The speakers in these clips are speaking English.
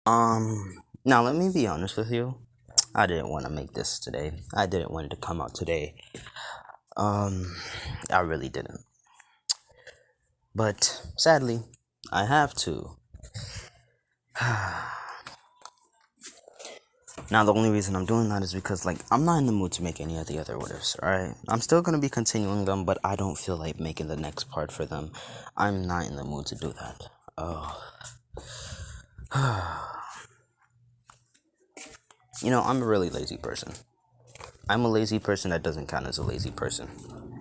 Now let me be honest with you. I didn't want to make this today. I didn't want it to come out today. Um, I really didn't. But sadly, I have to. Now the only reason I'm doing that is because I'm not in the mood to make any of the other what ifs, alright? I'm still gonna be continuing them, but I don't feel like making the next part for them. I'm not in the mood to do that. Oh. I'm a really lazy person. I'm a lazy person that doesn't count as a lazy person.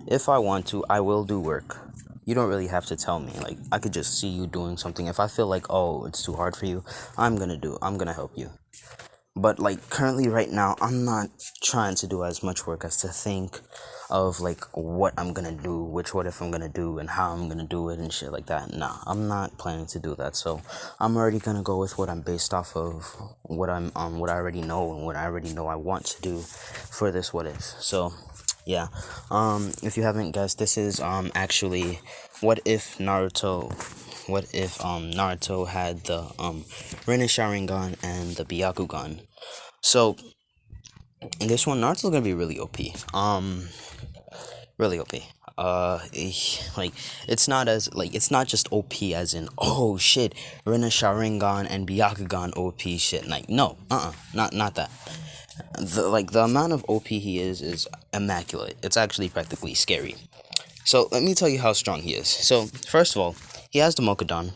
If I want to, I will do work. You don't really have to tell me. I could just see you doing something. If I feel like, oh, it's too hard for you, I'm gonna help you. But currently right now, I'm not trying to do as much work as to think of what I'm gonna do, which what if I'm gonna do, and how I'm gonna do it and shit like that. Nah, I'm not planning to do that. So I'm already gonna go with what I'm based off of, what what I already know and what I already know I want to do for this what if. So yeah, if you haven't guessed, this is actually what if Naruto. What if Naruto had the Renni Sharingan and the Byakugan? So in this one, Naruto's gonna be really OP. Really OP. It's not just OP as in oh shit, Renni Sharingan and Byakugan OP shit. No, not that. The amount of OP he is immaculate. It's actually practically scary. So let me tell you how strong he is. So first of all, he has the Mokudan.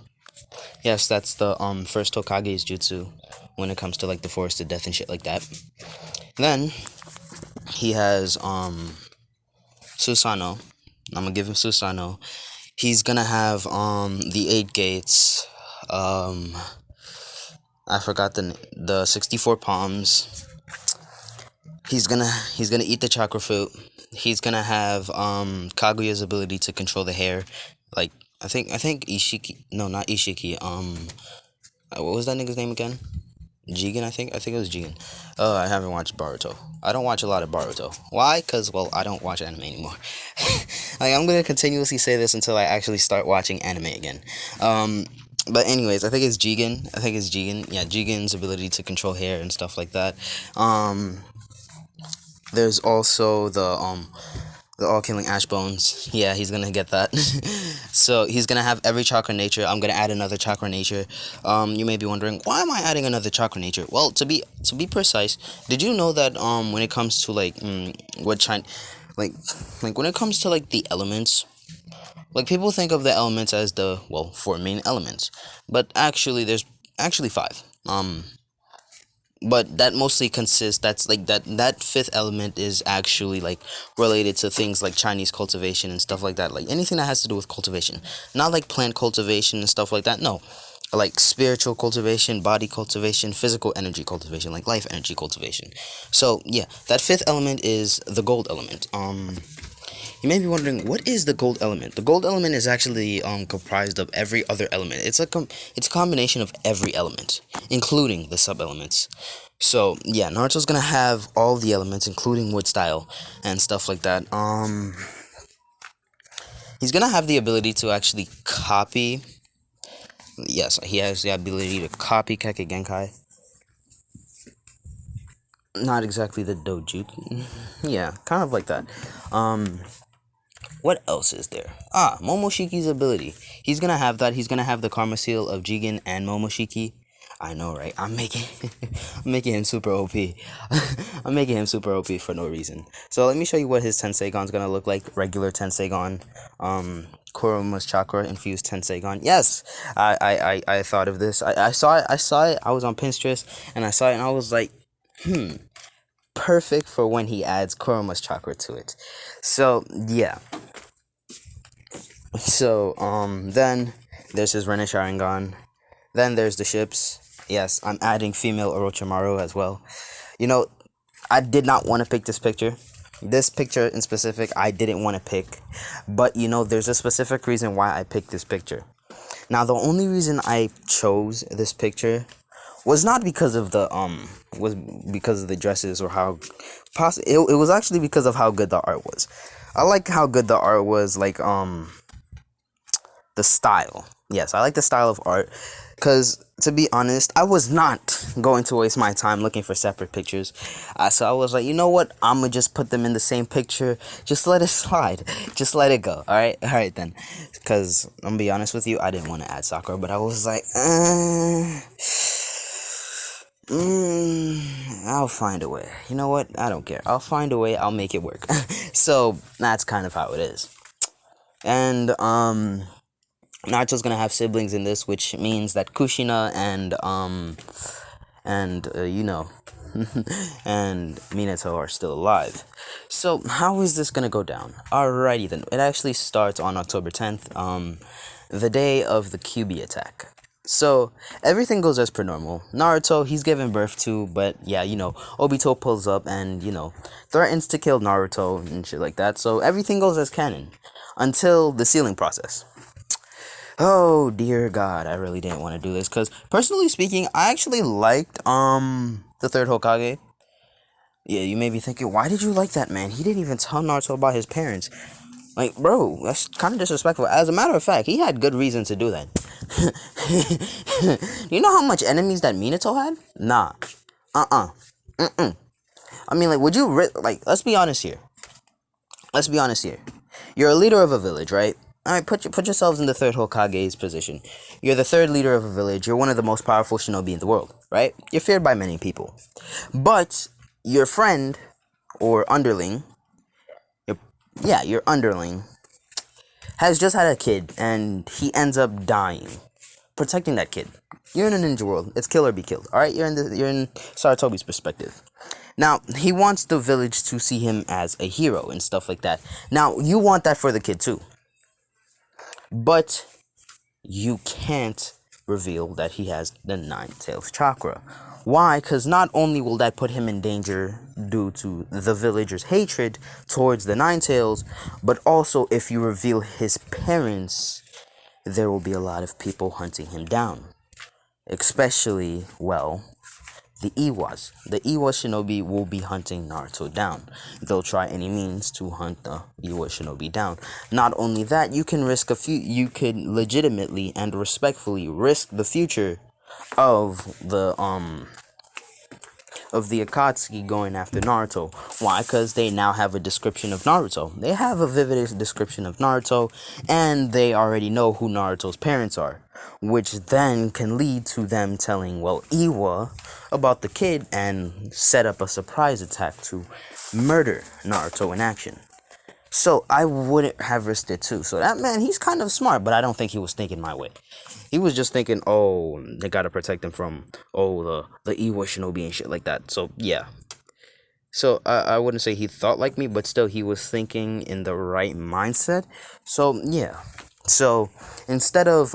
Yes, that's the first Hokage's jutsu when it comes to the Forest of Death and shit like that. Then he has Susanoo. I'm gonna give him Susanoo. He's gonna have the 8 gates. I forgot the 64 palms. He's gonna eat the chakra fruit. He's gonna have Kaguya's ability to control the hair. I think Ishiki. No, not Ishiki. What was that nigga's name again? Jigen, I think it was Jigen. I haven't watched Boruto. I don't watch a lot of Boruto. Why? Because, well, I don't watch anime anymore. I'm gonna continuously say this until I actually start watching anime again. But anyways, I think it's Jigen. Yeah, Jigen's ability to control hair and stuff like that. There's also the all-killing ash bones. Yeah, he's gonna get that. So he's gonna have every chakra nature. I'm gonna add another chakra nature. You may be wondering, why am I adding another chakra nature? Well, to be precise, did you know that when it comes to what China, when it comes to the elements, people think of the elements as the 4 main elements, but actually there's actually 5. But that mostly consists, that fifth element is actually related to things like Chinese cultivation and stuff like that, anything that has to do with cultivation, not plant cultivation and stuff like that. No, spiritual cultivation, body cultivation, physical energy cultivation, life energy cultivation. So yeah, that fifth element is the gold element. You may be wondering, what is the gold element? The gold element is actually comprised of every other element. It's a combination of every element, including the sub-elements. So yeah, Naruto's gonna have all the elements, including wood style and stuff like that. He's gonna have the ability to actually copy. Yes, he has the ability to copy Kekkei Genkai. Not exactly the dojutsu. Yeah, kind of like that. What else is there? Momoshiki's ability. He's gonna have that. He's gonna have the Karma Seal of Jigen and Momoshiki. I know, right? I'm making him super OP. I'm making him super OP for no reason. So let me show you what his Tenseigan's gonna look like. Regular Tenseigan. Kuroma's chakra infused Tenseigan. Yes, I thought of this. I saw it. I was on Pinterest and I saw it and I was like, perfect for when he adds Kuroma's chakra to it. So yeah. So then there's his Renni Sharingan. Then there's the ships. Yes, I'm adding female Orochimaru as well. I did not want to pick this picture. This picture in specific, I didn't want to pick. But there's a specific reason why I picked this picture. Now, the only reason I chose this picture was not because of the dresses or how it was actually because of how good the art was. I like how good the art was, the style. Yes, I like the style of art because to be honest, I was not going to waste my time looking for separate pictures. So I was like, you know what? I'm gonna just put them in the same picture. Just let it slide. Just let it go. All right then. Because I'm gonna be honest with you, I didn't want to add Sakura, but I was like, I'll find a way. You know what? I don't care. I'll find a way. I'll make it work. So that's kind of how it is. And Naruto's gonna have siblings in this, which means that Kushina and and Minato are still alive. So how is this gonna go down? Alrighty then. It actually starts on October 10th, the day of the QB attack. So everything goes as per normal. Naruto, he's given birth to, but yeah, Obito pulls up and threatens to kill Naruto and shit like that. So everything goes as canon until the sealing process. Oh dear God, I really didn't want to do this because personally speaking, I actually liked the third Hokage. Yeah, you may be thinking, why did you like that man? He didn't even tell Naruto about his parents. Like, bro, that's kind of disrespectful. As a matter of fact, he had good reason to do that. You know how much enemies that Minato had? Nah. I mean, like, would you let's be honest here. Let's be honest here. You're a leader of a village, right? Alright, put yourselves in the third Hokage's position. You're the third leader of a village. You're one of the most powerful shinobi in the world, right? You're feared by many people. But your friend or underling, your underling, has just had a kid and he ends up dying. Protecting that kid. You're in a ninja world. It's kill or be killed. Alright, you're in Saratobi's perspective. Now, he wants the village to see him as a hero and stuff like that. Now, you want that for the kid too. But you can't reveal that he has the Nine-Tails chakra. Why? Because not only will that put him in danger due to the villagers' hatred towards the Nine-Tails, but also if you reveal his parents, there will be a lot of people hunting him down. Especially, the Iwas. The Iwa shinobi will be hunting Naruto down. They'll try any means to hunt the Iwa shinobi down. Not only that, you can legitimately and respectfully risk the future of the Akatsuki going after Naruto. Why? Because they now have a description of Naruto. They have a vivid description of Naruto, and they already know who Naruto's parents are. Which then can lead to them telling, Iwa about the kid and set up a surprise attack to murder Naruto in action. So I wouldn't have risked it too. So that man, he's kind of smart, but I don't think he was thinking my way. He was just thinking, they gotta protect him from, the Iwa shinobi and shit like that. So, yeah. So, I wouldn't say he thought like me, but still, he was thinking in the right mindset. So, yeah. So, instead of,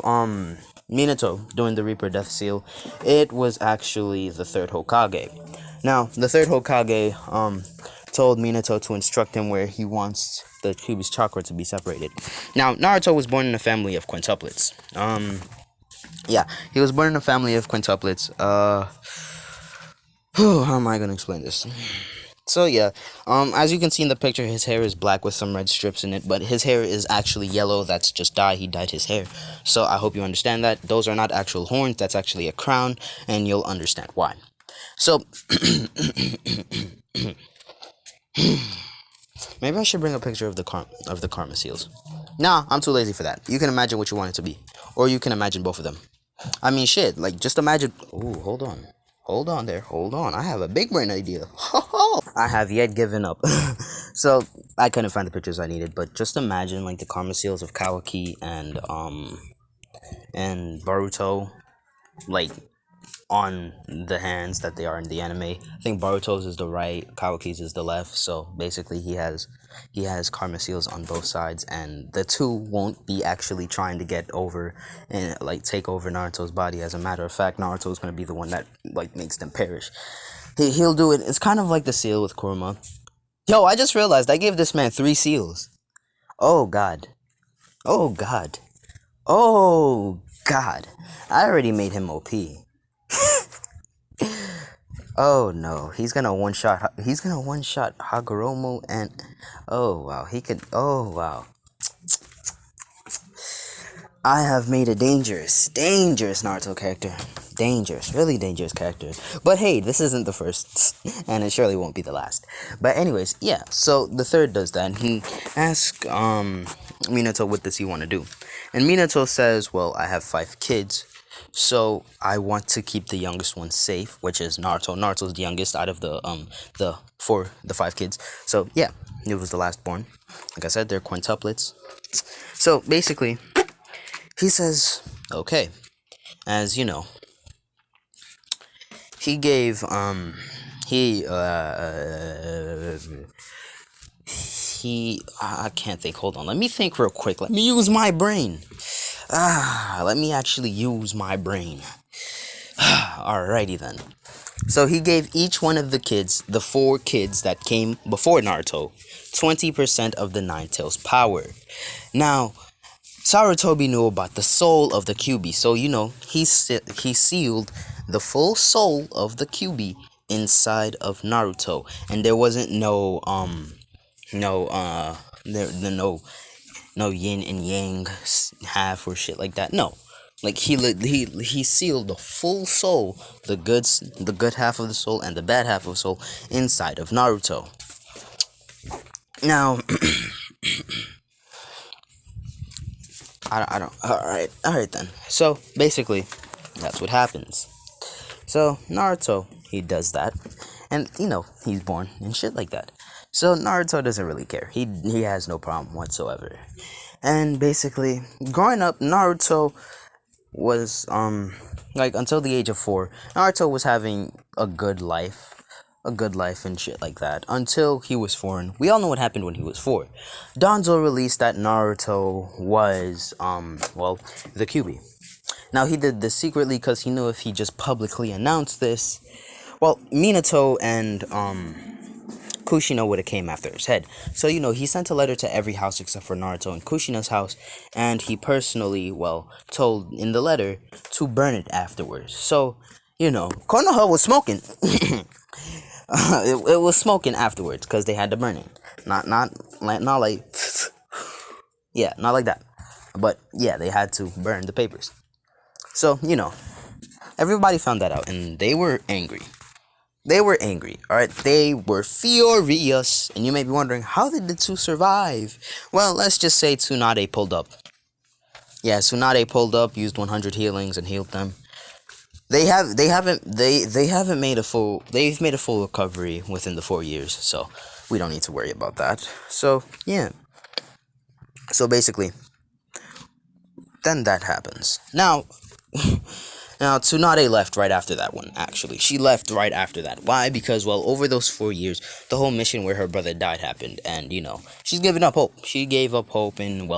Minato doing the Reaper Death Seal, it was actually the third Hokage. Now, the third Hokage, told Minato to instruct him where he wants the Kyuubi's chakra to be separated. Now, Naruto was born in a family of quintuplets. He was born in a family of quintuplets. How am I gonna explain this? So as you can see in the picture, his hair is black with some red strips in it, but his hair is actually yellow. That's just dye. He dyed his hair. So I hope you understand that. Those are not actual horns. That's actually a crown, and you'll understand why. So, maybe I should bring a picture of the karma seals. Nah, I'm too lazy for that. You can imagine what you want it to be, or you can imagine both of them. I mean, shit. Like, just imagine. Ooh, hold on. Hold on there. Hold on. I have a big brain idea. I have yet given up. So, I couldn't find the pictures I needed, but just imagine, like, the karma seals of Kawaki and Baruto, like, on the hands that they are in the anime. I think Baruto's is the right, Kawaki's is the left. So basically, he has karma seals on both sides, and the two won't be actually trying to get over and like take over Naruto's body. As a matter of fact, Naruto's gonna be the one that like makes them perish. He'll do it. It's kind of like the seal with Kurama. Yo, I just realized I gave this man 3 seals. Oh God. Oh God. Oh God. I already made him OP. Oh no, he's gonna one shot Hagoromo, and oh wow, I have made a dangerous Naruto character. Dangerous, really dangerous character. But hey, this isn't the first, and it surely won't be the last. But anyways, yeah. So the third does that. And he asks Minato, what does he want to do? And Minato says, well, I have 5 kids, so I want to keep the youngest one safe, which is Naruto. Naruto's the youngest out of the 5 kids. So yeah, he was the last born. Like I said, they're quintuplets. So basically, he says, okay, as you know, he gave he he I can't think. Hold on, let me think real quick. Let me use my brain. Let me actually use my brain. Alrighty then. So he gave each one of the kids, the 4 kids that came before Naruto, 20% of the Nine Tails power. Now, Sarutobi knew about the soul of the QB, so he sealed the full soul of the QB inside of Naruto, and there wasn't no yin and yang half or shit like that. No, like he sealed the full soul, the good half of the soul and the bad half of the soul inside of Naruto. Now, I don't. All right then. So basically, that's what happens. So Naruto, he does that, and he's born and shit like that. So Naruto doesn't really care. He has no problem whatsoever. And basically, growing up, Naruto was like until the age of 4, Naruto was having a good life. A good life and shit like that until he was 4, and we all know what happened when he was 4. Danzo released that Naruto was the QB. Now he did this secretly because he knew if he just publicly announced this, well, Minato and Kushina would have came after his head. So he sent a letter to every house except for Naruto and Kushina's house, and he personally, told in the letter to burn it afterwards. So Konoha was smoking. It was smoking afterwards because they had to burn it. Not like yeah, not like that. But yeah, they had to burn the papers. So everybody found that out, and they were angry. They were angry, alright? They were furious. And you may be wondering, how did the 2 survive? Well, let's just say Tsunade pulled up. Yeah, Tsunade pulled up, used 100 healings, and healed them. They've made a full recovery within the 4 years, so we don't need to worry about that. So, yeah. So basically, then that happens. Now, Tsunade left right after that one, actually. She left right after that. Why? Because, over those 4 years, the whole mission where her brother died happened. And, she's given up hope. She gave up hope in,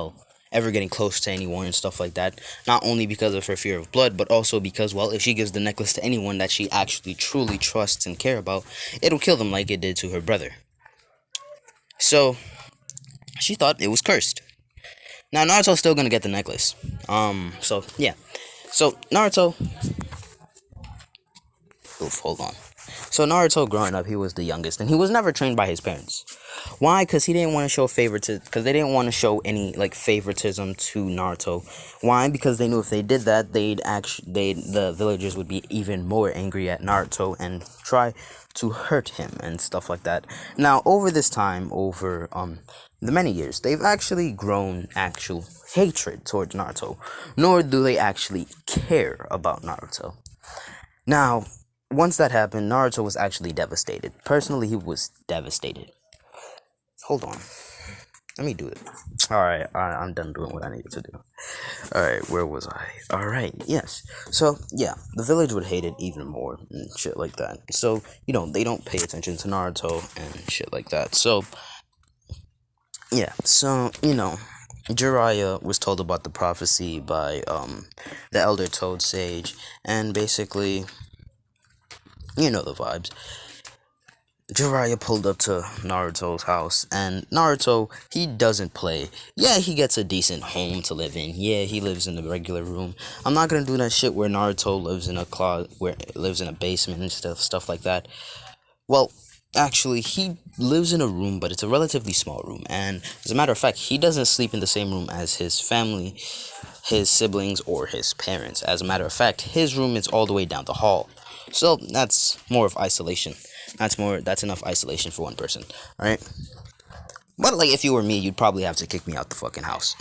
ever getting close to anyone and stuff like that. Not only because of her fear of blood, but also because, if she gives the necklace to anyone that she actually truly trusts and care about, it'll kill them like it did to her brother. So, she thought it was cursed. Now, Naruto's still gonna get the necklace. So, yeah. So, Naruto... Oof, hold on. So, Naruto, growing up, he was the youngest, and he was never trained by his parents. Why? Because he didn't want to show favoritism, because they didn't want to show any, favoritism to Naruto. Why? Because they knew if they did that, the villagers would be even more angry at Naruto and try to hurt him and stuff like that. Now, over this time, over, the many years, they've actually grown actual hatred towards Naruto, nor do they actually care about Naruto. Now, once that happened, Naruto was actually devastated. Personally, he was devastated. Hold on. Let me do it. Alright, I'm done doing what I needed to do. Alright, where was I? Alright, yes. So, yeah, the village would hate it even more and shit like that. So, they don't pay attention to Naruto and shit like that. So, yeah, so, Jiraiya was told about the prophecy by, the Elder Toad Sage, and basically, the vibes. Jiraiya pulled up to Naruto's house, and Naruto, he doesn't play. Yeah, he gets a decent home to live in. Yeah, he lives in a regular room. I'm not gonna do that shit where Naruto lives in a lives in a basement and stuff like that. Well, actually, he lives in a room, but it's a relatively small room, and as a matter of fact, he doesn't sleep in the same room as his family. his siblings or his parents. As a matter of fact, his room is all the way down the hall. So that's more of isolation. That's enough isolation for one person, right? But like if you were me, you'd probably have to kick me out the fucking house.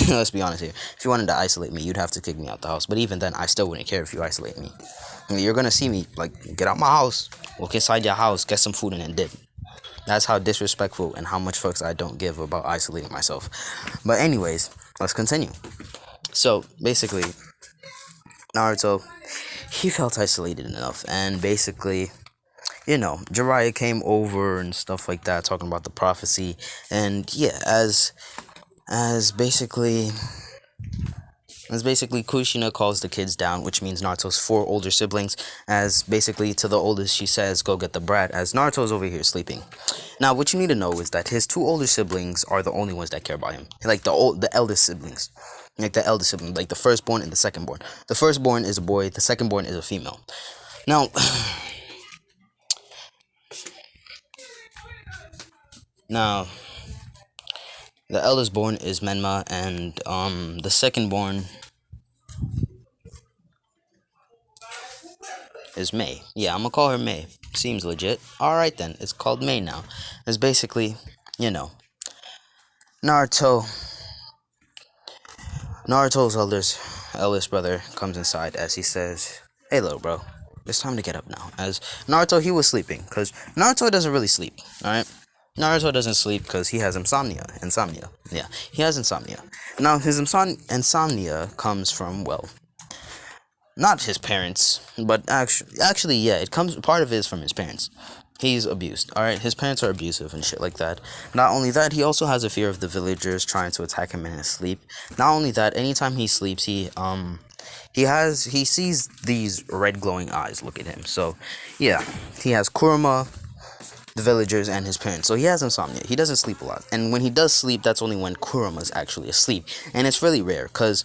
Let's be honest here. If you wanted to isolate me, you'd have to kick me out the house. But even then, I still wouldn't care if you isolate me. I mean, you're gonna see me like get out my house, walk inside your house, get some food, and then dip. That's how disrespectful and how much fucks I don't give about isolating myself. But anyways, let's continue. So basically, Naruto, he felt isolated enough, and basically, Jiraiya came over and stuff like that, talking about the prophecy, and yeah, as basically Kushina calls the kids down, which means Naruto's 4 older siblings. As basically to the oldest, she says, "Go get the brat." As Naruto's over here sleeping. Now, what you need to know is that his 2 older siblings are the only ones that care about him. Like the eldest siblings, like the eldest sibling, like the firstborn and the secondborn. The firstborn is a boy. The secondborn is a female. Now. Now, the eldest born is Menma, and the second born is May. Yeah, I'm gonna call her May. Seems legit. Alright then, it's called May now. It's basically, Naruto. Naruto's eldest brother comes inside as he says, "Hey little bro, it's time to get up now." As Naruto, he was sleeping, because Naruto doesn't really sleep, alright? Naruto doesn't sleep because he has insomnia. Yeah, he has insomnia. Now, his insomnia comes from, well, not his parents, but actually, yeah, part of it is from his parents. He's abused, alright? His parents are abusive and shit like that. Not only that, he also has a fear of the villagers trying to attack him in his sleep. Not only that, anytime he sleeps, he sees these red glowing eyes look at him. So, yeah, he has Kurama, the villagers, and his parents. So he has insomnia. He doesn't sleep a lot. And when he does sleep, that's only when Kurama's actually asleep. And it's really rare, because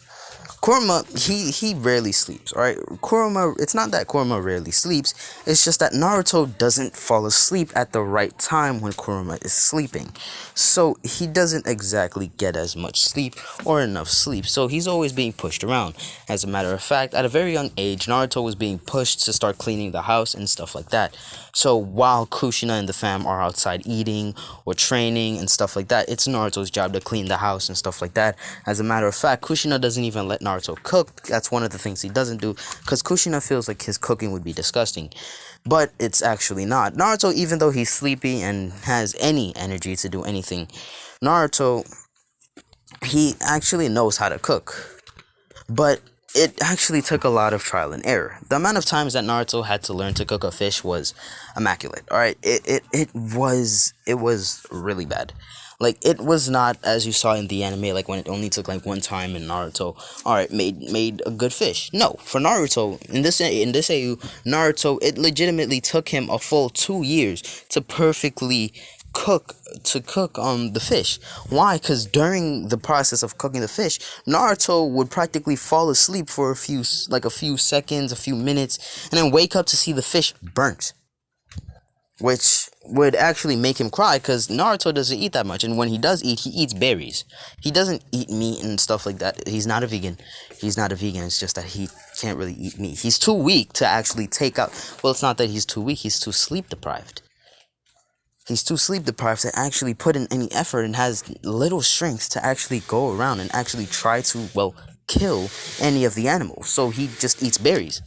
Kurama, he rarely sleeps, alright? Kurama, it's not that Kurama rarely sleeps, it's just that Naruto doesn't fall asleep at the right time when Kurama is sleeping. So he doesn't exactly get as much sleep or enough sleep, so he's always being pushed around. As a matter of fact, at a very young age, Naruto was being pushed to start cleaning the house and stuff like that. So while Kushina and the fam are outside eating or training and stuff like that, it's Naruto's job to clean the house and stuff like that. As a matter of fact, Kushina doesn't even let Naruto cook. That's one of the things he doesn't do, because Kushina feels like his cooking would be disgusting. But it's actually not. Naruto, even though he's sleepy and has any energy to do anything, Naruto, he actually knows how to cook. But it actually took a lot of trial and error. The amount of times that Naruto had to learn to cook a fish was immaculate. Alright, it was really bad. Like, it was not as you saw in the anime, like when it only took like one time and Naruto, alright, made a good fish. No, for Naruto, in this AU, Naruto, it legitimately took him a full 2 years to perfectly cook the fish. Why? Because during the process of cooking the fish, Naruto would practically fall asleep for a few seconds, a few minutes, and then wake up to see the fish burnt, which would actually make him cry, because Naruto doesn't eat that much, and when he does eat, he eats berries. He doesn't eat meat and stuff like that. He's not a vegan. It's just that he can't really eat meat. He's too weak to actually take out. Well, it's not that he's too weak. He's too sleep deprived. He's too sleep deprived to actually put in any effort, and has little strength to actually go around and actually try to, well, kill any of the animals. So he just eats berries.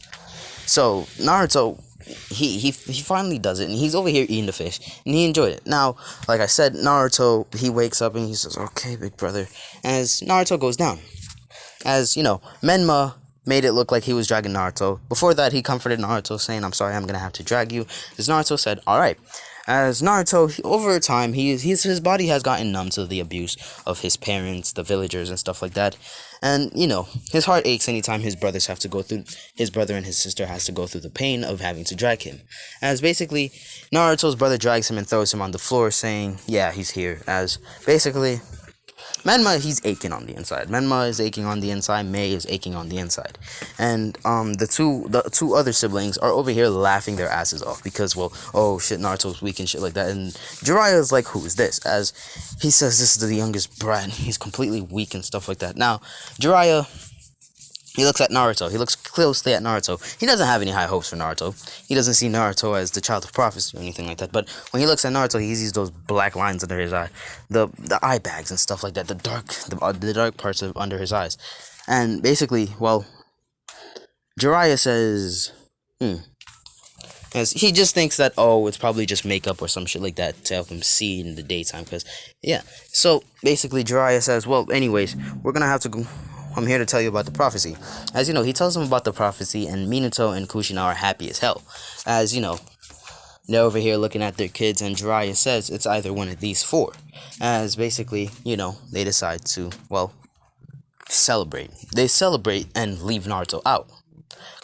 So Naruto, he finally does it, and he's over here eating the fish, and he enjoyed it. Now, like I said, Naruto, he wakes up and he says, "Okay, big brother," as Naruto goes down. As, Menma made it look like he was dragging Naruto. Before that, he comforted Naruto, saying, "I'm sorry, I'm gonna have to drag you." As Naruto said, "Alright." As Naruto, over time, his body has gotten numb to the abuse of his parents, the villagers, and stuff like that. And, his heart aches anytime his brother and his sister has to go through the pain of having to drag him. As basically, Naruto's brother drags him and throws him on the floor, saying, "Yeah, he's here." As basically, Menma, he's aching on the inside. Menma is aching on the inside. Mei is aching on the inside, and the two other siblings are over here laughing their asses off because, well, oh shit, Naruto's weak and shit like that. And Jiraiya is like, who is this? As he says, this is the youngest brat. He's completely weak and stuff like that. Now, Jiraiya, he looks at Naruto. He looks closely at Naruto. He doesn't have any high hopes for Naruto. He doesn't see Naruto as the child of prophecy or anything like that. But when he looks at Naruto, he sees those black lines under his eye, the eye bags and stuff like that, the dark parts of under his eyes. And basically, well, Jiraiya says, as he just thinks that, oh, it's probably just makeup or some shit like that to help him see in the daytime. Because, yeah. So basically, Jiraiya says, well, anyways, we're gonna have to go. I'm here to tell you about the prophecy. As you know, he tells them about the prophecy, and Minato and Kushina are happy as hell. As you know, they're over here looking at their kids, and Jiraiya says it's either one of these four. As basically, you know, they decide to, well, celebrate. They celebrate and leave Naruto out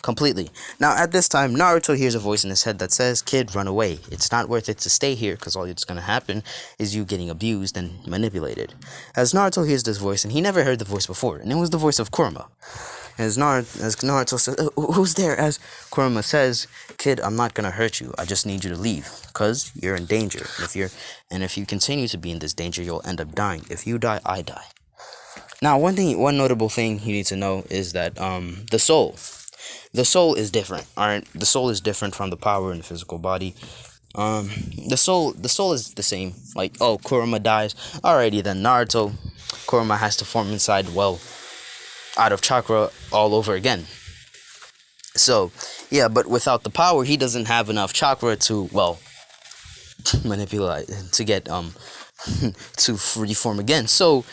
completely. Now, at this time, Naruto hears a voice in his head that says, kid, run away. It's not worth it to stay here, because all that's going to happen is you getting abused and manipulated. As Naruto hears this voice, and he never heard the voice before, and it was the voice of Kurama. As Naruto says, who's there? As Kurama says, kid, I'm not going to hurt you. I just need you to leave, because you're in danger. If you continue to be in this danger, you'll end up dying. If you die, I die. Now, one notable thing you need to know is that the soul is different. Alright, the soul is different from the power in the physical body. The soul is the same. Like, oh, Kurama dies. Alrighty then, Naruto, Kurama has to form inside, well, out of chakra all over again. So, yeah, but without the power, he doesn't have enough chakra to, well, manipulate, to get, to reform again. So,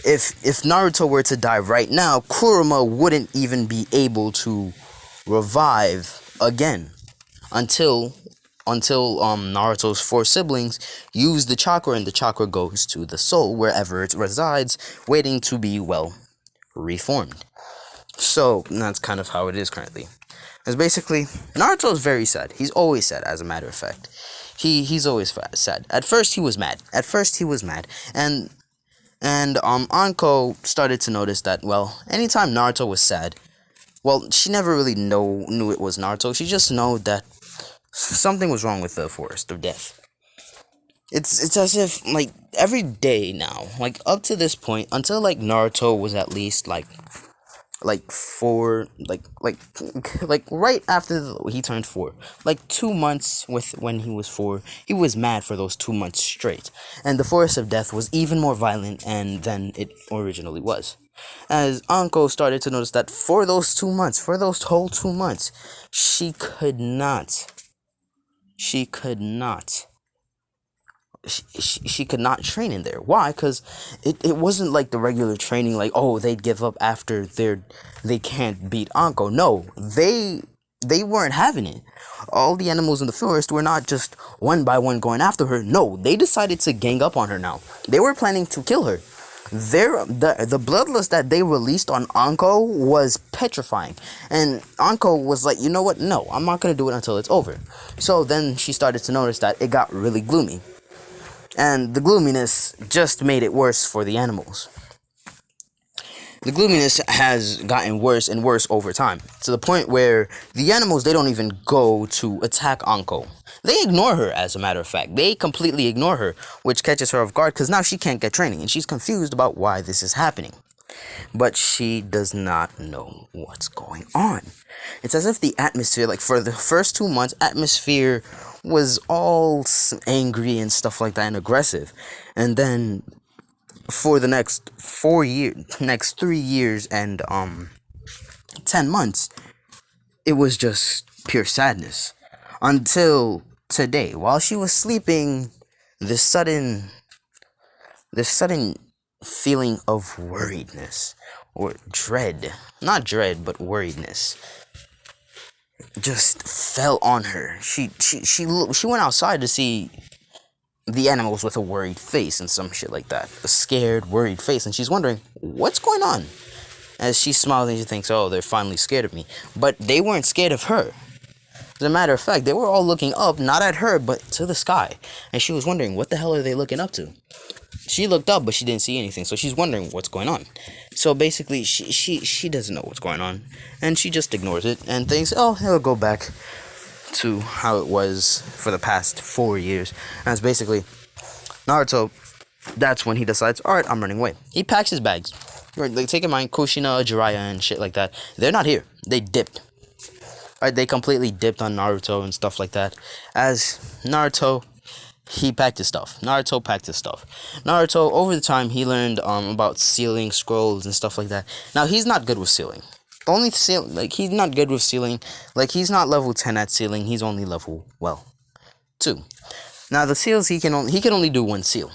if Naruto were to die right now, Kurama wouldn't even be able to revive again until Naruto's four siblings use the chakra, and the chakra goes to the soul wherever it resides, waiting to be, well, reformed. So that's kind of how it is currently. Because basically, Naruto is very sad. He's always sad, as a matter of fact. He's always sad. At first he was mad. And Anko started to notice that, well, anytime Naruto was sad, well, she never really knew it was Naruto. She just knew that something was wrong with the Forest of Death. It's as if, like, every day now, like, up to this point, until, like, Naruto was at least, like right after he turned 4, like 2 months when he was 4, he was mad for those 2 months straight, and the Forest of Death was even more violent than it originally was. As Anko started to notice that for those whole 2 months, she could not train in there. Why? Because it wasn't like the regular training, like, oh, they'd give up after they can't beat Anko. No, they weren't having it. All the animals in the forest were not just one by one going after her. No, they decided to gang up on her now. They were planning to kill her. The bloodlust that they released on Anko was petrifying. And Anko was like, you know what? No, I'm not going to do it until it's over. So then she started to notice that it got really gloomy. And the gloominess just made it worse for the animals. The gloominess has gotten worse and worse over time, to the point where the animals, they don't even go to attack Anko. They ignore her, as a matter of fact. They completely ignore her, which catches her off guard, because now she can't get training, and she's confused about why this is happening. But she does not know what's going on. It's as if the atmosphere, like, for the first 2 months, atmosphere was all angry and stuff like that, and aggressive. And then for the next 3 years and 10 months, it was just pure sadness. Until today, while she was sleeping, this sudden feeling of worriedness, or dread, not dread, but worriedness, just fell on her. She went outside to see the animals with a worried face and some shit like that. A scared, worried face. And she's wondering, what's going on? As she smiles and she thinks, oh, they're finally scared of me. But they weren't scared of her. As a matter of fact, they were all looking up, not at her, but to the sky. And she was wondering, what the hell are they looking up to? She looked up, but she didn't see anything, so she's wondering what's going on. So basically, she doesn't know what's going on, and she just ignores it and thinks, oh, it'll go back to how it was for the past 4 years. And it's basically Naruto. That's when he decides, all right, I'm running away. He packs his bags. Like, take in mind, Kushina, Jiraiya, and shit like that. They're not here. They dipped. All right, they completely dipped on Naruto and stuff like that. As Naruto, he packed his stuff. Naruto packed his stuff. Naruto, over the time, he learned about sealing scrolls and stuff like that. Now, he's not good with sealing. The only seal, like, he's not good with sealing. Like, he's not level 10 at sealing. He's only level, 2. Now, the seals, he can only do one seal.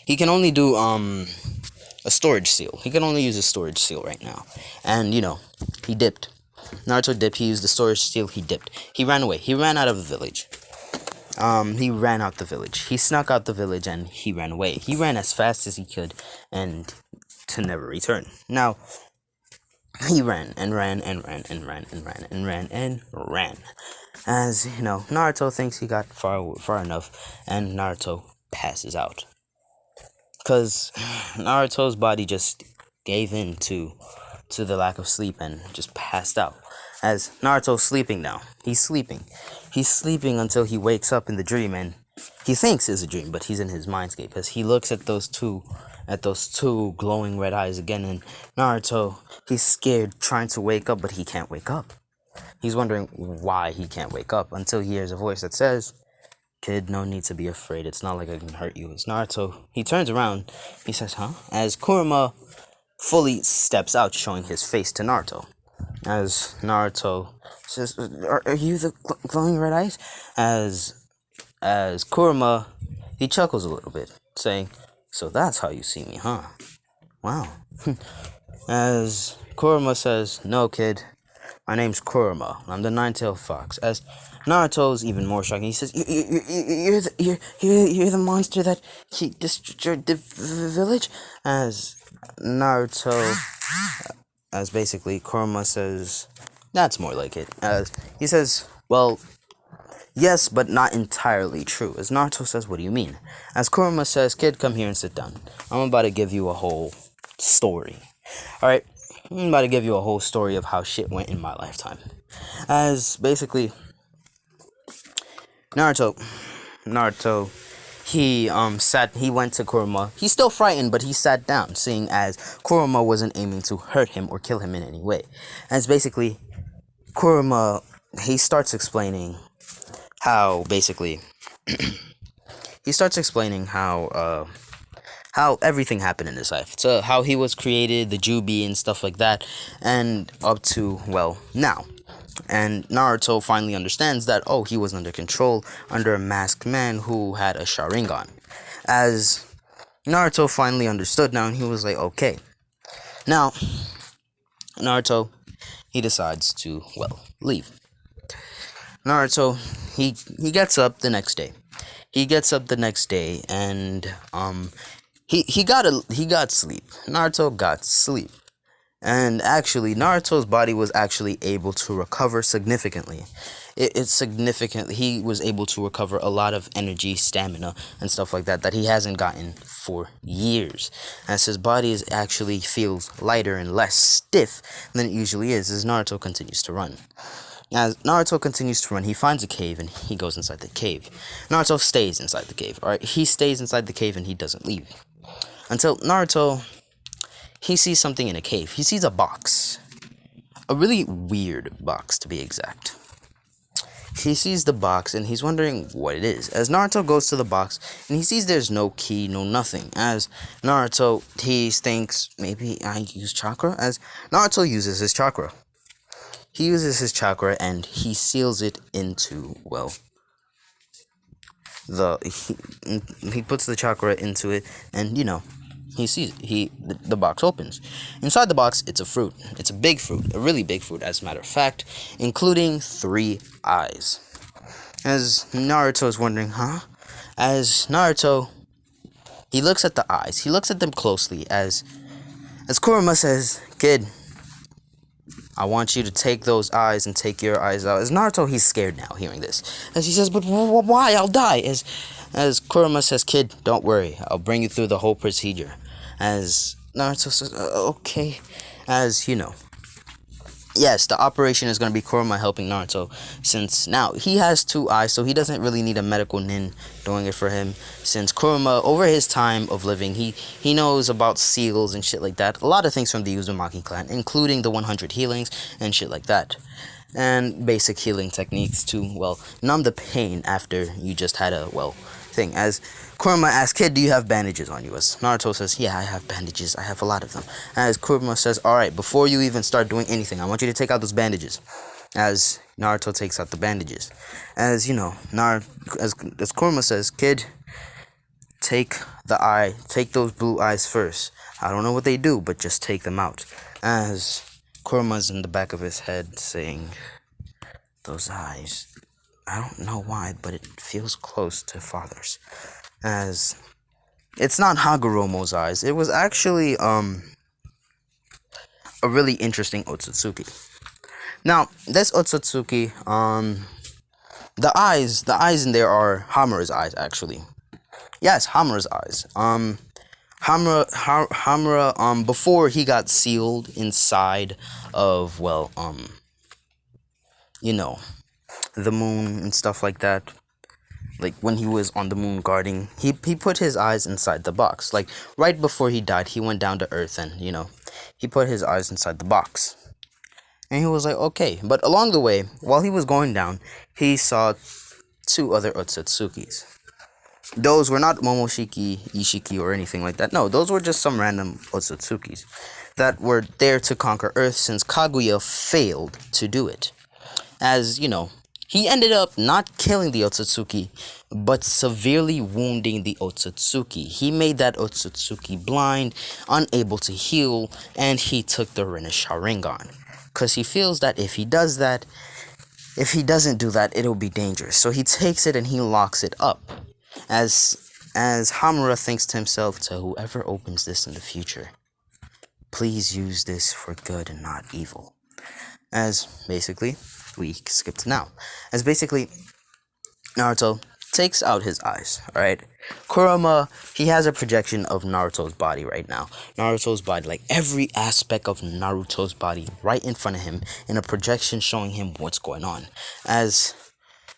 He can only do, a storage seal. He can only use a storage seal right now. And, he dipped. Naruto dipped. He used the storage seal. He dipped. He ran away. He ran out of the village. He ran out the village. He snuck out the village and he ran away. He ran as fast as he could and to never return. Now, he ran and ran and ran and ran and ran and ran and ran. As, Naruto thinks he got far enough and Naruto passes out. Because Naruto's body just gave in to the lack of sleep and just passed out. As Naruto's sleeping now. He's sleeping. He's sleeping until he wakes up in the dream, and he thinks it's a dream, but he's in his mindscape. As he looks at those two glowing red eyes again, and Naruto, he's scared, trying to wake up, but he can't wake up. He's wondering why he can't wake up until he hears a voice that says, "Kid, no need to be afraid. It's not like I can hurt you." It's Naruto. He turns around. He says, "Huh?" As Kurama fully steps out, showing his face to Naruto. As Naruto says, Are you the glowing red eyes?" As Kurama, he chuckles a little bit, saying, "So that's how you see me, huh? Wow." As Kurama says, "No, kid. My name's Kurama. I'm the nine-tailed fox." As Naruto's even more shocking. He says, "You're the monster that he destroyed the village." As Naruto, as basically Kurama says, "That's more like it." As he says, "Well, yes, but not entirely true." As Naruto says, "What do you mean?" As Kurama says, "Kid, come here and sit down. I'm about to give you a whole story. Alright, I'm about to give you a whole story of how shit went in my lifetime." As basically Naruto, he went to Kurama. He's still frightened, but he sat down, seeing as Kurama wasn't aiming to hurt him or kill him in any way. As basically, Kurama, he starts explaining how, how everything happened in his life. So, how he was created, the Jubi and stuff like that, and up to, now. And Naruto finally understands that, he was under control, under a masked man who had a Sharingan. As Naruto finally understood now, and he was like, okay. Now, Naruto, he decides to, leave. Naruto, he gets up the next day. And, he got sleep. Naruto got sleep. And actually, Naruto's body was actually able to recover significantly. He was able to recover a lot of energy, stamina, and stuff like that he hasn't gotten for years. As his body actually feels lighter and less stiff than it usually is, as Naruto continues to run. As Naruto continues to run, he finds a cave and he goes inside the cave. Naruto stays inside the cave, alright? He stays inside the cave and he doesn't leave. Until Naruto, he sees something in a cave. He sees a box. A really weird box, to be exact. He sees the box and he's wondering what it is. As Naruto goes to the box and he sees there's no key, no nothing. As Naruto, he thinks, maybe I use chakra? As Naruto uses his chakra. He uses his chakra and he seals it into, he puts the chakra into it and, he sees the box opens. Inside the box, it's a fruit. It's a big fruit, a really big fruit, as a matter of fact, including 3 eyes. As Naruto is wondering, huh? As Naruto, he looks at the eyes. He looks at them closely as Kurama says, "Kid, I want you to take those eyes and take your eyes out." As Naruto, he's scared now hearing this. As he says, "But why? I'll die." As Kurama says, kid, don't worry, I'll bring you through the whole procedure. As Naruto says, okay. As yes, the operation is going to be Kurama helping Naruto, since now he has two eyes, so he doesn't really need a medical nin doing it for him, since Kurama, over his time of living, he knows about seals and shit like that, a lot of things from the Uzumaki clan, including the 100 healings and shit like that, and basic healing techniques to, well, numb the pain after you just had a, well, thing. As Kurama asks, kid, do you have bandages on you? As Naruto says, yeah, I have bandages. I have a lot of them. As Kurama says, alright, before you even start doing anything, I want you to take out those bandages. As Naruto takes out the bandages. As, as Kurama says, kid, take those blue eyes first. I don't know what they do, but just take them out. As Kurama's in the back of his head saying, those eyes, I don't know why, but it feels close to father's. As it's not Hagoromo's eyes. It was actually a really interesting Otsutsuki. Now, this Otsutsuki, the eyes in there are Hamura's eyes, actually. Yes, Hamura's eyes. Hamura, before he got sealed inside of, well, the moon and stuff like that, like when he was on the moon guarding, he put his eyes inside the box. Like right before he died, he went down to earth and he put his eyes inside the box, and he was like, okay. But along the way, while he was going down, he saw two other Otsutsukis. Those were not Momoshiki, Ishiki, or anything like that. No, those were just some random Otsutsukis that were there to conquer Earth, since Kaguya failed to do it. As he ended up not killing the Otsutsuki, but severely wounding the Otsutsuki. He made that Otsutsuki blind, unable to heal, and he took the Renni Sharingan. Because he feels that if he doesn't do that, it'll be dangerous. So he takes it and he locks it up. As Hamura thinks to himself, to whoever opens this in the future, please use this for good and not evil. As basically, we skip to now. As basically, Naruto takes out his eyes, alright? Kurama, he has a projection of Naruto's body right now. Naruto's body, like every aspect of Naruto's body right in front of him, in a projection showing him what's going on. As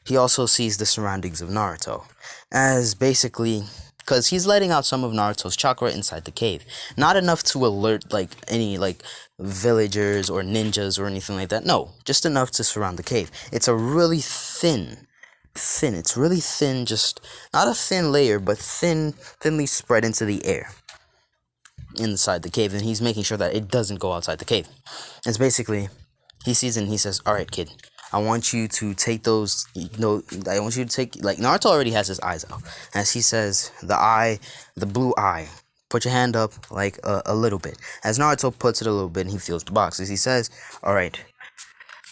he also sees the surroundings of Naruto. As basically, because he's letting out some of Naruto's chakra inside the cave. Not enough to alert like any villagers or ninjas or anything like that. No, just enough to surround the cave. It's a really thin. It's really thin, just not a thin layer, but thinly spread into the air inside the cave, and he's making sure that it doesn't go outside the cave. It's basically, he sees it and he says, alright kid, I want you to take those, I want you to take, Naruto already has his eyes out. As he says, the blue eye, put your hand up, a little bit. As Naruto puts it a little bit and he feels the box. As he says, alright,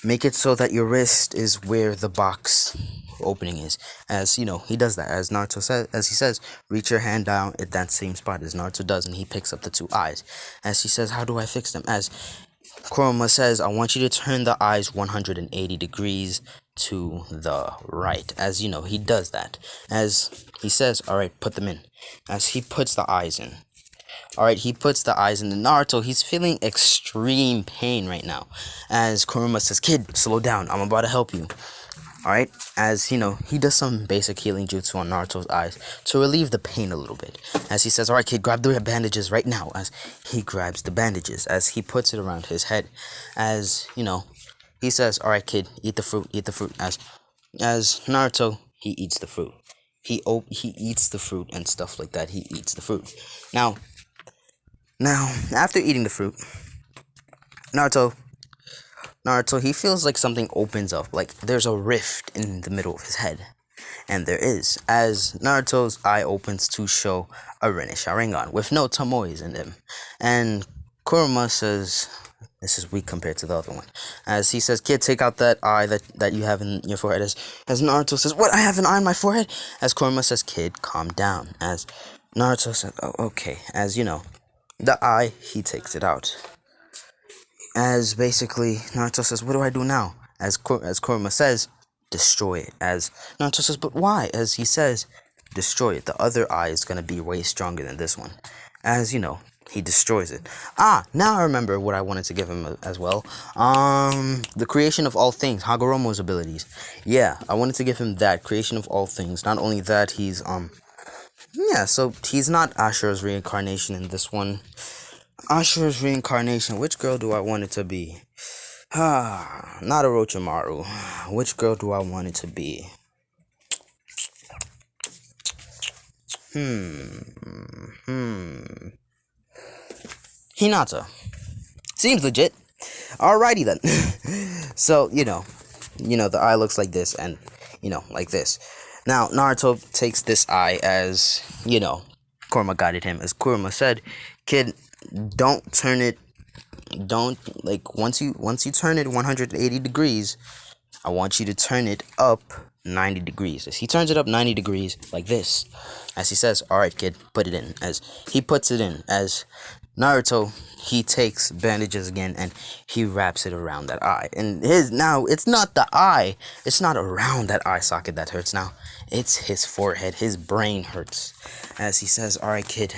make it so that your wrist is where the box opening is. As, he does that. As Naruto says, as he says, reach your hand down at that same spot, as Naruto does, and he picks up the two eyes. As he says, how do I fix them? As Kurama says, I want you to turn the eyes 180 degrees to the right. As he does that. As he says, alright, put them in. As he puts the eyes in. Alright, he puts the eyes in. The Naruto, he's feeling extreme pain right now. As Kurama says, kid, slow down, I'm about to help you. Alright, as he does some basic healing jutsu on Naruto's eyes to relieve the pain a little bit. As he says, alright kid, grab the bandages right now. As he grabs the bandages, as he puts it around his head. As, he says, alright kid, eat the fruit. As Naruto, he eats the fruit. He eats the fruit and stuff like that. He eats the fruit. Now, after eating the fruit, Naruto, he feels like something opens up, like there's a rift in the middle of his head. And there is, as Naruto's eye opens to show a Renni Sharingan with no Tomoes in him. And Kurama says, this is weak compared to the other one. As he says, kid, take out that eye that you have in your forehead. As Naruto says, what, I have an eye on my forehead? As Kurama says, kid, calm down. As Naruto says, oh, okay. As the eye, he takes it out. As basically, Naruto says, what do I do now? As Kurama says, destroy it. As Naruto says, but why? As he says, destroy it. The other eye is gonna be way stronger than this one. As you know, he destroys it. Ah, now I remember what I wanted to give him as well. The creation of all things, Hagoromo's abilities. Yeah, I wanted to give him that, creation of all things. Not only that, he's yeah, so he's not Ashura's reincarnation in this one. Ashura's reincarnation, which girl do I want it to be? Ah, not Orochimaru. Which girl do I want it to be? Hinata. Seems legit. Alrighty then. So, the eye looks like this and, like this. Now, Naruto takes this eye as, Kurama guided him. As Kurama said, kid, don't turn it, once you turn it 180 degrees, I want you to turn it up 90 degrees. As he turns it up 90 degrees, like this. As he says, alright kid, put it in. As he puts it in, as Naruto, he takes bandages again and he wraps it around that eye. And now, it's not the eye. It's not around that eye socket that hurts now. It's his forehead. His brain hurts. As he says, alright kid,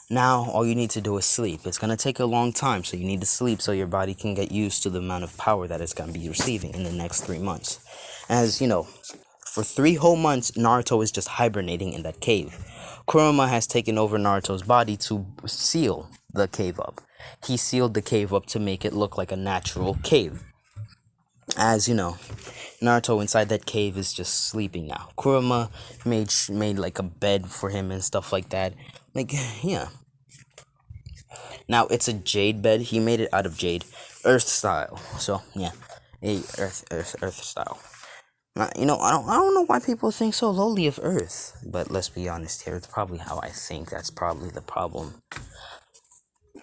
now all you need to do is sleep. It's going to take a long time, so you need to sleep so your body can get used to the amount of power that it's going to be receiving in the next 3 months. As for 3 whole months, Naruto is just hibernating in that cave. Kurama has taken over Naruto's body to seal the cave up. He sealed the cave up to make it look like a natural cave. As Naruto inside that cave is just sleeping now. Kurama made like a bed for him and stuff like that. Like, yeah. Now it's a jade bed. He made it out of jade, earth style. So yeah, earth style. Now, I don't know why people think so lowly of earth, but let's be honest here. It's probably how I think. That's probably the problem.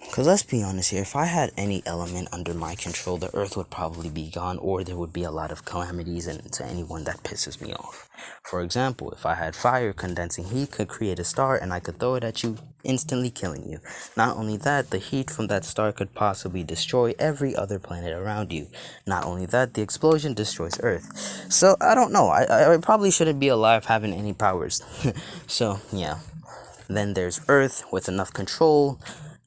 Because let's be honest here, if I had any element under my control, the earth would probably be gone, or there would be a lot of calamities to anyone that pisses me off. For example, if I had fire, condensing heat could create a star, and I could throw it at you, instantly killing you. Not only that, the heat from that star could possibly destroy every other planet around you. Not only that, the explosion destroys Earth. So, I don't know, I probably shouldn't be alive having any powers. So, yeah. Then there's Earth, with enough control,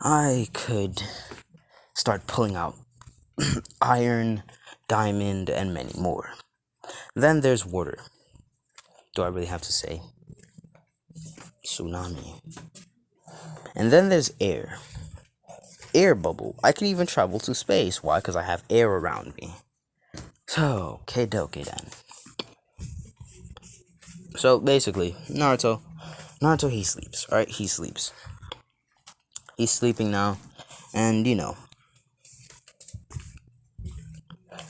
I could start pulling out iron, diamond, and many more. Then there's water. Do I really have to say? Tsunami. And then there's air. Air bubble. I can even travel to space. Why? Because I have air around me. So, K-Doke then. So, basically, Naruto, he sleeps, alright? He sleeps. He's sleeping now, and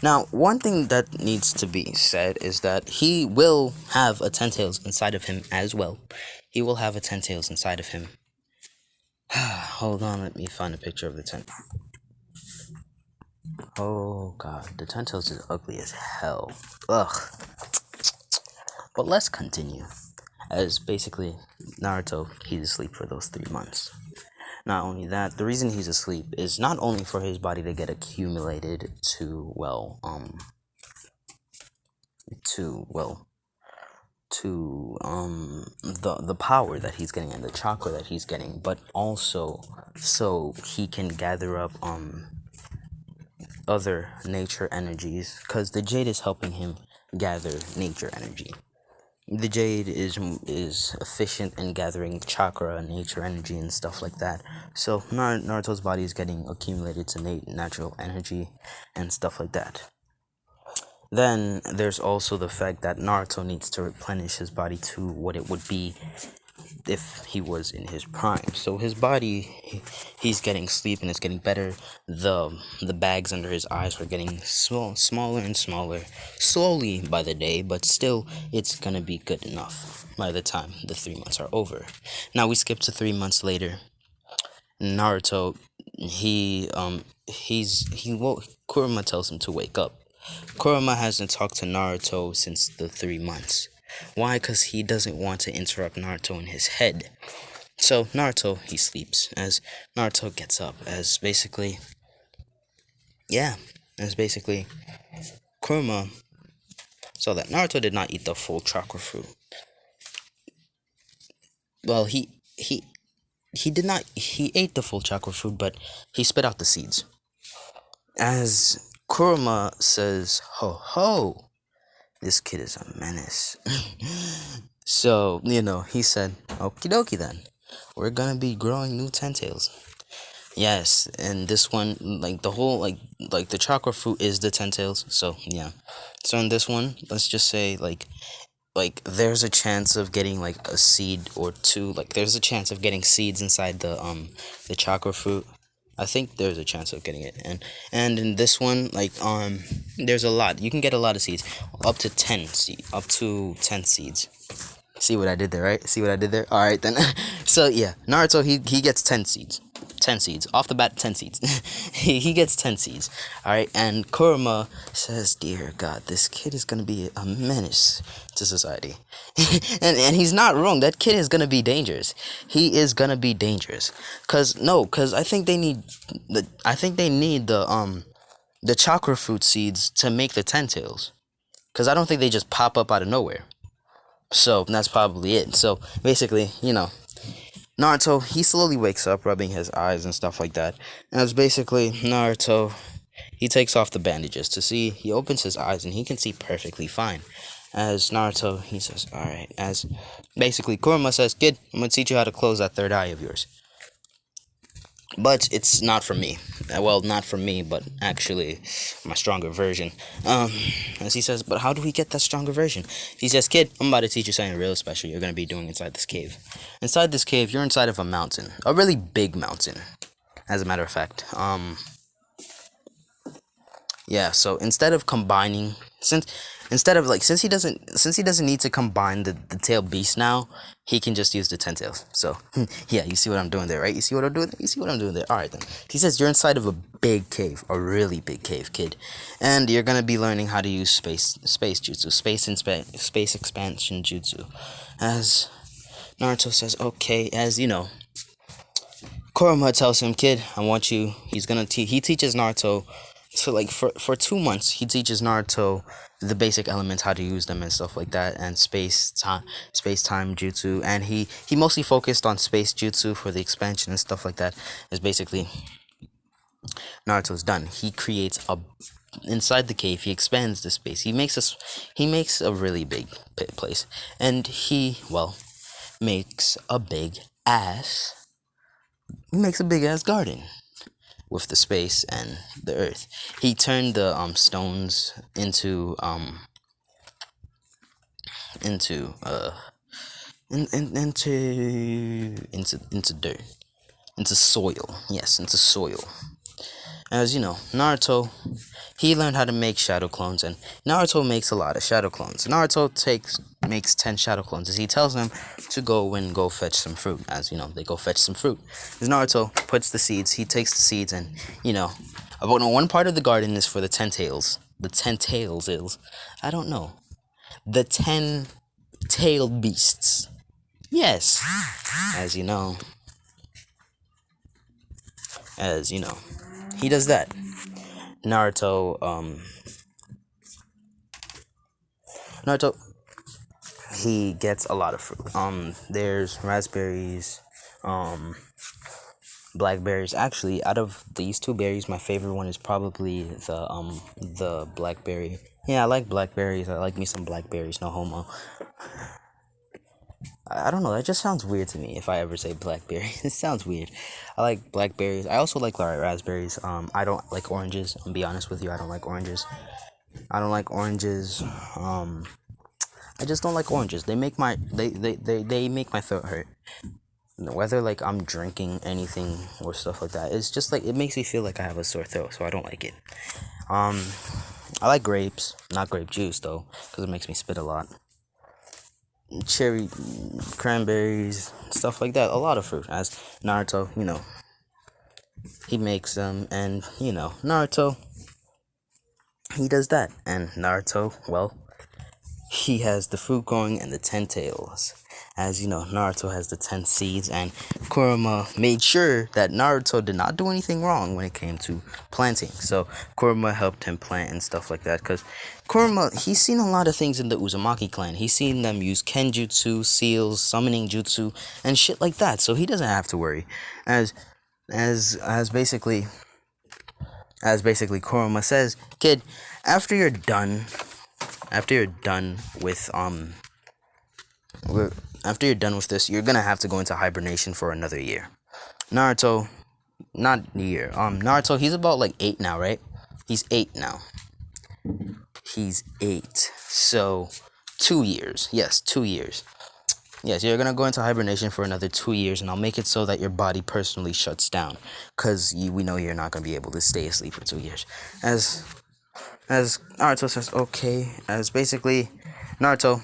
Now, one thing that needs to be said is that he will have a 10 tails inside of him as well. He will have a 10 tails inside of him. Hold on, let me find a picture of the 10. Oh god, the 10 tails is ugly as hell. Ugh. But let's continue. As basically, Naruto, he's asleep for those 3 months. Not only that, the reason he's asleep is not only for his body to get accumulated to the power that he's getting and the chakra that he's getting, but also so he can gather up other nature energies, because the jade is helping him gather nature energy. The jade is efficient in gathering chakra, nature energy, and stuff like that. So Naruto's body is getting accumulated to natural energy and stuff like that. Then there's also the fact that Naruto needs to replenish his body to what it would be if he was in his prime. So his body, he's getting sleep and it's getting better. The bags under his eyes are getting smaller and smaller, slowly by the day, but still it's gonna be good enough by the time the 3 months are over. Now we skip to 3 months later. Naruto, Kurama tells him to wake up. Kurama hasn't talked to Naruto since the 3 months. Why? Because he doesn't want to interrupt Naruto in his head. So Naruto, he sleeps. As Naruto gets up, as basically Kurama saw that Naruto did not eat the full chakra fruit. well, he did not. He ate the full chakra fruit, but he spit out the seeds. As Kurama says, "Ho ho, this kid is a menace." So he said, "Okie dokie then, we're gonna be growing new tentails." Yes, and this one, like the whole, like the chakra fruit is the tentails. So yeah, so in this one, let's just say there's a chance of getting like a seed or two. Like there's a chance of getting seeds inside the chakra fruit. I think there's a chance of getting it, and in this one, there's a lot. You can get a lot of seeds, up to 10 seeds. See what I did there, right? See what I did there? All right then. So yeah, Naruto he gets 10 seeds. 10 seeds off the bat. 10 seeds. he gets 10 seeds. All right, and Kurama says, "Dear God, this kid is gonna be a menace to society," and he's not wrong. That kid is gonna be dangerous. He is gonna be dangerous. Cause I think they need the chakra fruit seeds to make the tentails. Cause I don't think they just pop up out of nowhere. So that's probably it. So basically, Naruto, he slowly wakes up, rubbing his eyes and stuff like that. As basically Naruto, he takes off the bandages to see. He opens his eyes and he can see perfectly fine. As Naruto, he says, "All right." As basically Kurama says, "Kid, I'm gonna teach you how to close that third eye of yours." But it's not for me. Well, not for me, but actually my stronger version. As he says, "But how do we get that stronger version?" He says, "Kid, I'm about to teach you something real special you're gonna be doing inside this cave. Inside this cave, you're inside of a mountain. A really big mountain, as a matter of fact. Yeah, so instead of combining since he doesn't need to combine the tail beast now, he can just use the 10 tails. So yeah, you see what I'm doing there, right? You see what I'm doing there? You see what I'm doing there? Alright then. He says you're inside of a big cave, a really big cave, kid. And you're gonna be learning how to use space jutsu, space expansion jutsu. As Naruto says, okay, Kurama tells him, "Kid, I want you." He teaches Naruto. So for 2 months, he teaches Naruto the basic elements, how to use them and stuff like that, and space time jutsu. And he mostly focused on space jutsu for the expansion and stuff like that. Is basically Naruto's done. He creates a inside the cave. He expands the space. He makes a really big place, and he makes a big ass. He makes a big ass garden with the space and the earth. He turned the stones into into dirt, into soil. Yes, into soil. As you know, Naruto, he learned how to make shadow clones, and Naruto makes a lot of shadow clones. Naruto makes 10 shadow clones, as he tells them to go fetch some fruit. As they go fetch some fruit. As Naruto puts the seeds, he takes the seeds, and about one part of the garden is for the 10 tails. The 10 tails is, I don't know, the 10 tailed beasts. Yes, as you know, he does that. Naruto, he gets a lot of fruit. There's raspberries, blackberries. Actually, out of these two berries, my favorite one is probably the blackberry. Yeah, I like blackberries. I like me some blackberries. No homo. I don't know. That just sounds weird to me. If I ever say blackberry, it sounds weird. I like blackberries. I also like raspberries. I don't like oranges. I'll be honest with you. I don't like oranges. I don't like oranges. I just don't like oranges. They make my throat hurt. Whether I'm drinking anything or stuff like that, it's just it makes me feel like I have a sore throat, so I don't like it. I like grapes, not grape juice though, because it makes me spit a lot. Cherry, cranberries, stuff like that. A lot of fruit. As Naruto, he makes them, and Naruto, he does that, and Naruto, he has the fruit going and the 10 tails. as you know, Naruto has the 10 seeds, and Kurama made sure that Naruto did not do anything wrong when it came to planting. So Kurama helped him plant and stuff like that, because Kurama, he's seen a lot of things in the Uzumaki clan. He's seen them use Kenjutsu, seals, summoning jutsu, and shit like that, so he doesn't have to worry. As as basically as basically Kurama says, kid, after you're done with after you're done with this, you're gonna have to go into hibernation for another year. Naruto, not year. Naruto, he's about like 8 now, right? He's 8 now. He's 8. So 2 years. Yes, 2 years. Yes, you're gonna go into hibernation for another 2 years, and I'll make it so that your body personally shuts down, cause we know you're not gonna be able to stay asleep for 2 years. As Naruto says, okay. As basically, Naruto,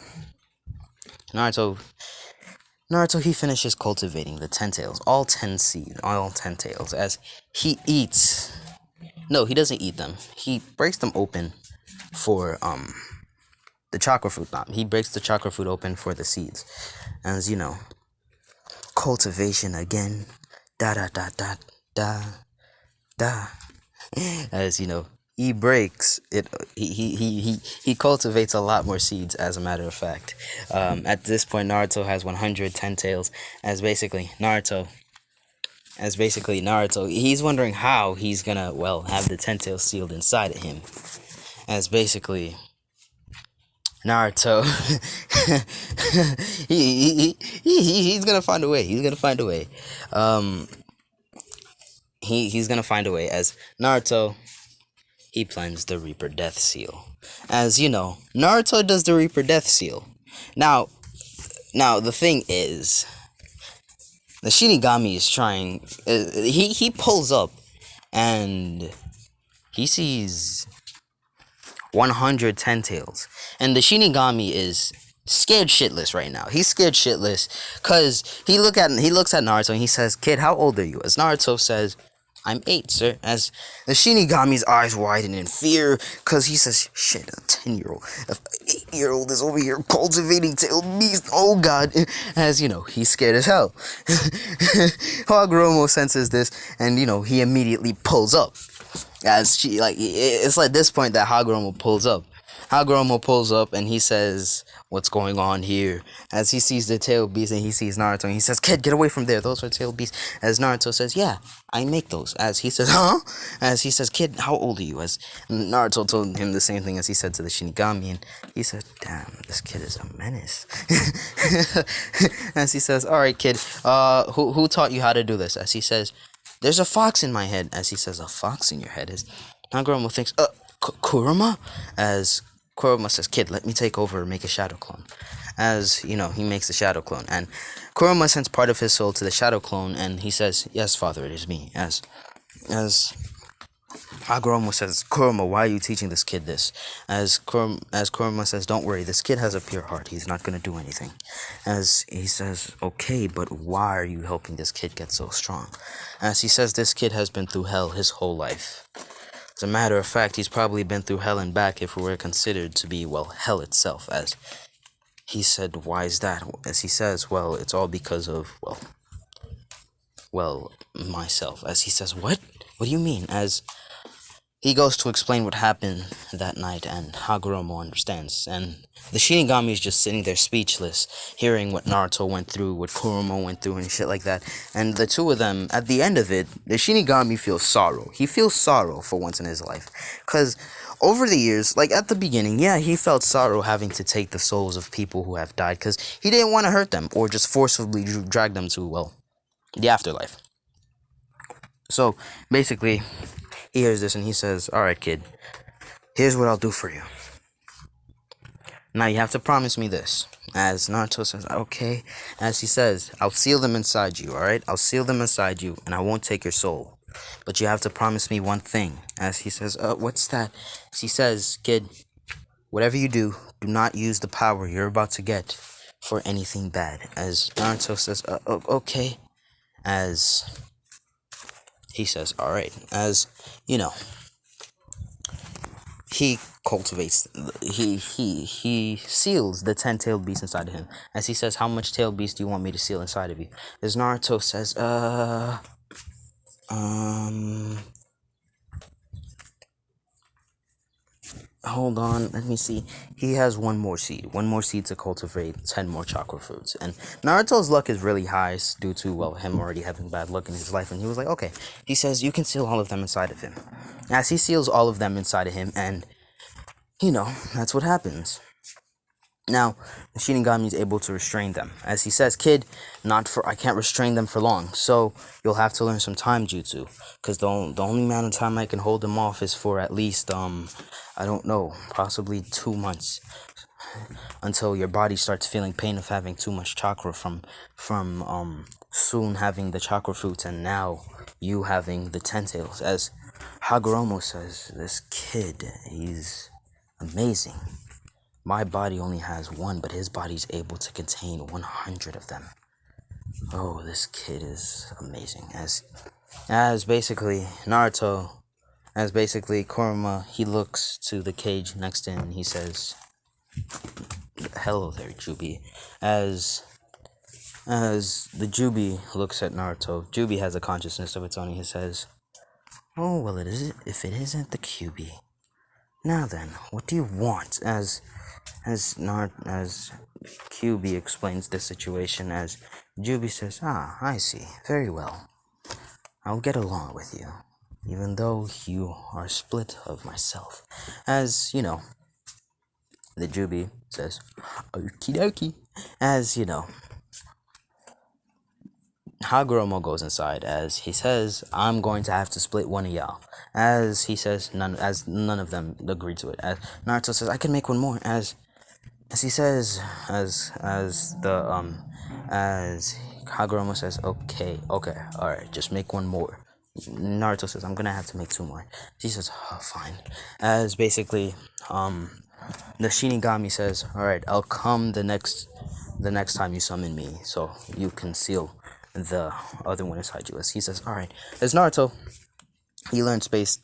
he finishes cultivating the 10 tails, all 10 seeds, all 10 tails. As he eats, no, he doesn't eat them. He breaks them open for the chakra fruit. He breaks the chakra fruit open for the seeds, as you know, cultivation again. Da da da da da da. As you know, he breaks it. He cultivates a lot more seeds. As a matter of fact, at this point, Naruto has 110 tails. As basically Naruto, he's wondering how he's gonna have the 10 tails sealed inside of him. As basically Naruto, he's gonna find a way. He's gonna find a way. He's gonna find a way. As Naruto, he plans the Reaper Death Seal. As you know, Naruto does the Reaper Death Seal. Now the thing is, the Shinigami is trying. He pulls up, and he sees 110 tails, and the Shinigami is scared shitless right now. He's scared shitless because he looks at Naruto and he says, "Kid, how old are you?" As Naruto says, "I'm 8, sir." As the Shinigami's eyes widen in fear, because he says, "Shit, a 10-year-old, an 8-year-old is over here cultivating tailed beast. Oh God!" As you know, he's scared as hell. Hagoromo senses this, and he immediately pulls up. As it's like this point that Hagoromo pulls up. Hagoromo pulls up and he says, "What's going on here?" As he sees the tailed beast and he sees Naruto and he says, "Kid, get away from there. Those are tailed beasts." As Naruto says, "Yeah, I make those." As he says, "Huh?" As he says, "Kid, how old are you?" As Naruto told him the same thing as he said to the Shinigami, and he said, "Damn, this kid is a menace." As he says, "Alright, kid, who taught you how to do this?" As he says, "There's a fox in my head." As he says, "A fox in your head?" As Hagoromo thinks, Kurama?" As Kurama says, "Kid, let me take over and make a shadow clone." As he makes a shadow clone, and Kurama sends part of his soul to the shadow clone, and he says, "Yes, father, it is me." As Hagoromo says, "Kurama, why are you teaching this kid this?" As Kurama says, "Don't worry, this kid has a pure heart. He's not gonna do anything." As he says, "Okay, but why are you helping this kid get so strong?" As he says, "This kid has been through hell his whole life. As a matter of fact, he's probably been through hell and back if it were considered to be, hell itself." As he said, "Why is that?" As he says, "Well, it's all because of, myself." As he says, "What? What do you mean?" As he goes to explain what happened that night, and Hagoromo understands. And the Shinigami is just sitting there speechless, hearing what Naruto went through, what Kurama went through, and shit like that. And the two of them, at the end of it, the Shinigami feels sorrow. He feels sorrow for once in his life. Because over the years, at the beginning, yeah, he felt sorrow having to take the souls of people who have died, because he didn't want to hurt them, or just forcibly drag them to, the afterlife. So, basically, he hears this and he says, "Alright, kid, here's what I'll do for you. Now you have to promise me this." As Naruto says, "Okay." As he says, "I'll seal them inside you, alright? I'll seal them inside you, and I won't take your soul. But you have to promise me one thing." As he says, "What's that?" As he says, "Kid, whatever you do, do not use the power you're about to get for anything bad." As Naruto says, "Okay." As he says, "Alright." As, he cultivates, he seals the 10-tailed beast inside of him. As he says, how much tailed beast do you want me to seal inside of you? As Naruto says, hold on, let me see. He has one more seed to cultivate 10 more chakra fruits. And Naruto's luck is really high due to, well, him already having bad luck in his life. And he was like, okay. He says, you can seal all of them inside of him. As he seals all of them inside of him, and, that's what happens. Now, the Shinigami is able to restrain them. As he says, kid, I can't restrain them for long. So, you'll have to learn some time jutsu. Because the only amount of time I can hold them off is for at least, I don't know, possibly 2 months. Until your body starts feeling pain of having too much chakra from soon having the chakra fruits and now you having the 10 tails. As Hagoromo says, this kid, he's amazing. My body only has one, but his body's able to contain 100 of them. Oh, this kid is amazing. As basically Kurama, he looks to the cage next to him and he says, hello there, Jubi. As the Jubi looks at Naruto, Jubi has a consciousness of its own. He says, oh, well, if it isn't the QB. Now then, what do you want? As QB explains the situation, as Jubi says, I see. Very well. I'll get along with you, even though you are split of myself. As, the Jubi says, okie dokie. As, Hagoromo goes inside, as he says, I'm going to have to split one of y'all. As he says, none of them agree to it. As Naruto says, I can make one more. As he says, as Hagoromo says, okay, alright, just make one more. Naruto says, I'm gonna have to make 2 more. He says, oh, fine. As basically, the Shinigami says, alright, I'll come the next time you summon me, so you can seal the other one inside you. As he says, alright. As Naruto, he learned space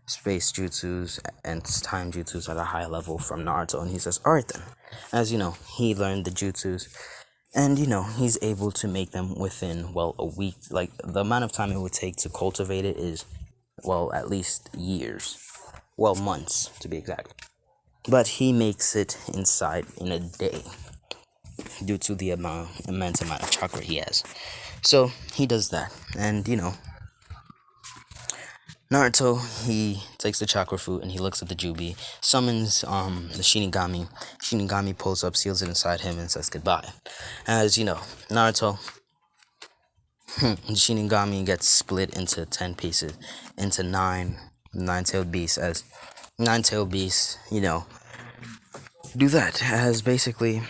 jutsus and time jutsus at a high level from Naruto, and he says, alright then. As he learned the jutsus, and he's able to make them within, well, a week. Like, the amount of time it would take to cultivate it is, well, at least years. Well, months, to be exact. But he makes it inside in a day, due to the immense amount of chakra he has. So, he does that, and, Naruto, he takes the chakra fruit and he looks at the Jubi, summons the Shinigami. Shinigami pulls up, seals it inside him, and says goodbye. As Naruto, the Shinigami gets split into 10 pieces, into nine-tailed beasts. As nine-tailed beasts, do that. As basically,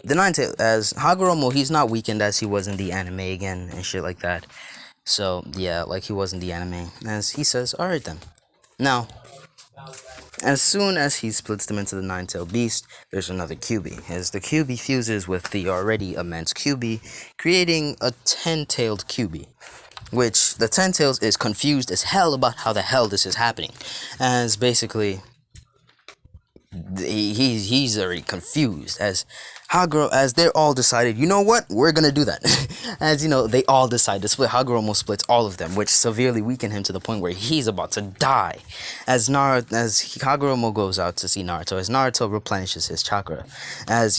the nine-tailed, as Hagoromo, he's not weakened as he was in the anime again and shit like that. So, yeah, like he was in the anime. As he says, alright then. Now, as soon as he splits them into the nine-tailed beast, there's another QB. As the QB fuses with the already immense QB, creating a 10-tailed QB. Which, the 10 tails is confused as hell about how the hell this is happening. As basically, he's already confused. As they're all decided, you know what, we're gonna do that. As they all decide to split. Hagoromo splits all of them, which severely weaken him to the point where he's about to die. As Hagoromo goes out to see Naruto, as Naruto replenishes his chakra, as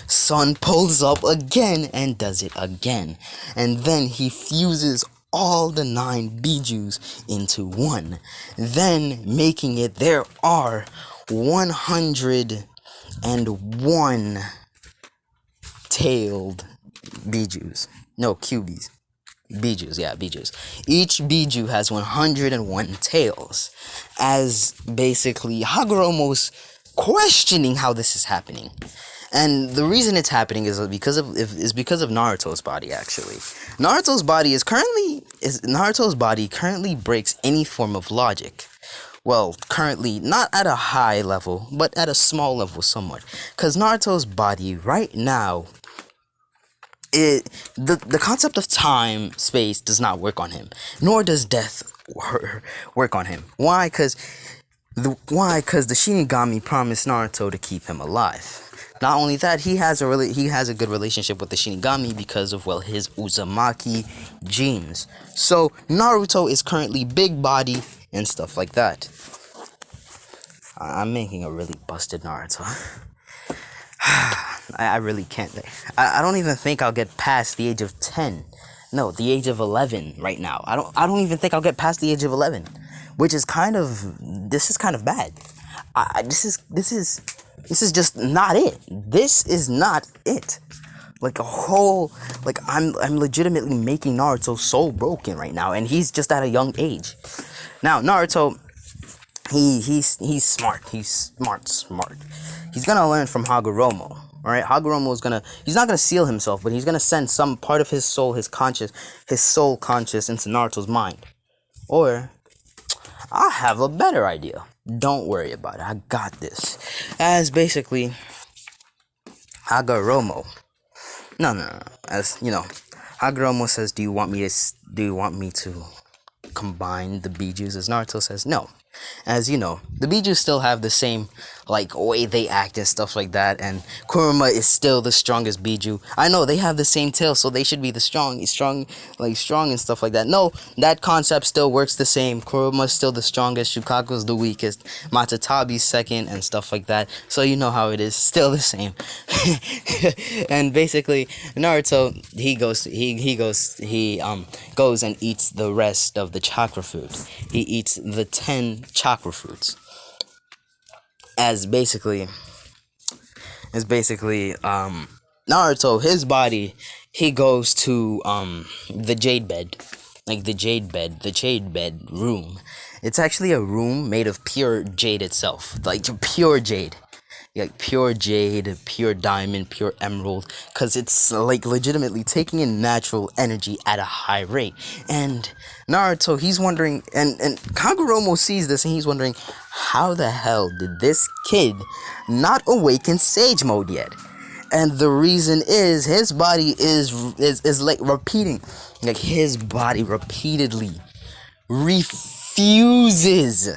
Sun pulls up again and does it again, and then he fuses all the 9 bijus into one, then making it there are 101 tailed bijus. No, QBs. Bijus, yeah, bijus. Each biju has 101 tails. As basically Hagoromo's questioning how this is happening. And the reason it's happening is because of Naruto's body, actually. Naruto's body currently breaks any form of logic. Well, currently, not at a high level, but at a small level somewhat. Because Naruto's body right now, the concept of time, space does not work on him. Nor does death work on him. Why? Because Why? Because the Shinigami promised Naruto to keep him alive. Not only that, he has a good relationship with the Shinigami because of, well, his Uzumaki genes. So Naruto is currently big body and stuff like that. I'm making a really busted Naruto. I really can't. I don't even think I'll get past the age of 10. No, the age of 11 right now. I don't even think I'll get past the age of 11, which is kind of, this is kind of bad. This is just not it. This is not it. Like a whole, like I'm legitimately making Naruto so broken right now, and he's just at a young age. Now Naruto, he's smart. He's smart. He's gonna learn from Hagoromo. All right, Hagoromo is he's not gonna seal himself, but he's gonna send some part of his soul, his soul conscious into Naruto's mind. Or I have a better idea. Don't worry about it. I got this. As basically Hagoromo. No. As you know, Hagoromo says, "Do you want me to combine the Bijus?" As Naruto says, "No." As you know, the Bijus still have the same like way they act and stuff like that, and Kurama is still the strongest Biju. I know they have the same tail, so they should be the strong and stuff like that. No, that concept still works the same. Kurama is still the strongest, Shukaku's the weakest, Matatabi's second, and stuff like that. So you know how it is, still the same. And basically, Naruto goes and eats the rest of the chakra food. He eats the 10 chakra fruits. As basically Naruto, his body, he goes to the jade bed. Like the jade bed room. It's actually a room made of pure jade itself. Like pure jade. Like pure jade, pure diamond, pure emerald, because it's like legitimately taking in natural energy at a high rate. And Naruto, he's wondering, and Kagoromo sees this and he's wondering, how the hell did this kid not awaken Sage Mode yet? And the reason is his body is like repeating, like his body repeatedly refuses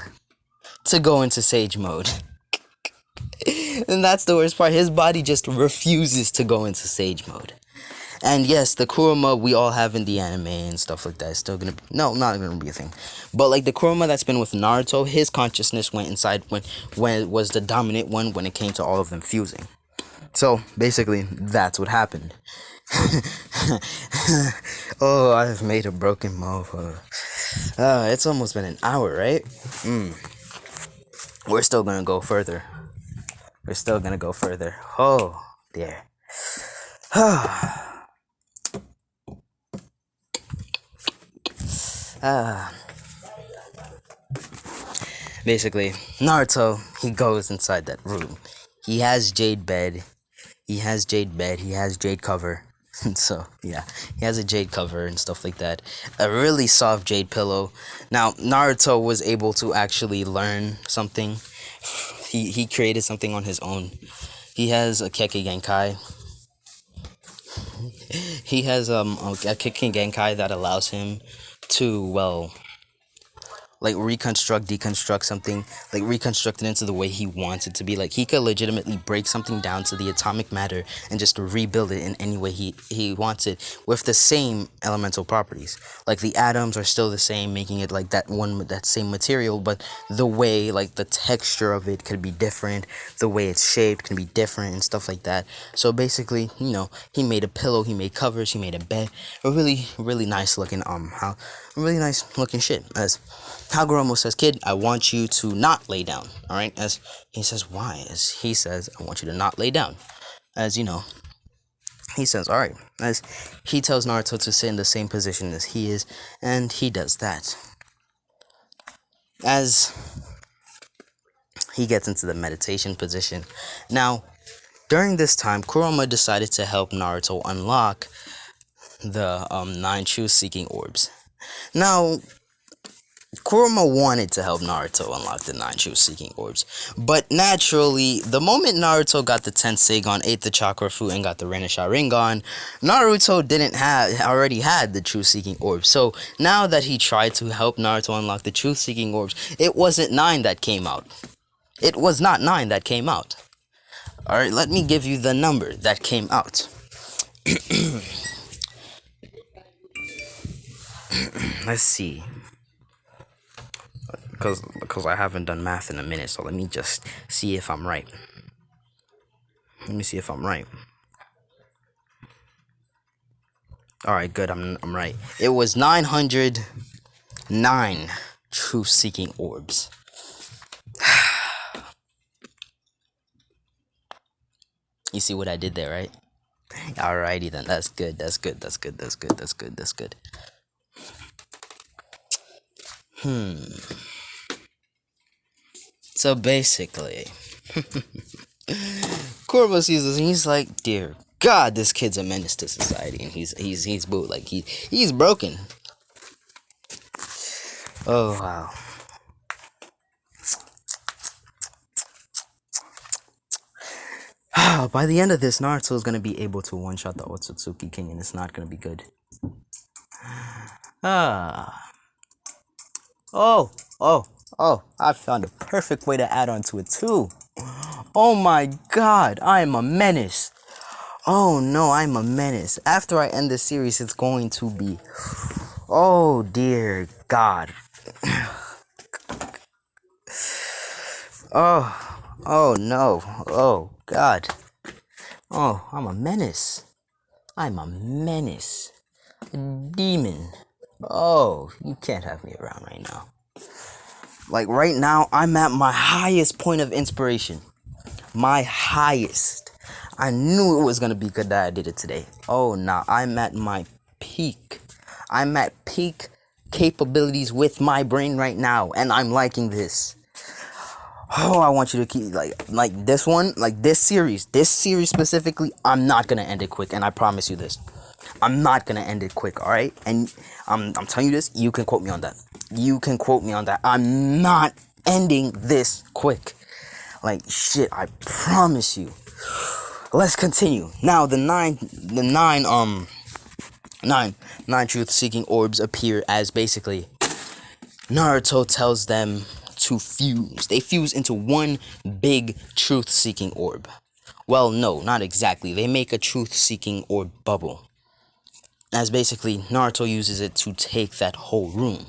to go into Sage Mode. And that's the worst part. His body just refuses to go into Sage Mode. And yes, the Kurama we all have in the anime and stuff like that is still gonna be, no, not gonna be a thing. But like the Kurama that's been with Naruto, his consciousness went inside when it was the dominant one when it came to all of them fusing. So basically, that's what happened. Oh, I've made a broken mofo. It's almost been an hour, right? We're still gonna go further. Oh, dear. Basically, Naruto, he goes inside that room. He has jade bed. He has jade cover. So, yeah, he has a jade cover and stuff like that. A really soft jade pillow. Now, Naruto was able to actually learn something. He created something on his own. He has a Kekkei Genkai. He has a Kekkei Genkai that allows him to, well, like deconstruct something, like reconstruct it into the way he wants it to be. Like he could legitimately break something down to the atomic matter and just rebuild it in any way he wants it with the same elemental properties. Like the atoms are still the same, making it like that same material, but the way, like the texture of it could be different, the way it's shaped can be different and stuff like that. So basically, you know, he made a pillow, he made covers, he made a bed, a really nice looking shit. As Hagoromo says, "Kid, I want you to not lay down." All right. As he says, "Why?" As he says, "I want you to not lay down." As you know, he says, "All right." As he tells Naruto to sit in the same position as he is, and he does that. As he gets into the meditation position. Now, during this time, Kurama decided to help Naruto unlock the 9 truth-seeking orbs. Now, Kurama wanted to help Naruto unlock the 9 truth-seeking orbs, but naturally, the moment Naruto got the Tenseigan, ate the chakra fruit, and got the Renni Sharingan, Naruto already had the truth-seeking orbs. So now that he tried to help Naruto unlock the truth-seeking orbs, it wasn't 9 that came out. It was not 9 that came out. Alright, let me give you the number that came out. Let's see. Because I haven't done math in a minute, so let me just see if I'm right. Let me see if I'm right. Alright, good, I'm right. It was 909 truth-seeking orbs. You see what I did there, right? Alrighty then, that's good, that's good, that's good, that's good, that's good, that's good. So basically, Corvo sees this and he's like, dear God, this kid's a menace to society, and he's booed, like he's broken. Oh wow. By the end of this, Naruto is gonna be able to one-shot the Otsutsuki King, and it's not gonna be good. Oh, I found a perfect way to add on to it too. Oh my God, I am a menace. Oh no, I'm a menace. After I end this series, it's going to be, oh dear God. Oh no, oh God. Oh, I'm a menace. I'm a menace. A demon. Oh, you can't have me around right now. Like right now, I'm at my highest point of inspiration. My highest. I knew it was gonna be good that I did it today. Oh, nah, I'm at my peak. I'm at peak capabilities with my brain right now, and I'm liking this. Oh, I want you to keep like this one, like this series specifically. I'm not gonna end it quick, and I promise you this. I'm not gonna end it quick, all right? And I'm telling you this. You can quote me on that. You can quote me on that. I'm not ending this quick. Like shit, I promise you. Let's continue. Now the nine truth-seeking orbs appear as basically Naruto tells them to fuse. They fuse into one big truth-seeking orb. Well, no, not exactly. They make a truth-seeking orb bubble. As basically, Naruto uses it to take that whole room.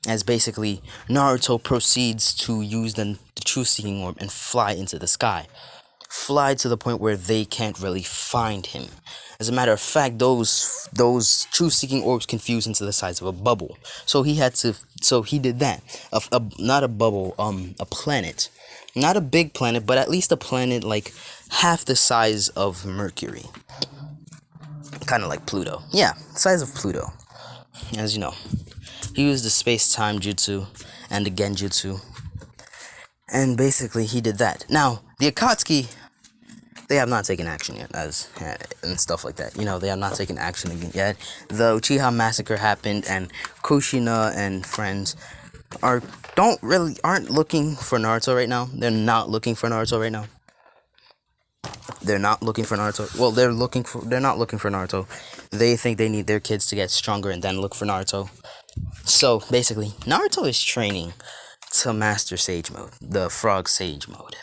As basically, Naruto proceeds to use the truth-seeking orb and fly into the sky. Fly to the point where they can't really find him. As a matter of fact, those truth-seeking orbs can fuse into the size of a bubble. So he did that. Not a bubble, a planet. Not a big planet, but at least a planet like half the size of Mercury. Kind of like Pluto. Yeah, size of Pluto. As you know. He used the space-time jutsu and the genjutsu. And basically, he did that. Now, the Akatsuki, they have not taken action yet, and stuff like that. You know, they have not taken action yet. The Uchiha massacre happened, and Kushina and friends aren't looking for Naruto right now. They're not looking for Naruto right now. They're not looking for Naruto. Well, they're not looking for Naruto. They think they need their kids to get stronger and then look for Naruto. So, basically, Naruto is training to master Sage Mode, the Frog Sage Mode.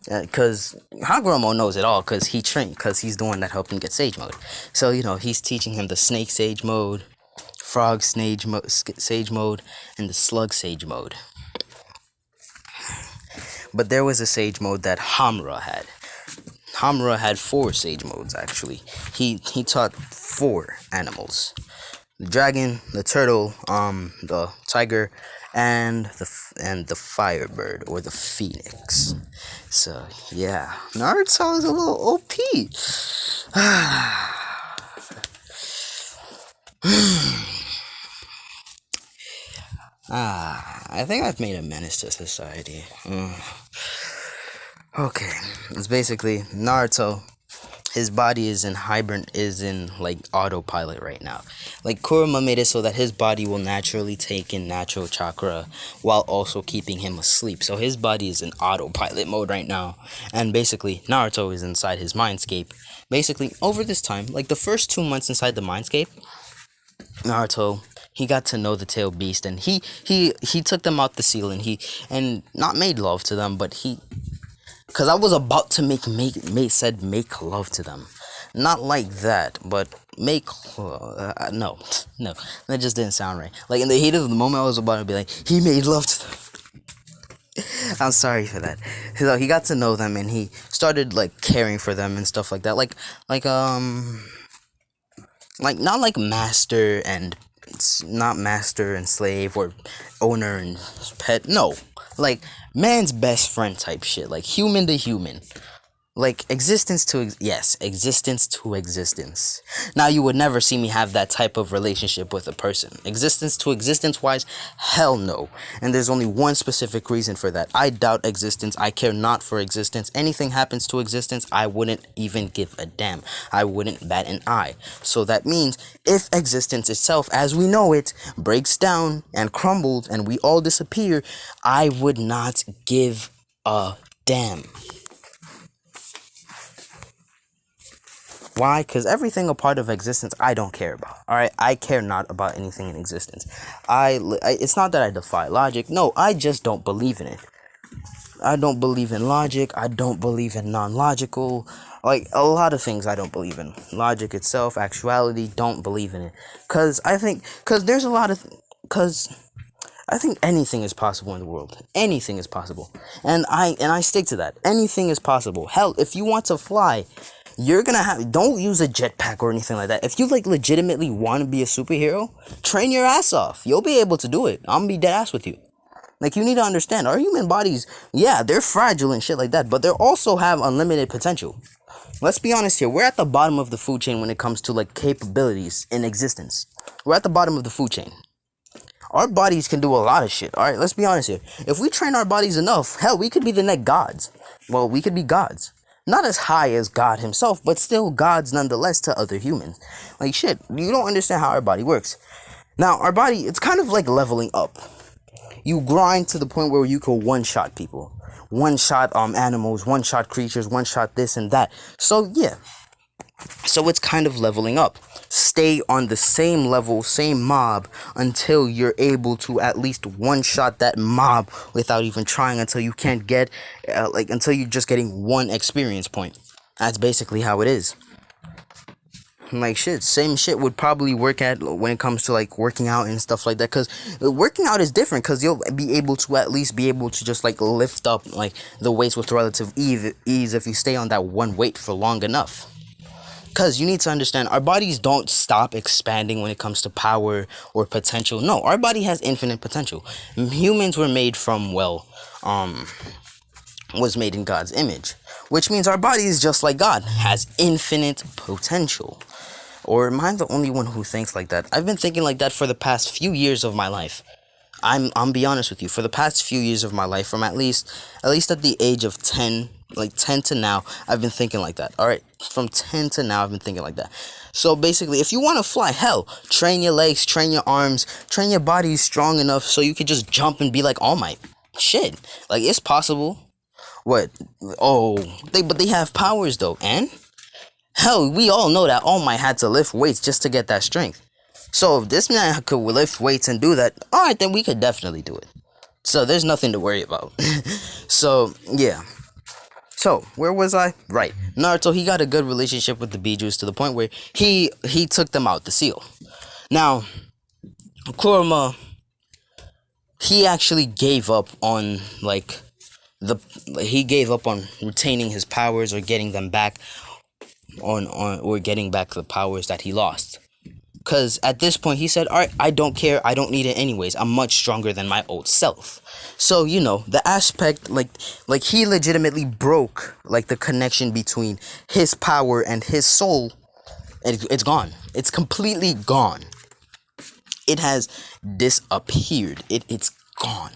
Because Hagoromo knows it all, because he trained, because he's the one that helped him get Sage Mode. So, you know, he's teaching him the Snake Sage Mode, Frog Sage Mode, and the Slug Sage Mode. But there was a Sage Mode that Hamura had. Hamura had 4 Sage Modes, actually. He taught 4 animals. The dragon, the turtle, the tiger, and the firebird or the phoenix. So yeah, Naruto is a little OP. I think I've made a menace to society. Okay, it's basically Naruto his body is in like autopilot right now. Like Kurama made it so that his body will naturally take in natural chakra while also keeping him asleep. So his body is in autopilot mode right now. And basically Naruto is inside his mindscape. Basically over this time, like the first 2 months inside the mindscape, Naruto, he got to know the tail beast, and he took them out the seal, and he and not made love to them, but he, because I was about to make love to them, not like that, but make no, no, that just didn't sound right. Like in the heat of the moment, I was about to be like, he made love to them. I'm sorry for that. So he got to know them, and he started like caring for them and stuff like that. Like not like master and it's not master and slave or owner and pet. No, like man's best friend type shit. Like human to human. Like existence to existence. Now you would never see me have that type of relationship with a person. Existence to existence wise, hell no. And there's only one specific reason for that. I doubt existence. I care not for existence. Anything happens to existence, I wouldn't even give a damn. I wouldn't bat an eye. So that means if existence itself as we know it breaks down and crumbles and we all disappear, I would not give a damn. Why? Because everything a part of existence I don't care about. Alright? I care not about anything in existence. It's not that I defy logic. No, I just don't believe in it. I don't believe in logic. I don't believe in non-logical. Like, a lot of things I don't believe in. Logic itself, actuality, don't believe in it. Because I think anything is possible in the world. Anything is possible. And I stick to that. Anything is possible. Hell, if you want to fly, you're gonna don't use a jetpack or anything like that. If you like legitimately want to be a superhero, train your ass off. You'll be able to do it. I'm gonna be dead ass with you. Like, you need to understand, our human bodies, yeah, they're fragile and shit like that, but they also have unlimited potential. Let's be honest here. We're at the bottom of the food chain when it comes to like capabilities in existence. We're at the bottom of the food chain. Our bodies can do a lot of shit. Alright, let's be honest here. If we train our bodies enough, hell, we could be the next gods. Well, we could be gods. Not as high as God himself, but still gods nonetheless to other humans. Like, shit, you don't understand how our body works. Now, our body, it's kind of like leveling up. You grind to the point where you can one-shot people. One-shot animals, one-shot creatures, one-shot this and that. So, yeah. So it's kind of leveling up. Stay on the same level, same mob, until you're able to at least one-shot that mob without even trying, until you can't get, until you're just getting one experience point. That's basically how it is. Like, shit, same shit would probably work at when it comes to like working out and stuff like that, because working out is different, because you'll be able to at least be able to just like lift up like the weights with relative ease if you stay on that one weight for long enough. Because you need to understand, our bodies don't stop expanding when it comes to power or potential. No, our body has infinite potential. Humans were made from, was made in God's image. Which means our body is just like God, has infinite potential. Or am I the only one who thinks like that? I've been thinking like that for the past few years of my life. I'm be honest with you, for the past few years of my life, from at least at the age of 10, like 10 to now, I've been thinking like that. Alright, from 10 to now, I've been thinking like that. So basically, if you want to fly, hell, train your legs, train your arms, train your body strong enough so you could just jump and be like All Might. Shit, like, it's possible. What? Oh, but they have powers though, and hell, we all know that All Might had to lift weights just to get that strength. So if this man could lift weights and do that, alright, then we could definitely do it. So there's nothing to worry about. So, yeah. So, where was I? Right. Naruto, he got a good relationship with the Bijus to the point where he took them out the seal. Now, Kurama, he actually gave up on, like, he gave up on retaining his powers or getting them back or getting back the powers that he lost. Because at this point, he said, alright, I don't care. I don't need it anyways. I'm much stronger than my old self. So, you know, the aspect, like he legitimately broke, like, the connection between his power and his soul. It's gone. It's completely gone. It has disappeared. It's gone.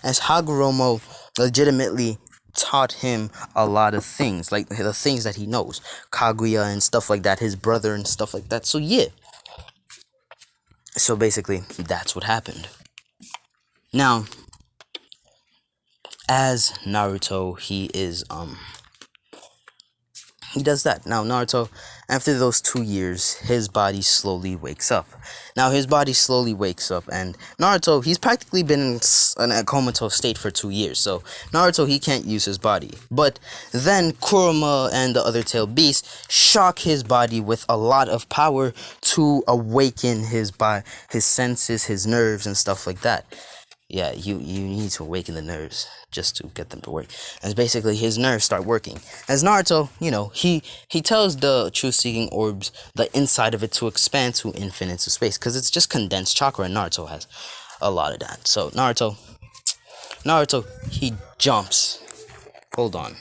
As Hagoromo legitimately taught him a lot of things, like the things that he knows, Kaguya and stuff like that, his brother and stuff like that. So yeah, so basically that's what happened. Now, as Naruto, he does that. Now, Naruto, after those 2 years, his body slowly wakes up. Now, his body slowly wakes up, and Naruto, he's practically been in a comatose state for 2 years. So, Naruto, he can't use his body. But then Kurama and the other tailed beasts shock his body with a lot of power to awaken his senses, his nerves, and stuff like that. Yeah, you need to awaken the nerves just to get them to work. As basically his nerves start working. As Naruto, he tells the truth seeking orbs the inside of it to expand to infinite space, because it's just condensed chakra, and Naruto has a lot of that. So Naruto, he jumps. Hold on.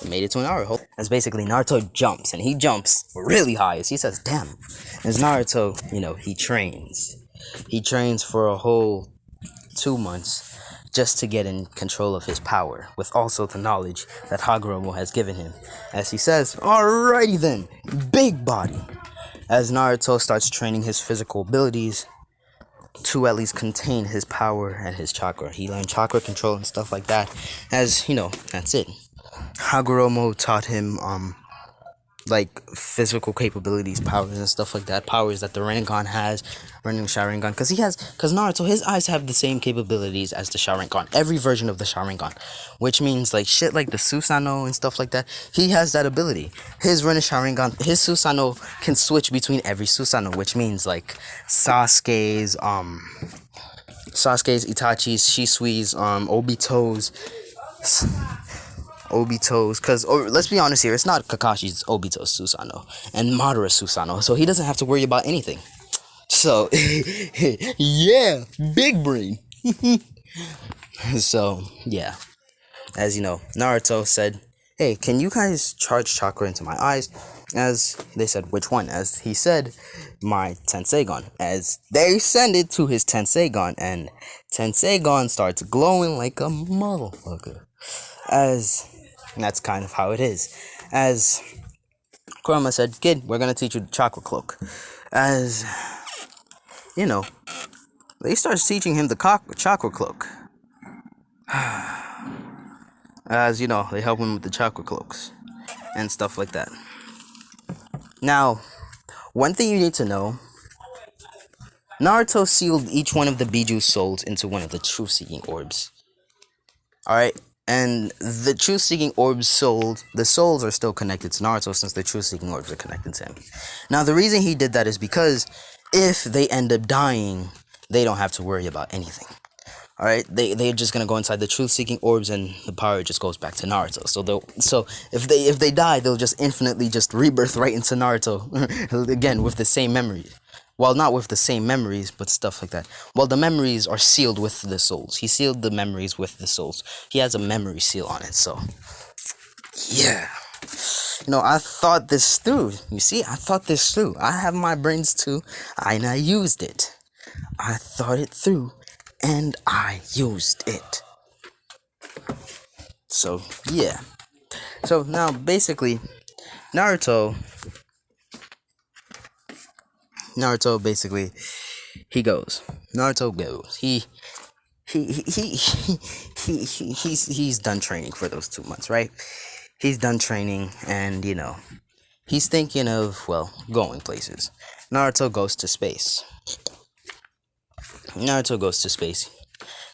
We made it to an hour. As basically Naruto jumps, and he jumps really high. As he says, damn. As Naruto, he trains. He trains for a whole 2 months just to get in control of his power, with also the knowledge that Hagoromo has given him. As he says, alrighty then, big body. As Naruto starts training his physical abilities to at least contain his power and his chakra. He learned chakra control and stuff like that. As, that's it. Hagoromo taught him, like physical capabilities, powers and stuff like that, powers that the Renni has, Renni Sharingan, because Naruto, his eyes have the same capabilities as the Sharingan, every version of the Sharingan, which means like shit like the Susanoo and stuff like that, he has that ability. His Renni Sharingan, his Susanoo can switch between every Susanoo, which means like Sasuke's, Itachi's, Shisui's, Obito's, because let's be honest here, it's not Kakashi's, it's Obito's Susanoo and Madara's Susanoo, so he doesn't have to worry about anything. So yeah, big brain. So yeah, as you know, Naruto said, hey, can you guys charge chakra into my eyes? As they said, which one? As he said, my Tenseigan. As they send it to his Tenseigan, and Tenseigan starts glowing like a motherfucker. As that's kind of how it is. As Kurama said, kid, we're gonna teach you the chakra cloak. As they start teaching him the chakra cloak. As they help him with the chakra cloaks and stuff like that. Now, one thing you need to know, Naruto sealed each one of the Biju souls into one of the truth-seeking orbs. Alright? And the truth-seeking orbs the souls are still connected to Naruto, since the truth-seeking orbs are connected to him. Now, the reason he did that is because if they end up dying, they don't have to worry about anything. Alright, they're just gonna go inside the truth-seeking orbs, and the power just goes back to Naruto. So if they die, they'll just infinitely just rebirth right into Naruto again with the same memories. Well, not with the same memories, but stuff like that. Well, the memories are sealed with the souls. He sealed the memories with the souls. He has a memory seal on it. So yeah, I thought this through. You see, I thought this through. I have my brains too, and I used it. I thought it through, and I used it. So yeah. So now basically, Naruto basically, Naruto goes. He's done training for those 2 months, right? He's done training, and he's thinking of, well, going places. Naruto goes to space.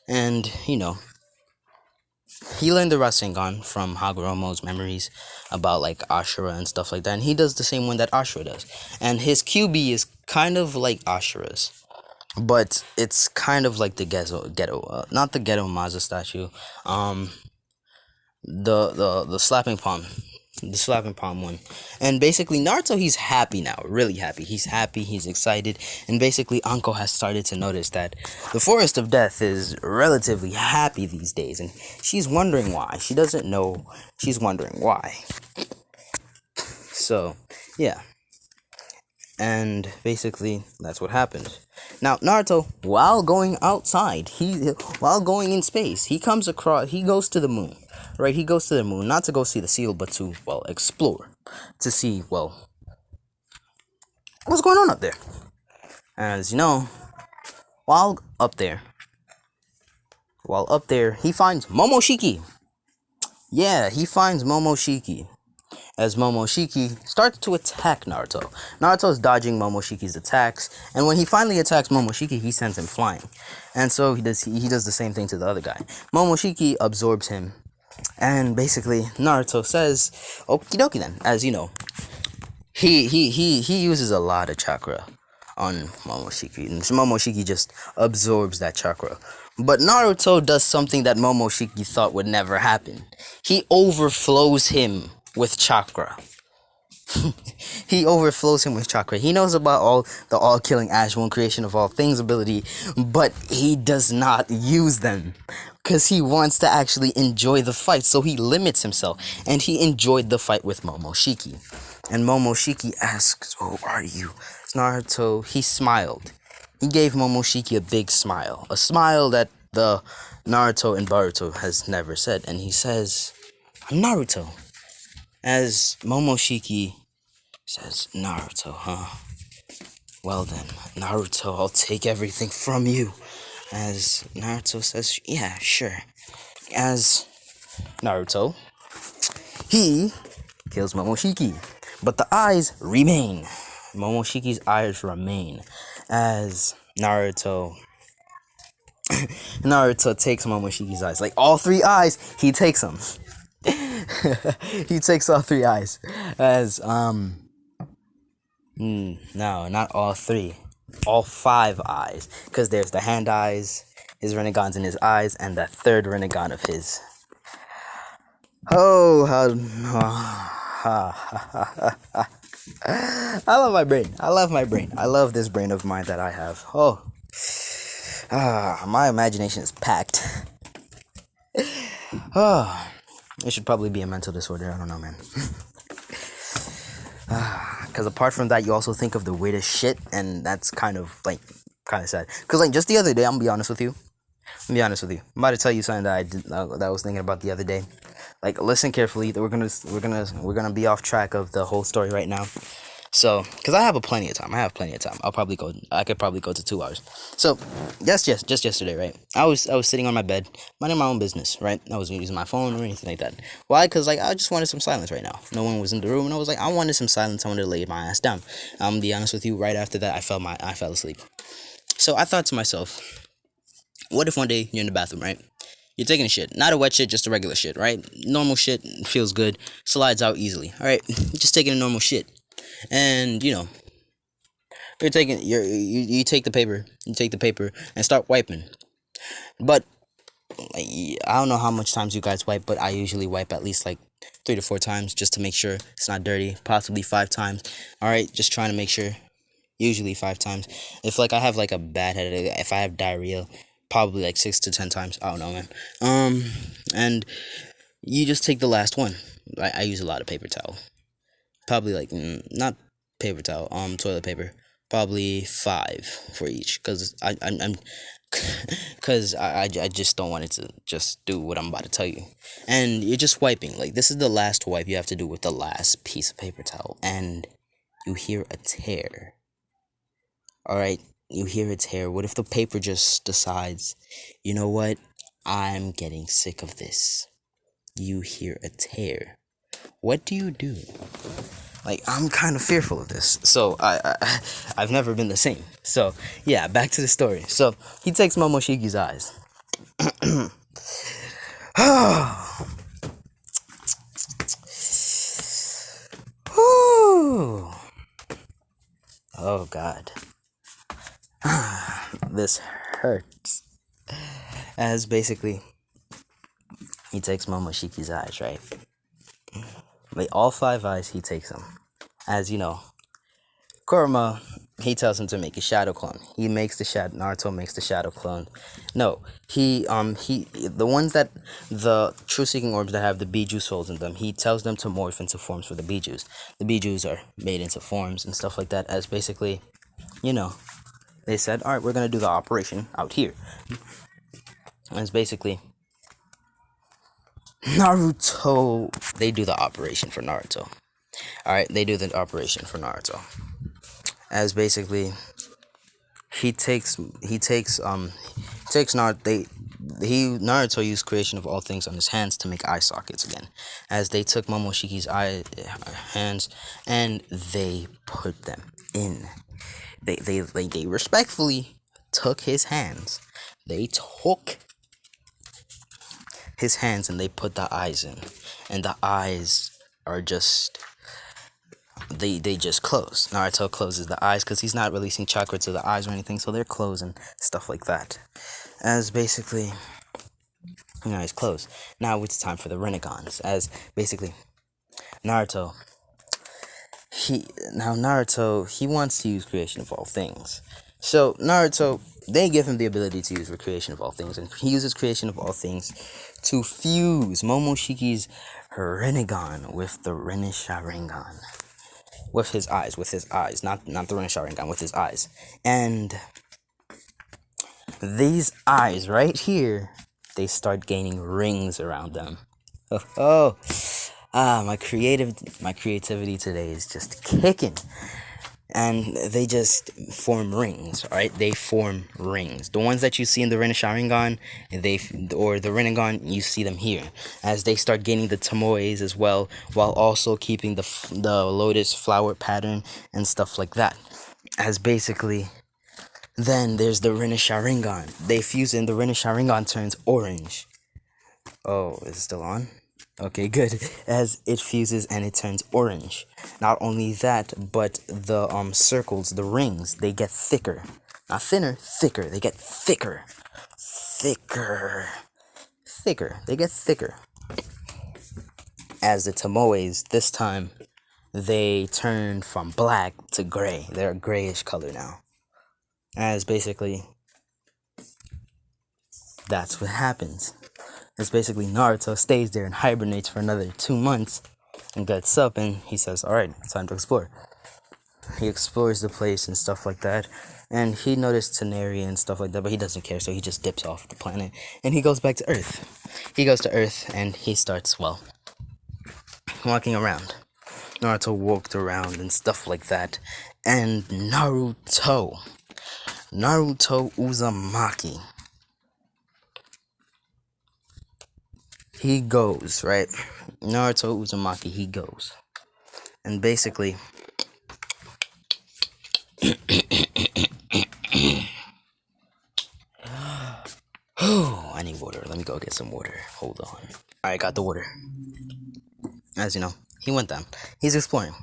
And he learned the Rasengan from Hagoromo's memories about like Ashura and stuff like that, and he does the same one that Ashura does. And his QB is kind of like Ashura's, but it's kind of like the ghetto, not the Ghetto Maza statue, the slapping palm. The slapping palm one. And basically Naruto, he's happy now, really happy. He's excited, and basically Anko has started to notice that the Forest of Death is relatively happy these days, and she's wondering why. She doesn't know, she's wondering why. So yeah, and basically that's what happened. Now Naruto, while going outside, while going in space, he goes to the moon, right? He goes to the moon, not to go see the seal, but to, well, explore. To see, well, what's going on up there. And as you know, while up there, he finds Momoshiki. Yeah, he finds Momoshiki. As Momoshiki starts to attack Naruto. Naruto's dodging Momoshiki's attacks, and when he finally attacks Momoshiki, he sends him flying. And so he does the same thing to the other guy. Momoshiki absorbs him, and basically Naruto says, "Okie dokie then." As you know, he uses a lot of chakra on Momoshiki, and Momoshiki just absorbs that chakra. But Naruto does something that Momoshiki thought would never happen. He overflows him with chakra. He overflows him with chakra. He knows about the all-killing Ash One creation of all things ability, but he does not use them because he wants to actually enjoy the fight. So he limits himself, and he enjoyed the fight with Momoshiki. And Momoshiki asks, "Oh, are you?" Naruto, he smiled. He gave Momoshiki a big smile. A smile that the Naruto in Boruto has never said. And he says, "Naruto." As Momoshiki says, "Naruto, huh? Well then, Naruto, I'll take everything from you." As Naruto says, "Yeah, sure." As Naruto, he kills Momoshiki. But the eyes remain. Momoshiki's eyes remain. As Naruto takes Momoshiki's eyes. Like all three eyes, he takes them. He takes all three eyes. As no, not all three. All five eyes. Because there's the hand eyes, his Renegons in his eyes, and the third Renegon of his. Oh, I love my brain. I love this brain of mine that I have. My imagination is packed. It should probably be a mental disorder. I don't know, man. Because apart from that, you also think of the weirdest shit, and that's kind of sad. Because just the other day, I'm gonna be honest with you. I'm about to tell you something that I was thinking about the other day. Listen carefully. We're gonna be off track of the whole story right now. So, because I have plenty of time. I could probably go to 2 hours. So, just yesterday, right? I was sitting on my bed, minding my own business, right? I wasn't using my phone or anything like that. Why? Because I just wanted some silence right now. No one was in the room, and I was I wanted some silence. I wanted to lay my ass down. I'm gonna be honest with you. Right after that, I fell asleep. So I thought to myself, what if one day you're in the bathroom, right? You're taking a shit. Not a wet shit, just a regular shit, right? Normal shit feels good, slides out easily. Alright? Just taking a normal shit. And, you take the paper and start wiping. But I don't know how much times you guys wipe, but I usually wipe at least 3 to 4 times just to make sure it's not dirty, possibly 5 times. Alright, just trying to make sure. Usually 5 times. If I have a bad headache, if I have diarrhea, probably 6 to 10 times. I don't know, man. And you just take the last one. I use a lot of paper towel. Probably not paper towel, toilet paper. Probably 5 for each, cause I just don't want it to just do what I'm about to tell you. And you're just wiping. This is the last wipe you have to do with the last piece of paper towel, and you hear a tear. Alright, you hear a tear. What if the paper just decides, you know what? I'm getting sick of this. You hear a tear. What do you do? I'm kind of fearful of this. So, I've never been the same. So, yeah, back to the story. So, he takes Momoshiki's eyes. Oh, God. This hurts. As basically, he takes Momoshiki's eyes, right? All 5 eyes, he takes them. As you know, Kurama, he tells him to make a shadow clone. Naruto makes the shadow clone. No, the ones that, the true seeking orbs that have the Bijuu souls in them, he tells them to morph into forms for the Bijus. The Bijus are made into forms and stuff like that, as basically, they said, alright, we're gonna do the operation out here. And it's basically, Naruto, they do the operation for Naruto. Alright, they do the operation for Naruto. As basically, he takes Naruto used creation of all things on his hands to make eye sockets again. As they took Momoshiki's hands and they put them in. They respectfully took his hands. They took his hands and they put the eyes in. And the eyes are just they just close. Naruto closes the eyes because he's not releasing chakra to the eyes or anything, so they're closed and stuff like that. As basically, he's closed. Now it's time for the Renegons. As basically, Naruto, he wants to use creation of all things. So Naruto, they give him the ability to use recreation of all things, and he uses creation of all things to fuse Momoshiki's Rinnegan with the Renni Sharingan. With his eyes, not the Renni Sharingan, with his eyes. And these eyes right here, they start gaining rings around them. My creativity today is just kicking. And they just form rings, alright? They form rings. The ones that you see in the Renni Sharingan, or the Rinnegan, you see them here. As they start gaining the tomoes as well, while also keeping the lotus flower pattern and stuff like that. As basically, then there's the Renni Sharingan. They fuse in, the Renni Sharingan turns orange. Oh, is it still on? Okay, good. As it fuses and it turns orange. Not only that, but the circles, the rings, they get thicker. Not thinner, thicker. They get thicker. Thicker. They get thicker. As the tomoes, this time, they turn from black to gray. They're a grayish color now. As basically, that's what happens. It's basically Naruto stays there and hibernates for another 2 months and gets up and he says, alright, it's time to explore. He explores the place and stuff like that, and he noticed Tenaria and stuff like that, but he doesn't care, so he just dips off the planet and he goes back to Earth. He goes to Earth and he starts, walking around. Naruto walked around and stuff like that, and Naruto Uzumaki, he goes, right? Naruto Uzumaki, he goes. And basically, I need water. Let me go get some water. Hold on. Alright, got the water. As you know, he went down. He's exploring.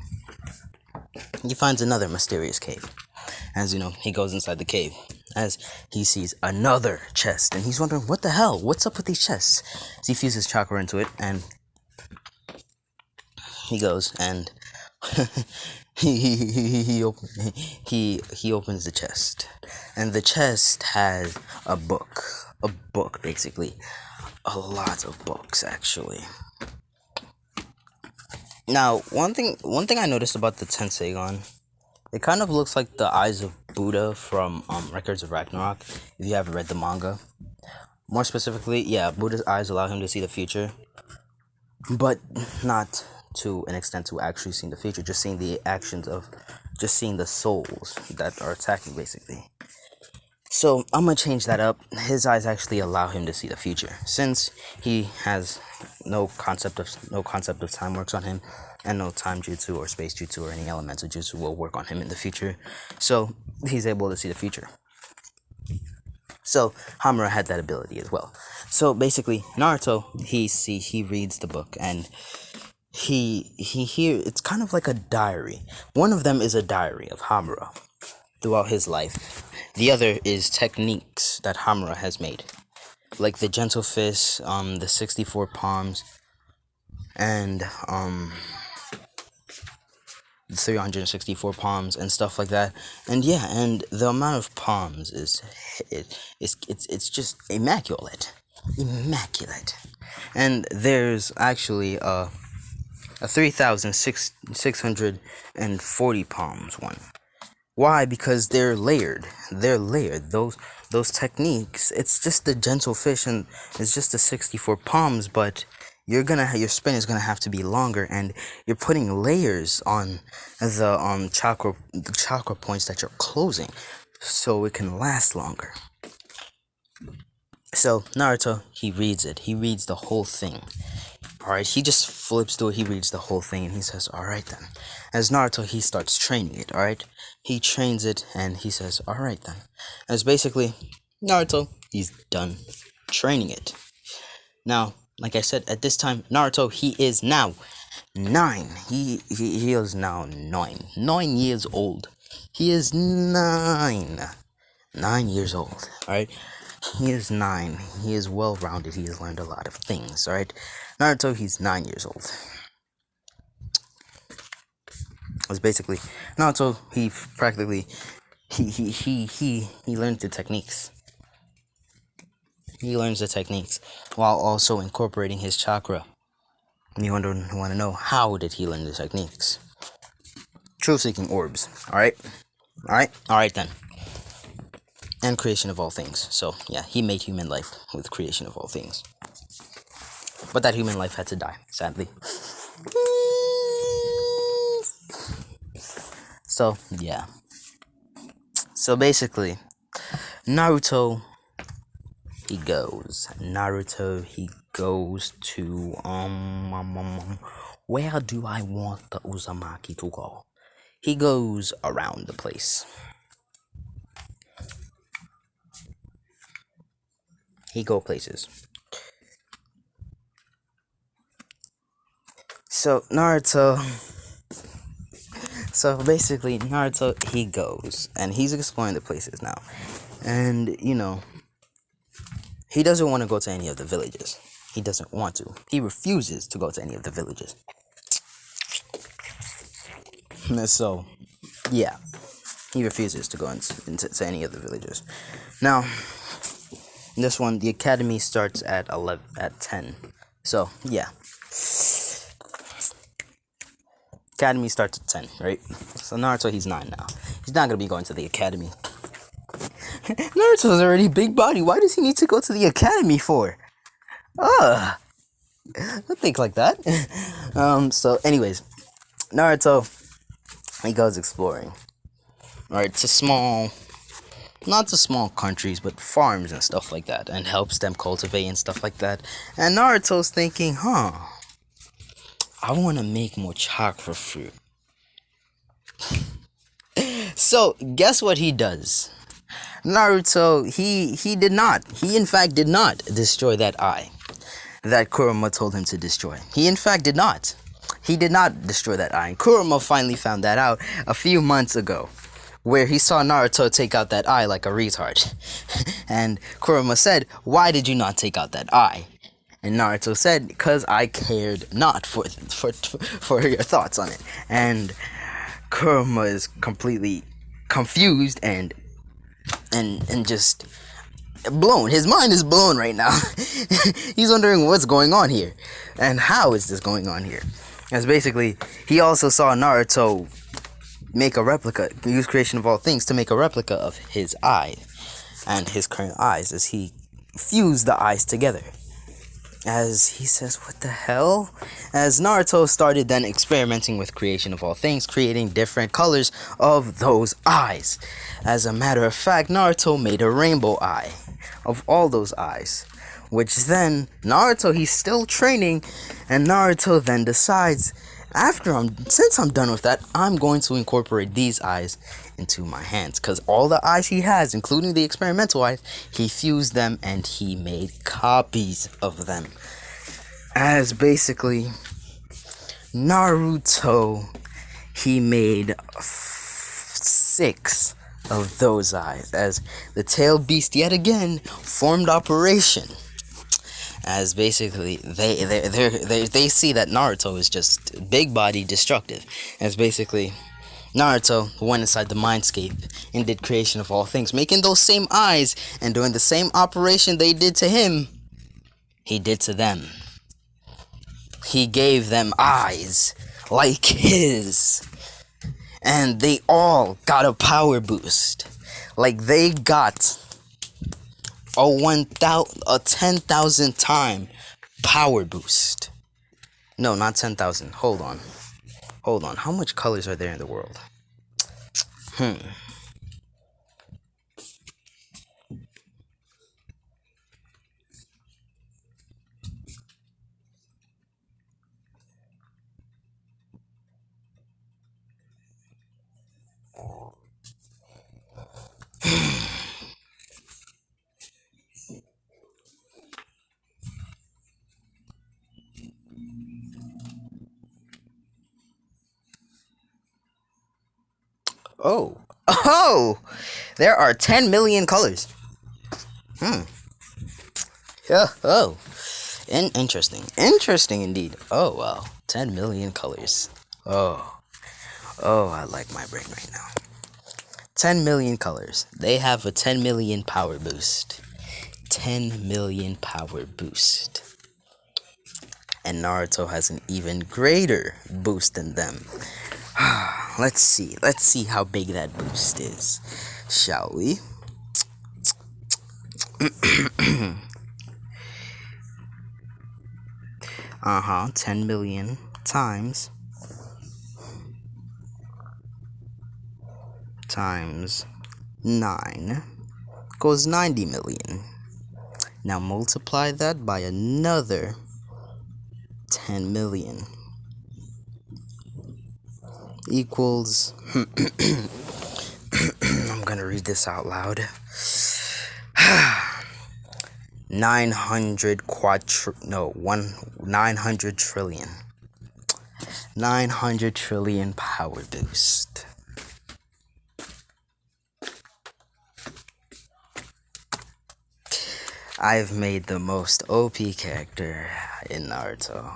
He finds another mysterious cave. As you know, he goes inside the cave. As he sees another chest. And he's wondering, what the hell? What's up with these chests? As he fuses chakra into it, and he goes and he opens the chest, and the chest has a book basically, a lot of books actually. Now, one thing I noticed about the Tenseigan, it kind of looks like the eyes of Buddha from Records of Ragnarok. If you haven't read the manga, more specifically, Buddha's eyes allow him to see the future, but not to an extent to actually seeing the future, just seeing the actions of, just seeing the souls that are attacking basically. So I'm gonna change that up. His eyes actually allow him to see the future, since he has no concept of time works on him, and no time jutsu or space jutsu or any elemental jutsu will work on him in the future. So he's able to see the future. So Hamura had that ability as well. So basically, Naruto, he reads the book, and he it's kind of like a diary. One of them is a diary of Hamura throughout his life. The other is techniques that Hamura has made, like the gentle fist, the 64 palms, and the 364 palms and stuff like that. And and the amount of palms it's just immaculate. And there's actually a 3,640 palms one. Why? Because they're layered. Those techniques. It's just the gentle fish, and it's just the 64 palms, but your spin is gonna have to be longer, and you're putting layers on the chakra points that you're closing, so it can last longer. So Naruto, he reads it. He reads the whole thing. Alright, he just flips through it, he reads the whole thing, and he says, alright then. As Naruto, he starts training it, alright? He trains it, and he says, alright then. As basically, Naruto, he's done training it. Now, like I said, at this time, Naruto, he is now 9. He is now 9. 9 years old. He is 9. 9 years old, alright? He is 9. He is well-rounded. He has learned a lot of things, alright? Naruto, he's 9 years old. It's basically Naruto, he practically he learns the techniques. He learns the techniques while also incorporating his chakra. And you want to know, how did he learn the techniques? Truth-seeking orbs, alright? Alright then. And creation of all things. So, yeah, he made human life with creation of all things. But that human life had to die, sadly. So, yeah. So, basically, Naruto, he goes to, where do I want the Uzumaki to go? He goes around the place. He go places. So basically, Naruto, he goes, and he's exploring the places now. And, he doesn't want to go to any of the villages. He doesn't want to. He refuses to go to any of the villages. So, yeah. He refuses to go into any of the villages. Now, this one, the academy starts at 10. So, yeah. Academy starts at 10, right? So Naruto, he's 9 now. He's not gonna be going to the academy. Naruto's already big body. Why does he need to go to the academy for? Don't think like that. So anyways, Naruto, he goes exploring. Alright, not to small countries, but farms and stuff like that, and helps them cultivate and stuff like that. And Naruto's thinking, I want to make more chakra fruit. So, guess what he does? Naruto, he in fact did not destroy that eye that Kurama told him to destroy. He in fact did not. He did not destroy that eye. And Kurama finally found that out a few months ago, where he saw Naruto take out that eye like a retard. And Kurama said, why did you not take out that eye? And Naruto said, because I cared not for your thoughts on it. And Kurama is completely confused and just blown. His mind is blown right now. He's wondering what's going on here. And how is this going on here? As basically, he also saw Naruto make a replica, use creation of all things to make a replica of his eye and his current eyes as he fused the eyes together. As he says, what the hell? As Naruto started then experimenting with creation of all things, creating different colors of those eyes. As a matter of fact, Naruto made a rainbow eye of all those eyes. Which then, Naruto, he's still training, and Naruto then decides, since I'm done with that, I'm going to incorporate these eyes into my hands. Because all the eyes he has, including the experimental eyes, he fused them and he made copies of them. As basically, Naruto, he made 6 of those eyes. As the tail beast yet again formed operation. As basically, they see that Naruto is just big body destructive. As basically, Naruto went inside the mindscape and did creation of all things, making those same eyes and doing the same operation they did to him, he did to them. He gave them eyes like his. And they all got a power boost. Like they got a 10,000 time power boost. No, not 10,000. Hold on. Hold on. How much colors are there in the world? Oh. Oh! There are 10 million colors. Yeah. Oh. Interesting. Interesting indeed. Oh, wow. 10 million colors. Oh. Oh, I like my brain right now. 10 million colors. They have a 10 million power boost. 10 million power boost. And Naruto has an even greater boost than them. Let's see how big that boost is, shall we? Uh-huh, 10 million times 9 goes 90 million. Now multiply that by another 10 million equals I'm gonna read this out loud. 900 trillion. 900 trillion power boost. I've made the most OP character in Naruto.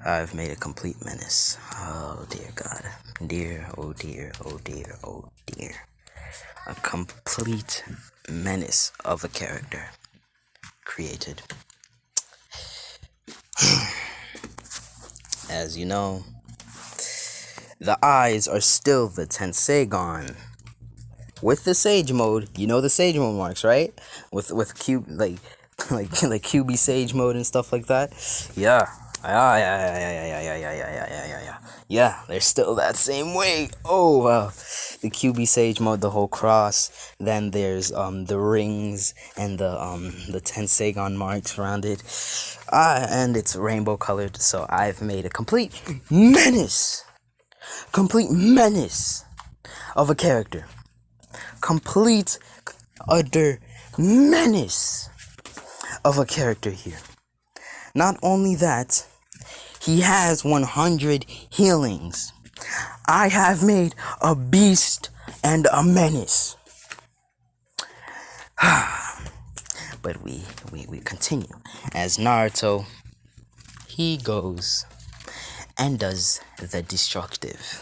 I've made a complete menace. Oh dear God. Dear, oh dear, oh dear, oh dear. A complete menace of a character created. As you know, the eyes are still the Tenseigan. With the Sage mode, you know the Sage mode marks, right? With cube like QB Sage mode and stuff like that. Yeah. Yeah, they're still that same way. Oh wow. The QB Sage mode, the whole cross. Then there's the rings and the Tenseigan marks around it. And it's rainbow colored, so I've made a complete menace of a character. Complete, utter menace of a character here. Not only that, he has 100 healings. I have made a beast and a menace. But we continue. As Naruto, he goes and does the destructive.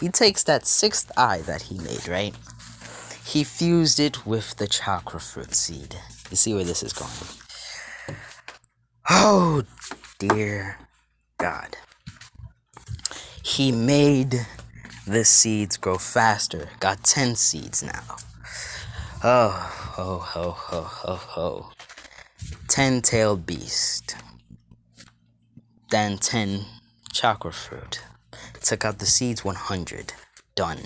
He takes that 6th eye that he made, right? He fused it with the chakra fruit seed. You see where this is going. Oh, dear God. He made the seeds grow faster. Got 10 seeds now. Oh. 10-tailed beast. Then 10 chakra fruit. Took out the seeds, 100. Done.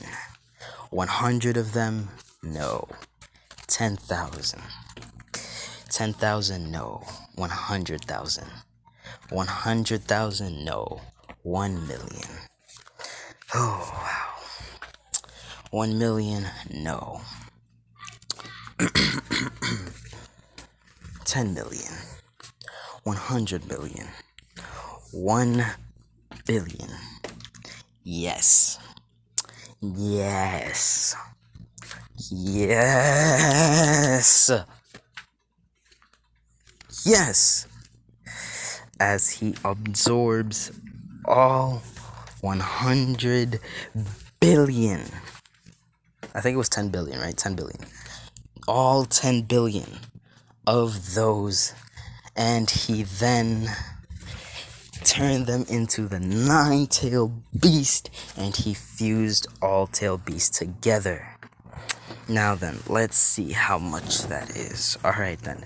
100 of them, no. 10,000. 10,000, no. 100,000. 100,000, no. 1 million. Oh, wow. 1 million, no. 10 million. 100 million. 1 billion. Yes. Yes. Yes. Yes. As he absorbs all 100 billion. I think it was 10 billion, right? 10 billion. All 10 billion of those. And he then turned them into the 9-tailed beast, and he fused all tail beasts together. Now then, let's see how much that is. Alright then.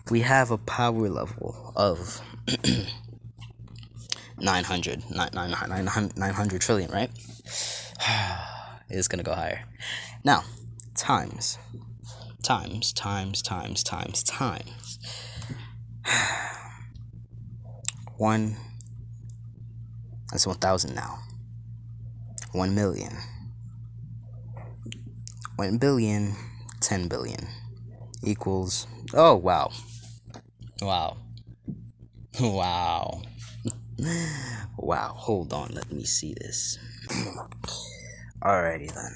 We have a power level of 900 trillion, right? It's gonna go higher. Now, times. One, that's 1,000 now. 1,000,000. 1,000,000,000, 10 billion equals. Oh, wow. Wow. Wow. Wow. Hold on. Let me see this. Alrighty then.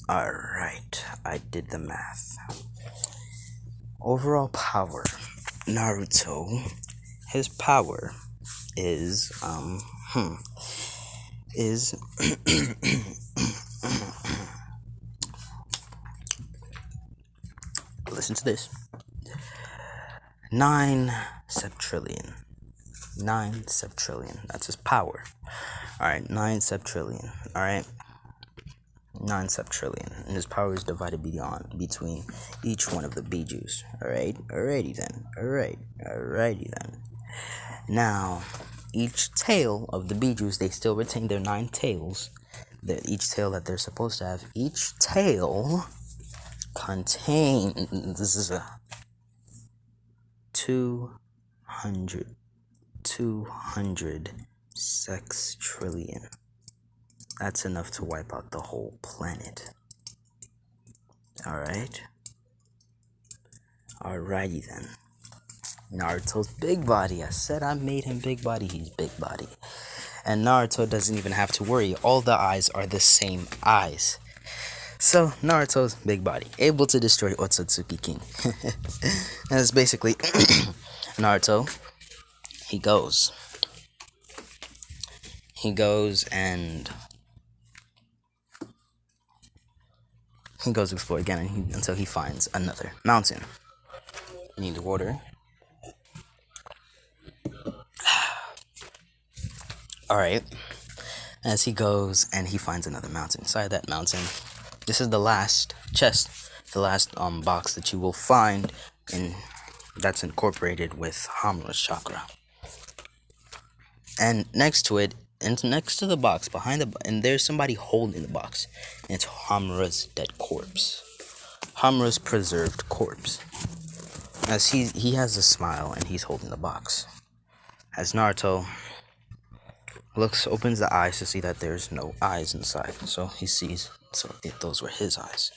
Alright. I did the math. Overall power. Naruto. His power is, listen to this. 9 septrillion. 9 septrillion. That's his power. Alright, 9 septrillion. Alright. 9 septrillion. And his power is divided between each one of the bijus. Alright? Alrighty then. Alrighty then. Now, each tail of the bijus, they still retain their 9 tails. Each tail that they're supposed to have. Each tail contains 200 sextrillion. That's enough to wipe out the whole planet. Alright? Alrighty then. Naruto's big body. I said I made him big body. He's big body. And Naruto doesn't even have to worry. All the eyes are the same eyes. So, Naruto's big body. Able to destroy Otsutsuki King. And it's basically Naruto. He goes and he goes explore again until he finds another mountain. Need water. Alright. As he goes and he finds another mountain. Inside that mountain, this is the last chest, the last box that you will find that's incorporated with Hamura's chakra. And next to it, and next to the box, and there's somebody holding the box. And it's Hamura's dead corpse. Hamura's preserved corpse. As he has a smile and he's holding the box. As Naruto opens the eyes to see that there's no eyes inside. So he sees, those were his eyes.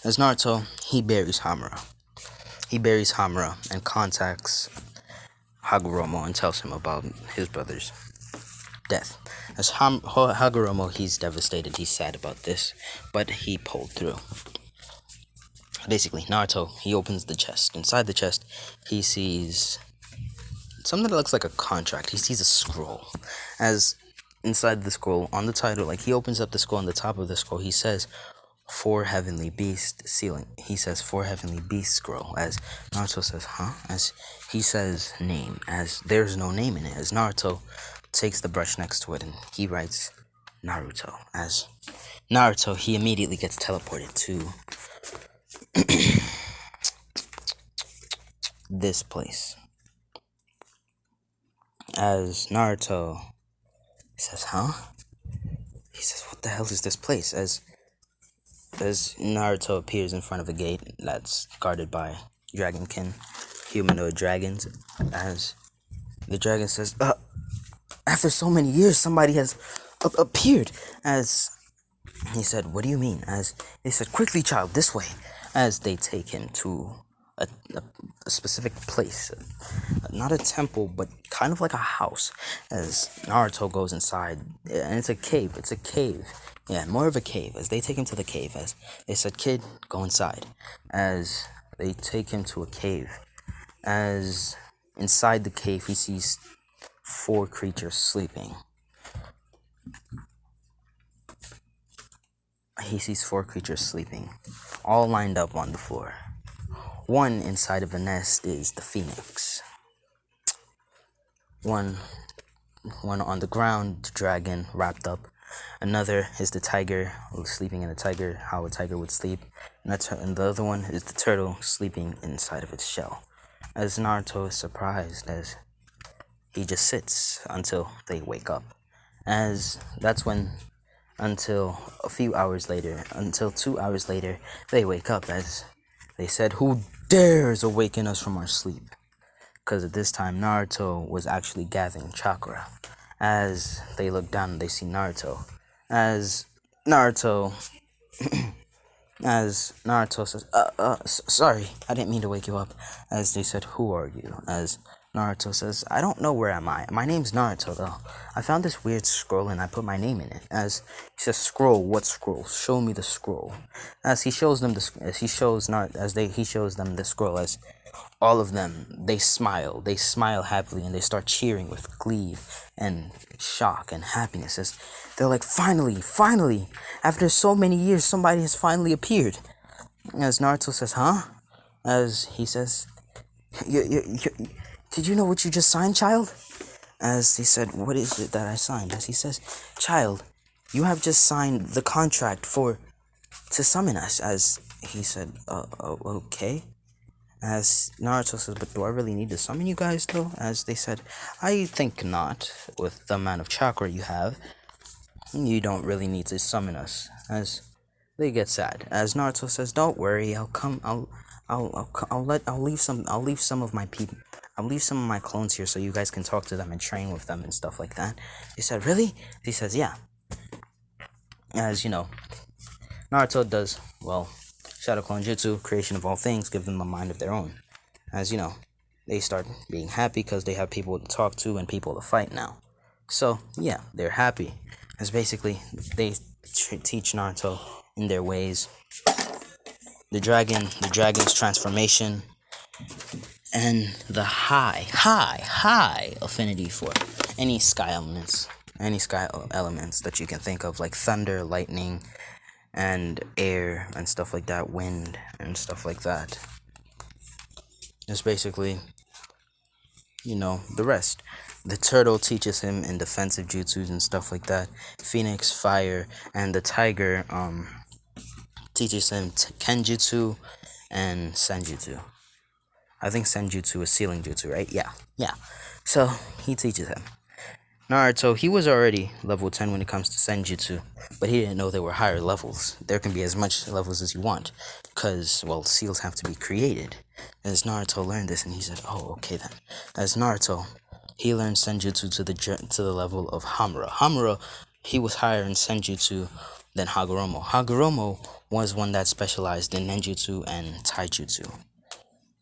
As Naruto, he buries Hamura. He buries Hamura and contacts Hagoromo and tells him about his brother's death. As Hagoromo, he's devastated, he's sad about this, but he pulled through. Basically, Naruto, he opens the chest. Inside the chest, he sees something that looks like a contract. He sees a scroll. As inside the scroll, on the title, he opens up the scroll, on the top of the scroll, he says, 4 heavenly beast ceiling. He says 4 heavenly beast scroll. As Naruto says, huh? As he says name. As there's no name in it. As Naruto takes the brush next to it and he writes Naruto. As Naruto, he immediately gets teleported to this place. As Naruto says, huh? He says, what the hell is this place? As Naruto appears in front of a gate that's guarded by dragonkin, humanoid dragons. As the dragon says, after so many years, somebody has appeared. As he said, what do you mean? As they said, quickly, child, this way. As they take him to a specific place. Not a temple, but kind of like a house. As Naruto goes inside, and it's a cave. Yeah, more of a cave. As they take him to the cave, as they said, kid, go inside. As they take him to a cave. As inside the cave, he sees 4 creatures sleeping. He sees 4 creatures sleeping, all lined up on the floor. One inside of a nest is the phoenix. One on the ground, the dragon wrapped up. Another is the tiger sleeping in a tiger, how a tiger would sleep. And the other one is the turtle sleeping inside of its shell. As Naruto is surprised as he just sits until they wake up. As that's when, until a few hours later, until 2 hours later, they wake up as they said, "Who dares awaken us from our sleep?" Because at this time, Naruto was actually gathering chakra. As they look down, they see Naruto. As Naruto As Naruto says, sorry, I didn't mean to wake you up. As they said, "Who are you?" As Naruto says, "I don't know where am I. My name's Naruto, though. I found this weird scroll and I put my name in it." As he says, "Scroll? What scroll? Show me the scroll." As he shows them he shows them the scroll. As all of them, they smile happily, and they start cheering with glee and shock and happiness. As they're like, finally, after so many years, somebody has finally appeared. As Naruto says, "Huh?" As he says, "Did you know what you just signed, child?" As they said, "What is it that I signed?" As he says, "Child, you have just signed the contract to summon us." As he said, okay." As Naruto says, "But do I really need to summon you guys, though?" As they said, "I think not. With the amount of chakra you have, you don't really need to summon us." As they get sad. As Naruto says, "Don't worry. I'll leave some of my people. I'll leave some of my clones here so you guys can talk to them and train with them and stuff like that." He said, "Really?" He says, "Yeah." As Naruto does, Shadow Clone Jutsu, creation of all things, give them a mind of their own. As they start being happy because they have people to talk to and people to fight now. So, yeah, they're happy. As basically, they teach Naruto in their ways. The dragon's transformation, and the high affinity for any sky elements that you can think of, like thunder, lightning, and air and stuff like that, wind and stuff like that. It's basically, the rest. The turtle teaches him in defensive jutsus and stuff like that. Phoenix, fire, and the tiger teaches him kenjutsu and senjutsu. I think senjutsu is sealing jutsu, right? Yeah. So he teaches him. Naruto, he was already level 10 when it comes to senjutsu, but he didn't know there were higher levels. There can be as much levels as you want, because, seals have to be created. As Naruto learned this, and he said, "Oh, okay then." As Naruto, he learned senjutsu to the level of Hamura. Hamura, he was higher in senjutsu than Hagoromo. Hagoromo was one that specialized in ninjutsu and taijutsu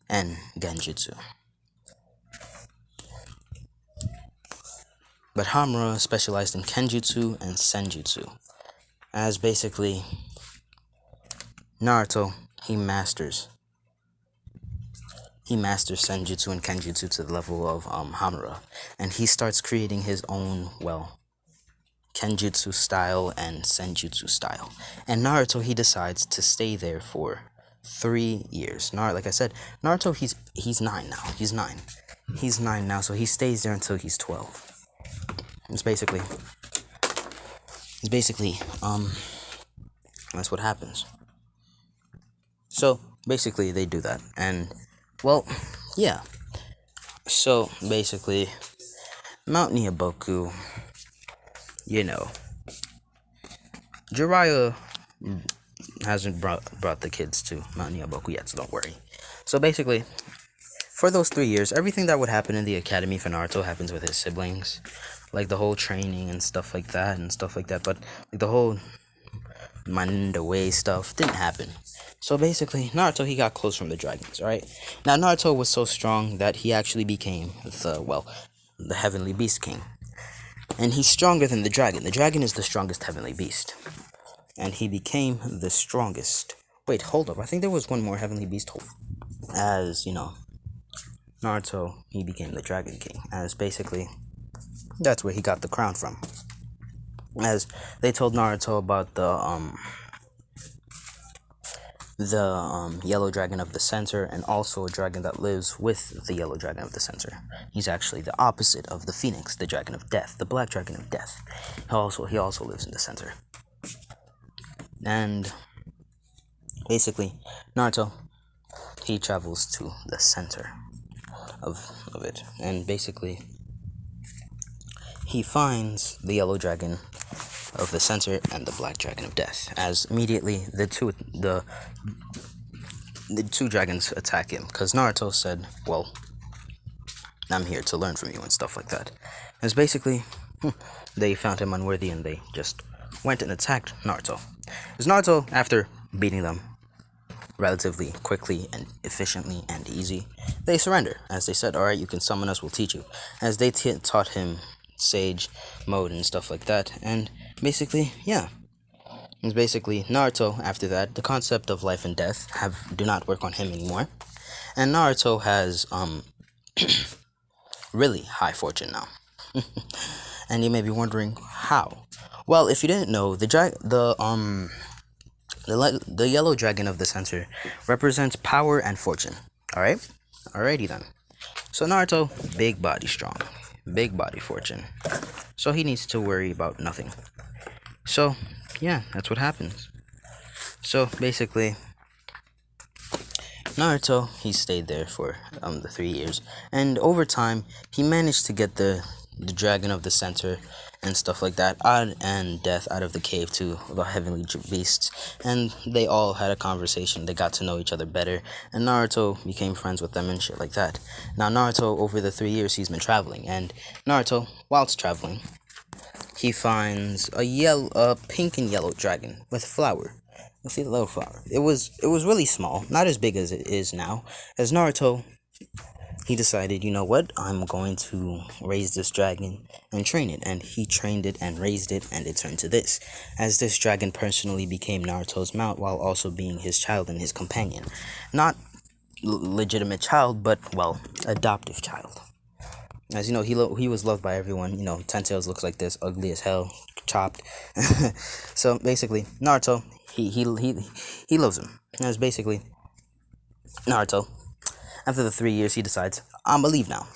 and genjutsu. But Hamura specialized in kenjutsu and senjutsu. As basically, Naruto, he masters senjutsu and kenjutsu to the level of Hamura. And he starts creating his own, kenjutsu style and senjutsu style. And Naruto, he decides to stay there for 3 years. Like I said, Naruto, he's 9 now. He's 9 now, so he stays there until he's 12. It's basically, that's what happens. So, basically, they do that. And, yeah. So, basically, Mount Nyaboku, Jiraiya hasn't brought the kids to Mount Nyaboku yet, so don't worry. So, basically, for those 3 years, everything that would happen in the academy for Naruto happens with his siblings. Like the whole training and stuff like that. But the whole mind away stuff didn't happen. So basically, Naruto, he got close from the dragons, alright? Now, Naruto was so strong that he actually became the Heavenly Beast King. And he's stronger than the dragon. The dragon is the strongest heavenly beast. And he became the strongest. Wait, hold up. I think there was one more heavenly beast. As, Naruto, he became the Dragon King. As basically, that's where he got the crown from. As they told Naruto about the yellow dragon of the center, and also a dragon that lives with the yellow dragon of the center. He's actually the opposite of the phoenix, the dragon of death, the black dragon of death. He also lives in the center. And basically, Naruto, he travels to the center of it, and basically he finds the yellow dragon of the center and the black dragon of death, as immediately the two dragons attack him, because Naruto said, well, I'm here to learn from you and stuff like that. As basically they found him unworthy, and they just went and attacked Naruto. As Naruto, after beating them relatively quickly and efficiently and easy, they surrender, as they said, alright, you can summon us, we'll teach you. As they taught him Sage mode and stuff like that, and basically, yeah. It's basically Naruto, after that, the concept of life and death do not work on him anymore. And Naruto has really high fortune now. And you may be wondering how. Well, if you didn't know, the yellow dragon of the center represents power and fortune. Alright? Alrighty then. So Naruto, big body strong. Big body fortune. So he needs to worry about nothing. So, yeah, that's what happens. So, basically, Naruto, he stayed there for the 3 years. And over time, he managed to get the dragon of the center and stuff like that and death out of the cave to the heavenly beasts, and they all had a conversation. They got to know each other better, and Naruto became friends with them and shit like that. Now Naruto, over the 3 years, he's been traveling, and Naruto, whilst traveling, he finds a pink and yellow dragon with flower. Let's see the little flower. It was really small, not as big as it is now. As Naruto, he decided, you know what, I'm going to raise this dragon and train it. And he trained it and raised it, and it turned to this. As this dragon personally became Naruto's mount, while also being his child and his companion. Not legitimate child, but, well, adoptive child. As you know, he was loved by everyone. You know, Tenseigan looks like this, ugly as hell, chopped. So basically, Naruto, he loves him. As basically, Naruto, after the 3 years, he decides, I'm gonna leave now.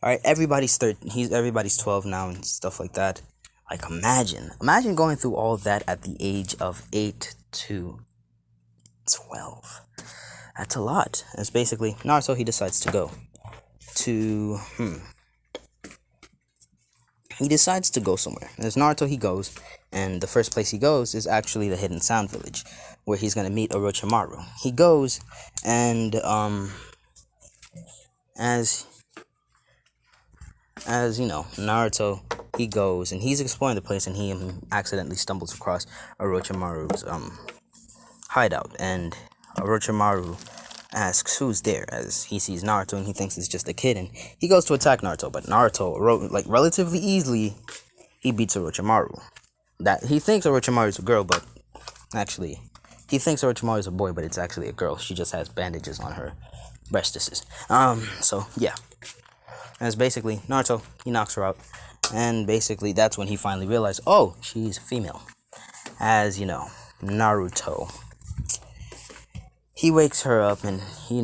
Alright, everybody's 12 now and stuff like that. Like, imagine going through all that at the age of 8 to 12. That's a lot. As basically, Naruto, he decides to go to he decides to go somewhere. As Naruto, he goes, and the first place he goes is actually the Hidden Sound Village, where he's gonna meet Orochimaru. He goes, and as you know, Naruto, he goes and he's exploring the place, and he accidentally stumbles across Orochimaru's hideout, and Orochimaru asks who's there, as he sees Naruto and he thinks it's just a kid, and he goes to attack Naruto, but Naruto, relatively easily, he beats Orochimaru. That he thinks Orochimaru's a girl, but actually he thinks Orochimaru's a boy, but it's actually a girl. She just has bandages on her breastises. So yeah. As basically Naruto, he knocks her out, and basically that's when he finally realized, oh, she's female. As you know, Naruto, he wakes her up, and he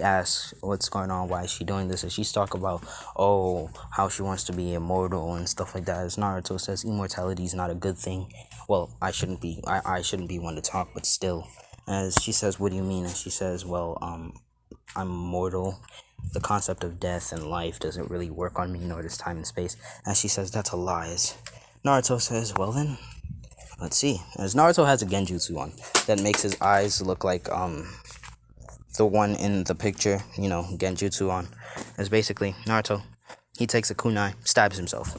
asks what's going on, why is she doing this, and she's talking about, oh, how she wants to be immortal and stuff like that. As Naruto says, immortality is not a good thing. Well, I shouldn't be one to talk, but still. As she says, what do you mean? And she says, well, I'm immortal. The concept of death and life doesn't really work on me, nor does time and space. As she says, that's a lie. As Naruto says, well then, let's see. As Naruto has a genjutsu on that makes his eyes look like the one in the picture, genjutsu on. As basically Naruto, he takes a kunai, stabs himself.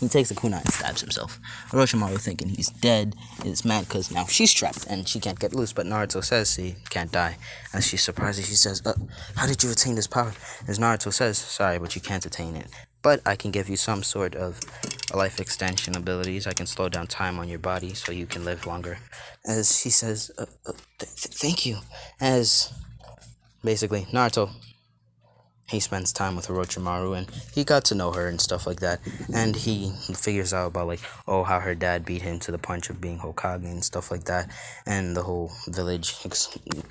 Orochimaru, thinking he's dead, is mad because now she's trapped and she can't get loose, but Naruto says he can't die. As she's surprised, she says, how did you attain this power? As Naruto says, sorry, but you can't attain it. But I can give you some sort of life extension abilities. I can slow down time on your body so you can live longer. As she says, thank you. As basically Naruto, he spends time with Orochimaru, and he got to know her and stuff like that. And he figures out about like, oh, how her dad beat him to the punch of being Hokage and stuff like that, and the whole village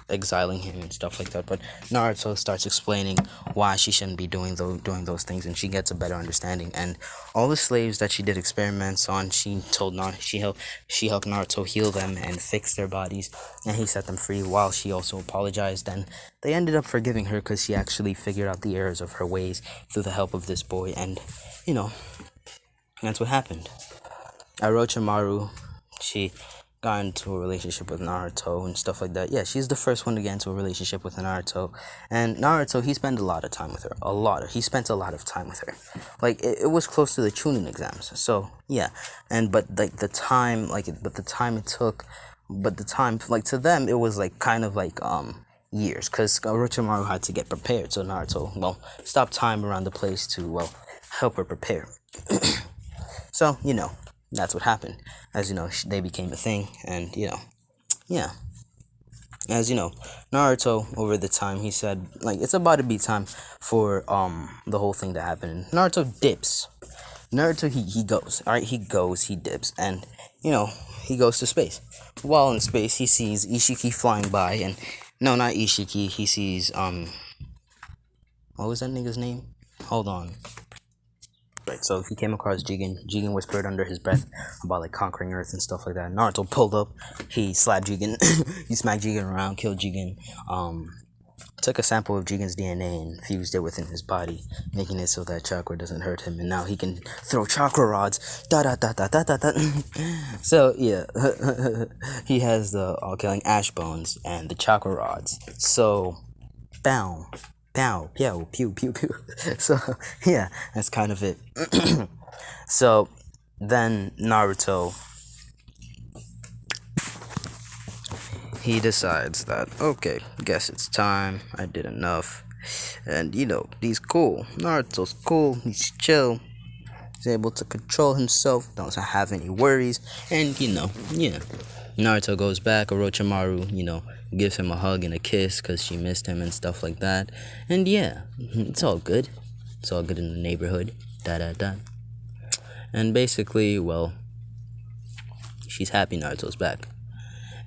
exiling him and stuff like that. But Naruto starts explaining why she shouldn't be doing those things, and she gets a better understanding. And all the slaves that she did experiments on, she helped Naruto heal them and fix their bodies, and he set them free while she also apologized. And they ended up forgiving her because she actually figured out the errors of her ways through the help of this boy. And you know, that's what happened. Orochimaru, she got into a relationship with Naruto and stuff like that. Yeah, she's the first one to get into a relationship with Naruto. And Naruto, he spent a lot of time with her. He spent a lot of time with her. Like, it was close to the Chunin exams. So, yeah. But the time it took, like, to them, it was, like, kind of, like, years. Because Orochimaru had to get prepared. So Naruto, well, stopped time around the place to, well, help her prepare. So, that's what happened. As you know, they became a thing, and yeah. As you know, Naruto, over the time, he said, like, it's about to be time for the whole thing to happen. Naruto dips. Naruto, he goes. Alright, he dips, and he goes to space. While in space, he sees Ishiki flying by, and no, not Ishiki. He sees what was that nigga's name? Hold on. Right, so he came across Jigen. Jigen whispered under his breath about like conquering Earth and stuff like that. Naruto pulled up. He slapped Jigen. He smacked Jigen around, killed Jigen. Took a sample of Jigen's DNA and fused it within his body, making it so that chakra doesn't hurt him. And now he can throw chakra rods. Da da da da da da da. So yeah, he has the all-killing ash bones and the chakra rods. So, bow. Pow, pew, pew, pew, pew. So, yeah, that's kind of it. So, then Naruto, he decides that, okay, guess it's time. I did enough. And, he's cool. Naruto's cool. He's chill. He's able to control himself. Doesn't have any worries. And, yeah. Naruto goes back. Orochimaru, gives him a hug and a kiss because she missed him and stuff like that. And yeah, it's all good. It's all good in the neighborhood. Da da da. And basically, well, she's happy Naruto's back.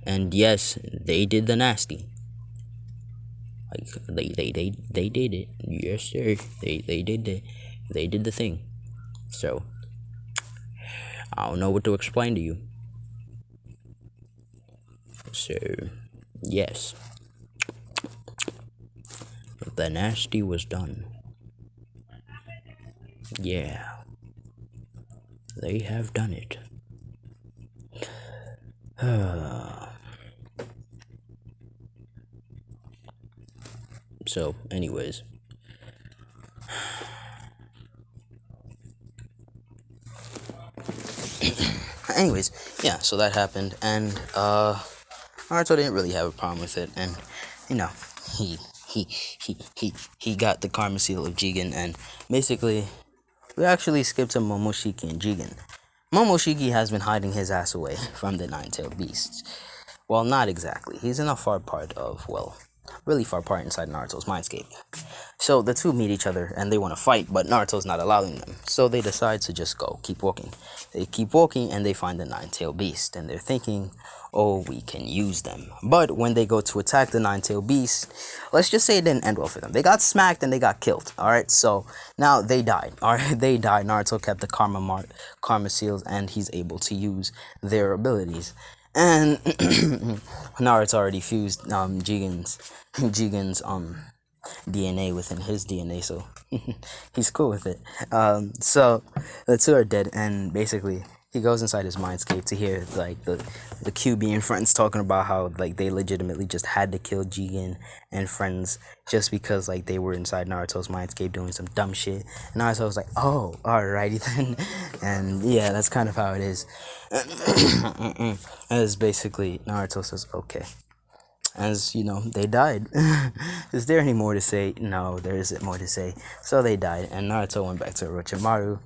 And yes, they did the nasty. Like they did it. Yes, sir. They did the thing. So I don't know what to explain to you. So yes, the nasty was done. Yeah, they have done it. So, anyways. Yeah, so that happened, and Naruto didn't really have a problem with it, and he got the karma seal of Jigen, and basically we actually skipped to Momoshiki and Jigen. Momoshiki has been hiding his ass away from the Nine-Tailed Beasts. Well, not exactly. He's in a far part of, really far part inside Naruto's mindscape. So the two meet each other and they want to fight, but Naruto's not allowing them. So they decide to just keep walking. They keep walking and they find the Nine-Tailed Beast, and they're thinking, oh, we can use them. But when they go to attack the Nine-Tailed Beast, let's just say it didn't end well for them. They got smacked and they got killed. Alright, so now they died. Alright, they died. Naruto kept the karma seals, and he's able to use their abilities. And Naruto already fused Jigen's DNA within his DNA, so he's cool with it. So the two are dead, and basically he goes inside his mindscape to hear like the QB and friends talking about how like they legitimately just had to kill Jigen and friends just because like they were inside Naruto's mindscape doing some dumb shit. And Naruto was like, oh, alrighty then. And yeah, that's kind of how it is. As basically Naruto says, okay. As they died. Is there any more to say? No, there isn't more to say. So they died, and Naruto went back to Orochimaru,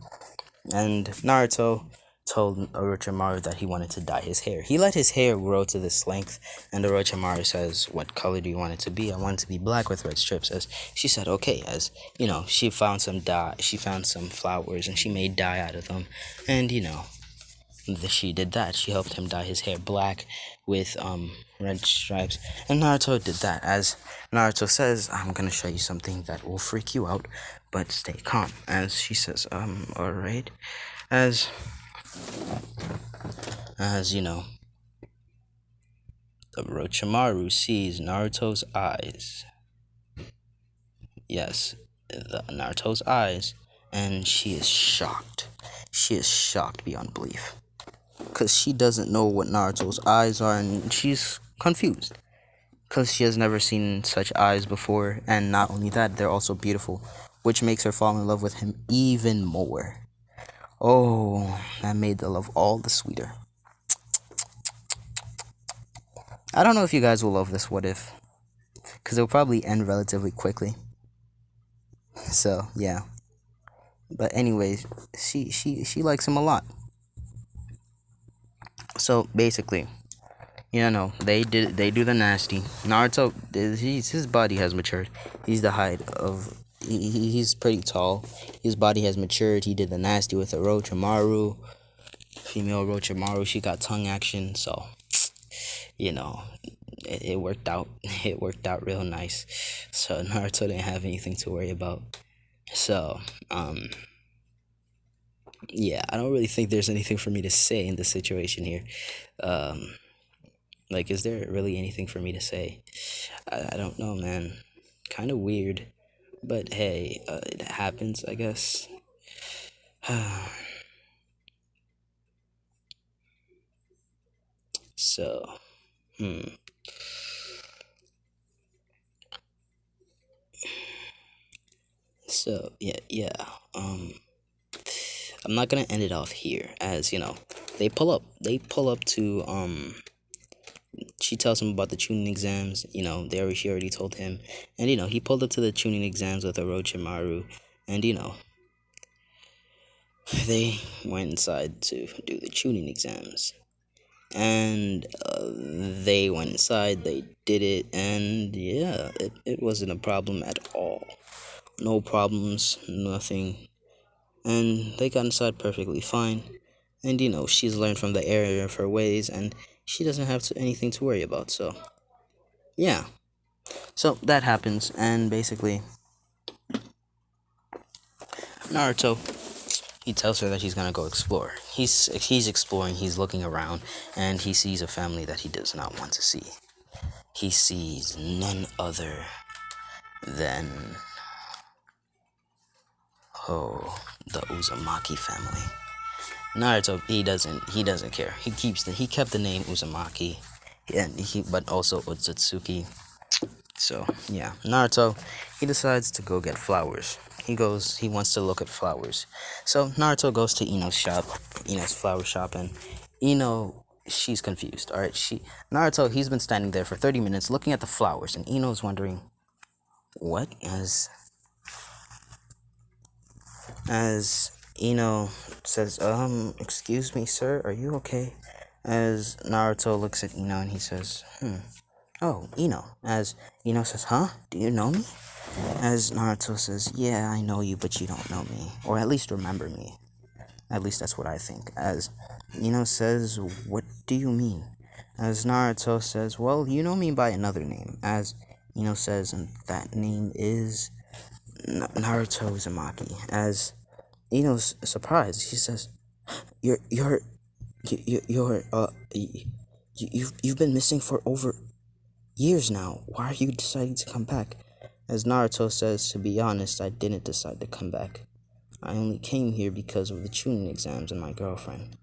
and Naruto told Orochimaru that he wanted to dye his hair. He let his hair grow to this length, and Orochimaru says, "What color do you want it to be?" "I want it to be black with red strips." As she said, "Okay." As she found some dye, she found some flowers, and she made dye out of them, and she did that. She helped him dye his hair black with red stripes, and Naruto did that. As Naruto says, "I'm gonna show you something that will freak you out, but stay calm." As she says, all right." As Orochimaru sees Naruto's eyes. Yes, Naruto's eyes, and she is shocked. She is shocked beyond belief, because she doesn't know what Naruto's eyes are, and she's confused because she has never seen such eyes before. And not only that, they're also beautiful, which makes her fall in love with him even more. Oh, that made the love all the sweeter. I don't know if you guys will love this what if, because it'll probably end relatively quickly. So yeah, but anyways, she likes him a lot. So basically, they do the nasty. Naruto, his body has matured. He's the height of he's pretty tall. His body has matured. He did the nasty with Orochimaru, female Orochimaru. She got tongue action, so you know it worked out. It worked out real nice. So Naruto didn't have anything to worry about. So yeah, I don't really think there's anything for me to say in this situation here. Like, is there really anything for me to say? I don't know, man. Kind of weird, but hey, it happens, I guess. So, so yeah. I'm not gonna end it off here, as they pull up. They pull up to She tells him about the tuning exams. She already told him, and he pulled up to the tuning exams with Orochimaru, and they went inside to do the tuning exams. And they went inside, they did it, and yeah, it wasn't a problem at all. No problems, nothing. And they got inside perfectly fine. And she's learned from the error of her ways, and she doesn't have anything to worry about. So yeah, so that happens, and basically Naruto, he tells her that he's gonna go explore. He's exploring, he's looking around, and he sees a family that he does not want to see. He sees none other than the Uzumaki family. Naruto, he doesn't care. He kept the name Uzumaki, and but also Otsutsuki. So yeah, Naruto, he decides to go get flowers. He wants to look at flowers. So Naruto goes to Ino's shop, Ino's flower shop, and she's confused. All right, Naruto, he's been standing there for 30 minutes looking at the flowers, and Ino's wondering what. As Ino says, excuse me, sir, are you okay? As Naruto looks at Ino and he says, oh, Ino. As Ino says, huh? Do you know me? As Naruto says, yeah, I know you, but you don't know me. Or at least remember me. At least that's what I think. As Ino says, what do you mean? As Naruto says, well, you know me by another name. As Ino says, and that name is Naruto Uzumaki. As Ino's surprised, he says, "You're you've been missing for over years now. Why are you deciding to come back?" As Naruto says, "To be honest, I didn't decide to come back. I only came here because of the tuning exams and my girlfriend."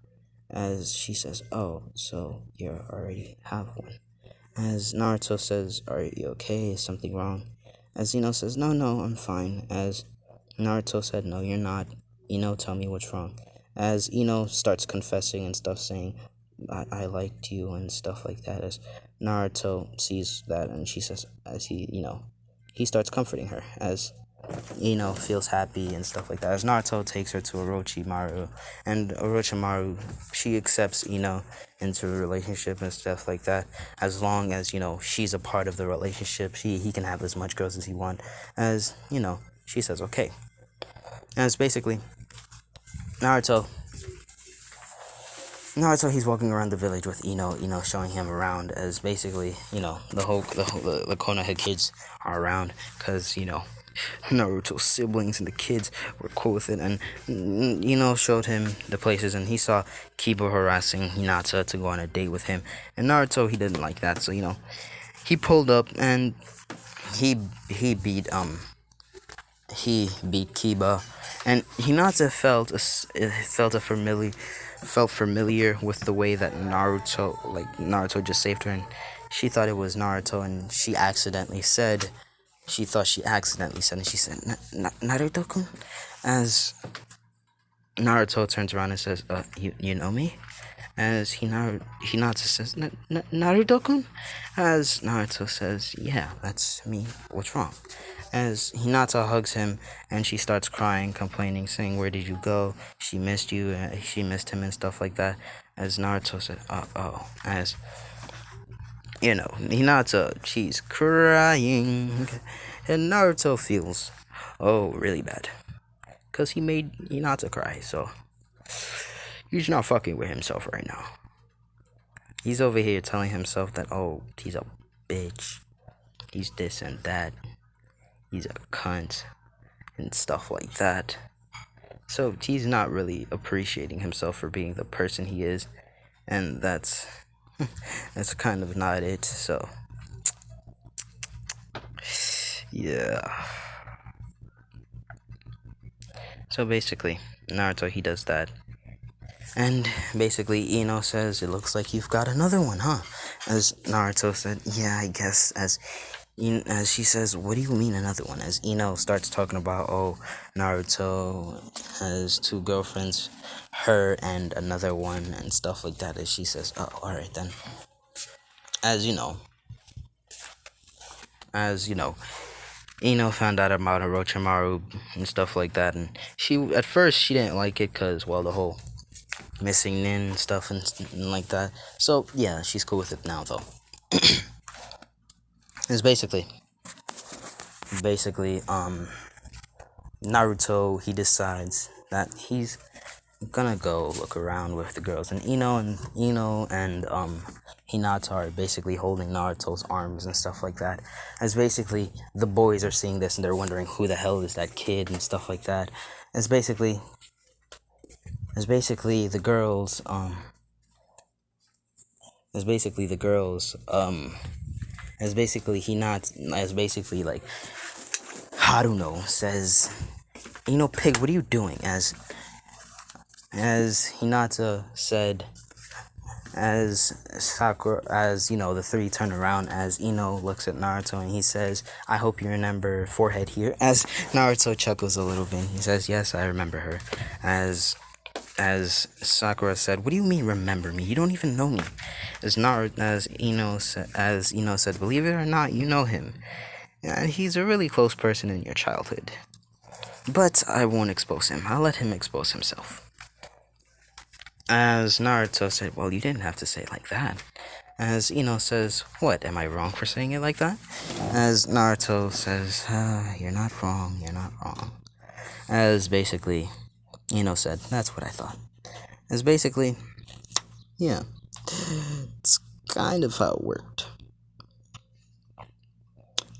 As she says, "Oh, so you already have one." As Naruto says, "Are you okay? Is something wrong?" As Ino says, No, I'm fine." As Naruto said, "No, you're not. Tell me what's wrong." As Ino starts confessing and stuff, saying, I liked you and stuff like that. As Naruto sees that, and she says, as he starts comforting her. As feels happy and stuff like that. As Naruto takes her to Orochimaru, and Orochimaru, she accepts into a relationship and stuff like that. As long as she's a part of the relationship, he can have as much girls as he wants. As she says okay. And it's basically Naruto. Naruto, he's walking around the village with Ino showing him around, as basically, the Konoha kids are around, because, Naruto's siblings and the kids were cool with it, and, showed him the places, and he saw Kiba harassing Hinata to go on a date with him, and Naruto, he didn't like that, so, he pulled up, and he beat Kiba, and Hinata felt familiar with the way that Naruto just saved her, and she thought it was Naruto, and she thought she accidentally said, and she said, Naruto-kun? As Naruto turns around and says, you know me? As Hinata says, Naruto-kun? As Naruto says, yeah, that's me. What's wrong? As Hinata hugs him, and she starts crying, complaining, saying, where did you go? She missed you, she missed him and stuff like that. As Naruto said, as, Hinata, she's crying, and Naruto feels, really bad, because he made Hinata cry, so he's not fucking with himself right now. He's over here telling himself that, he's a bitch, he's this and that, he's a cunt, and stuff like that. So he's not really appreciating himself for being the person he is, and that's kind of not it. So yeah. So basically, Naruto, he does that. And basically, Ino says, it looks like you've got another one, huh? As Naruto said, yeah, I guess. As she says, what do you mean another one? As Ino starts talking about, Naruto has 2 girlfriends, her and another one, and stuff like that. As she says, alright then. As Ino found out about Orochimaru and stuff like that, and at first she didn't like it, because, the whole missing Nin and stuff and like that. So yeah, she's cool with it now though. It's basically Naruto, he decides that he's gonna go look around with the girls, and Ino and Hinata are basically holding Naruto's arms and stuff like that. As basically the boys are seeing this and they're wondering who the hell is that kid and stuff like that. As basically the girls like Haruno says, Pig, what are you doing? As Hinata said, as Sakura, as the 3 turn around, as Ino looks at Naruto and he says, I hope you remember forehead here. As Naruto chuckles a little bit, he says, yes, I remember her. As Sakura said, what do you mean remember me? You don't even know me. As Ino said, believe it or not, you know him. And he's a really close person in your childhood. But I won't expose him. I'll let him expose himself. As Naruto said, well, you didn't have to say it like that. As Ino says, what, am I wrong for saying it like that? As Naruto says, you're not wrong. As basically Ino said, that's what I thought. As basically, yeah, it's kind of how it worked.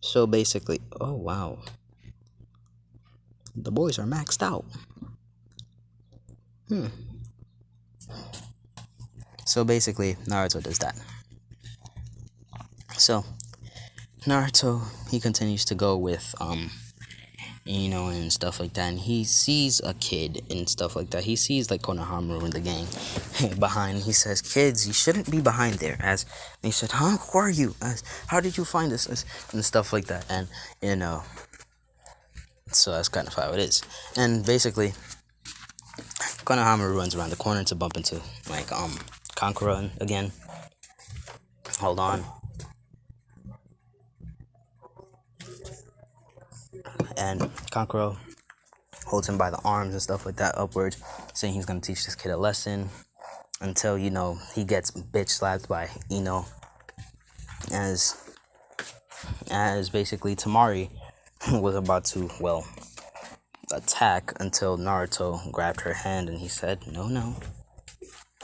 So basically, oh wow, the boys are maxed out. So basically, Naruto does that. So Naruto, he continues to go with and stuff like that, and he sees a kid and stuff like that. He sees like Konohamaru and the gang behind. He says, kids, you shouldn't be behind there. As he said, huh, who are you? As, how did you find us? And stuff like that. And so that's kind of how it is. And basically Konohamaru runs around the corner to bump into like Kankura again. Hold on. And Kankuro holds him by the arms and stuff like that upwards, saying he's gonna teach this kid a lesson until, you know, he gets bitch slapped by Ino, as basically Tamari was about to, well, attack until Naruto grabbed her hand and he said, no,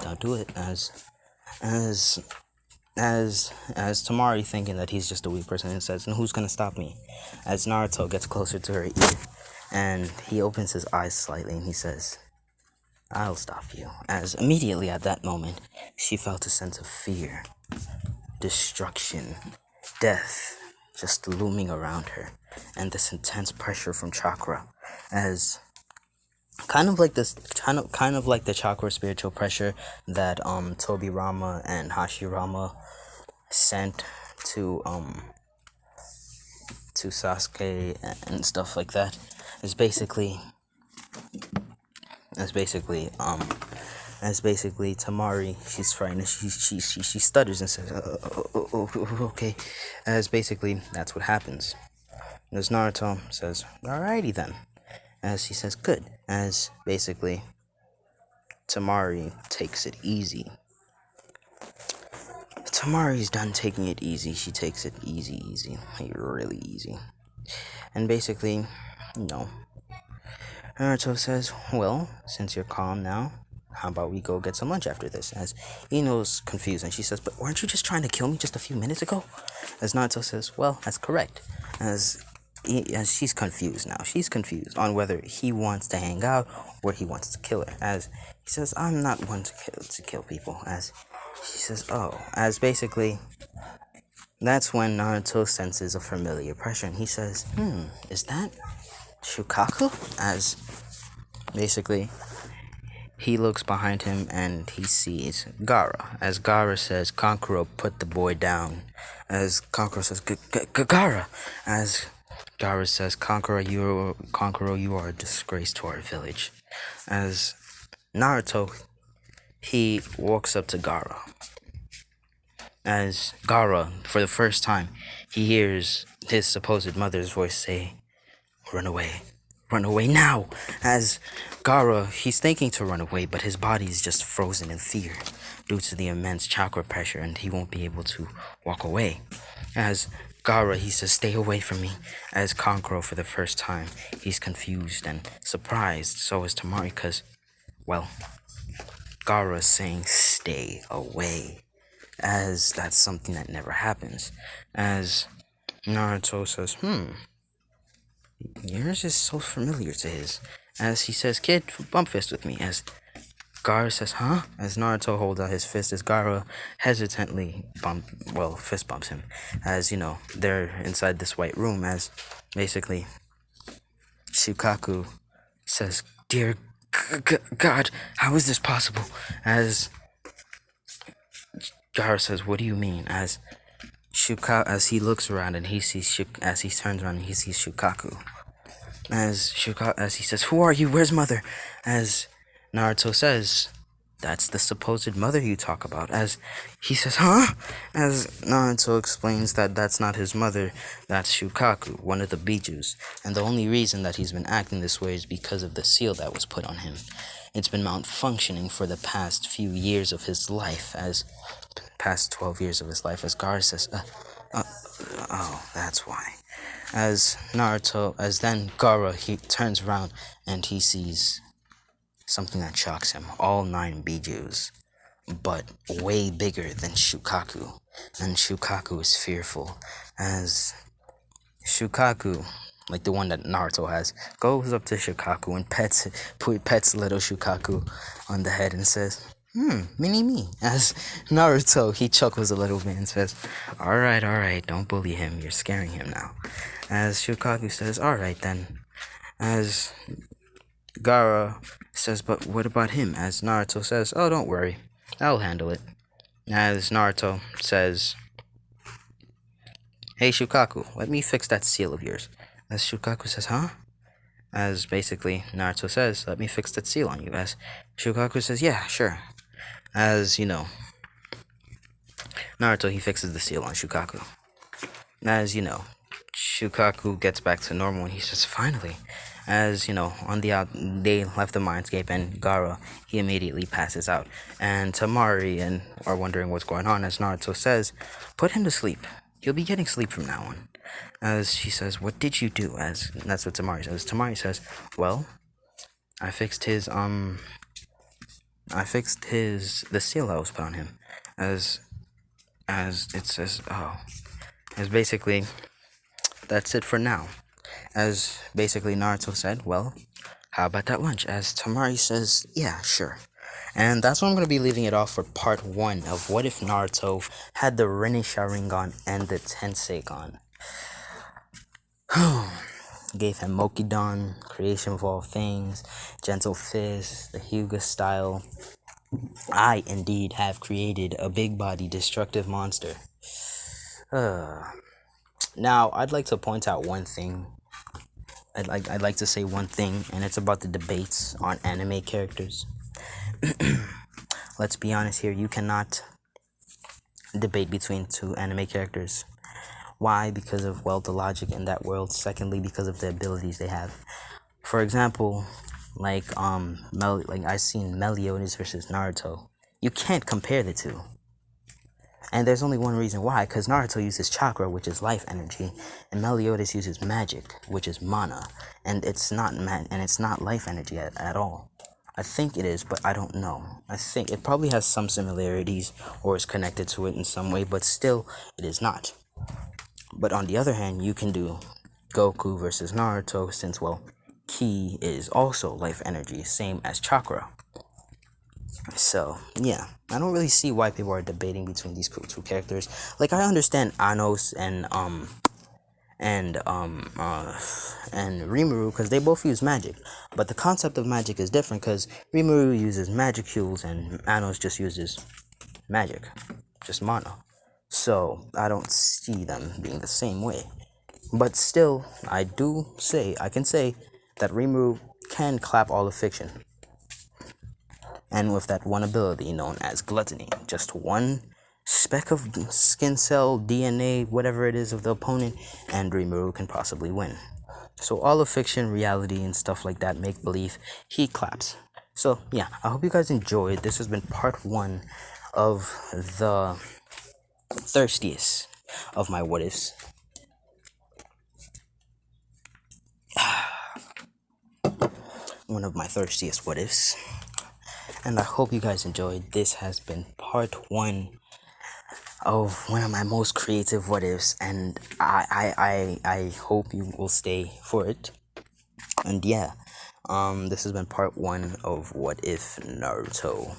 don't do it. As as Tamari, thinking that he's just a weak person, and says, and who's gonna stop me? As Naruto gets closer to her ear and he opens his eyes slightly and he says, I'll stop you. As immediately at that moment she felt a sense of fear, destruction, death just looming around her, and this intense pressure from chakra, as kind of like the chakra spiritual pressure that Tobirama and Hashirama sent to Sasuke and stuff like that. Is basically Tamari, she's frightened. She stutters and says, okay. As basically that's what happens. As Naruto says, alrighty then. As he says, good. As basically Tamari takes it easy. Tamari's done taking it easy. She takes it easy, like really easy. And basically, no. Naruto says, well, since you're calm now, how about we go get some lunch after this? As Ino's confused and she says, but weren't you just trying to kill me just a few minutes ago? As Naruto says, well, that's correct. As she's confused now. She's confused on whether he wants to hang out or he wants to kill her. As he says, I'm not one to kill people. As she says, oh. As basically, that's when Naruto senses a familiar pressure. And he says, is that Shukaku? As basically, he looks behind him and he sees Gaara. As Gaara says, Kankuro, put the boy down. As Kankuro says, Gaara. As Gaara says, Kankuro, you are a disgrace to our village. As Naruto, he walks up to Gaara. As Gaara, for the first time, he hears his supposed mother's voice say, run away now. As Gaara, he's thinking to run away, but his body is just frozen in fear due to the immense chakra pressure, and he won't be able to walk away. As Gaara, he says, stay away from me. As Kankuro, for the first time, he's confused and surprised. So is Tamari, because, well, Gaara's saying, stay away. As that's something that never happens. As Naruto says, yours is so familiar to his. As he says, kid, bump fist with me. As Gaara says, huh? As Naruto holds out his fist, as Gaara hesitantly fist bumps him. As, you know, they're inside this white room. As basically Shukaku says, dear God, how is this possible? As Gaara says, what do you mean? As he looks around and he sees as he turns around and he sees Shukaku. As he says, who are you? Where's mother? As Naruto says, that's the supposed mother you talk about. As he says, huh? As Naruto explains that that's not his mother, that's Shukaku, one of the Bijus. And the only reason that he's been acting this way is because of the seal that was put on him. It's been malfunctioning for the past few years of his life, past 12 years of his life. As Gaara says, oh, that's why. As then Gaara, he turns around and he sees something that shocks him. All 9 Bijus, but way bigger than Shukaku. And Shukaku is fearful. As Shukaku, like the one that Naruto has, goes up to Shukaku and pets little Shukaku on the head and says, mini me. As Naruto, he chuckles a little bit and says, alright, don't bully him, you're scaring him now. As Shukaku says, alright then. As Gaara says, but what about him? As Naruto says, oh, don't worry, I'll handle it. As Naruto says, hey Shukaku, let me fix that seal of yours. As Shukaku says, huh? As basically Naruto says, let me fix that seal on you. As Shukaku says, yeah, sure. As, you know, Naruto, he fixes the seal on Shukaku. As, you know, Shukaku gets back to normal, and he says, finally. As you know, on the out, they left the mindscape, and Gara, he immediately passes out. And Tamari and are wondering what's going on, as Naruto says, put him to sleep. He'll be getting sleep from now on. As she says, what did you do? As that's what Tamari says. Tamari says, well, I fixed the seal that was put on him. As it says, as basically, that's it for now. As basically Naruto said, well, how about that lunch? As Tamari says, yeah, sure. And that's where I'm going to be leaving it off for part 1 of what if Naruto had the Renni Sharingan and the Tenseigan. Gave him Mokidan, creation of all things, gentle fist, the Hyuga style. I indeed have created a big body destructive monster. Now, I'd like to point out one thing. I'd like to say one thing, and it's about the debates on anime characters. Let's be honest here, you cannot debate between two anime characters. Why? Because of, well, the logic in that world. Secondly, because of the abilities they have. For example, like I've seen Meliodas versus Naruto. You can't compare the two. And there's only one reason why, because Naruto uses chakra, which is life energy, and Meliodas uses magic, which is mana, and it's not life energy at all. I think it is, but I don't know. I think it probably has some similarities or is connected to it in some way, but still, it is not. But on the other hand, you can do Goku versus Naruto, since, well, Ki is also life energy, same as chakra. So, yeah, I don't really see why people are debating between these two characters. Like, I understand Anos and Rimuru, because they both use magic. But the concept of magic is different, because Rimuru uses magicules and Anos just uses magic, just mana. So, I don't see them being the same way. But still, I can say that Rimuru can clap all of fiction. And with that one ability known as gluttony, just one speck of skin cell, DNA, whatever it is of the opponent, and Rimuru can possibly win. So all of fiction, reality, and stuff like that, make believe, he claps. So yeah, I hope you guys enjoyed. This has been part 1 of the thirstiest of my what ifs. One of my thirstiest what ifs. And I hope you guys enjoyed. This has been part 1 of one of my most creative what ifs, and I hope you will stay for it. And yeah, this has been part 1 of what if Naruto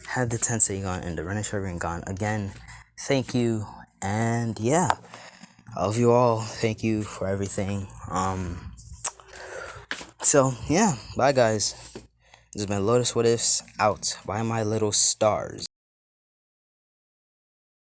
had the Tenseigan and the Renni Sharingan. Again, thank you, and yeah, I love you all. Thank you for everything. So yeah, bye guys. This has been Lotus What Ifs, out by my little stars.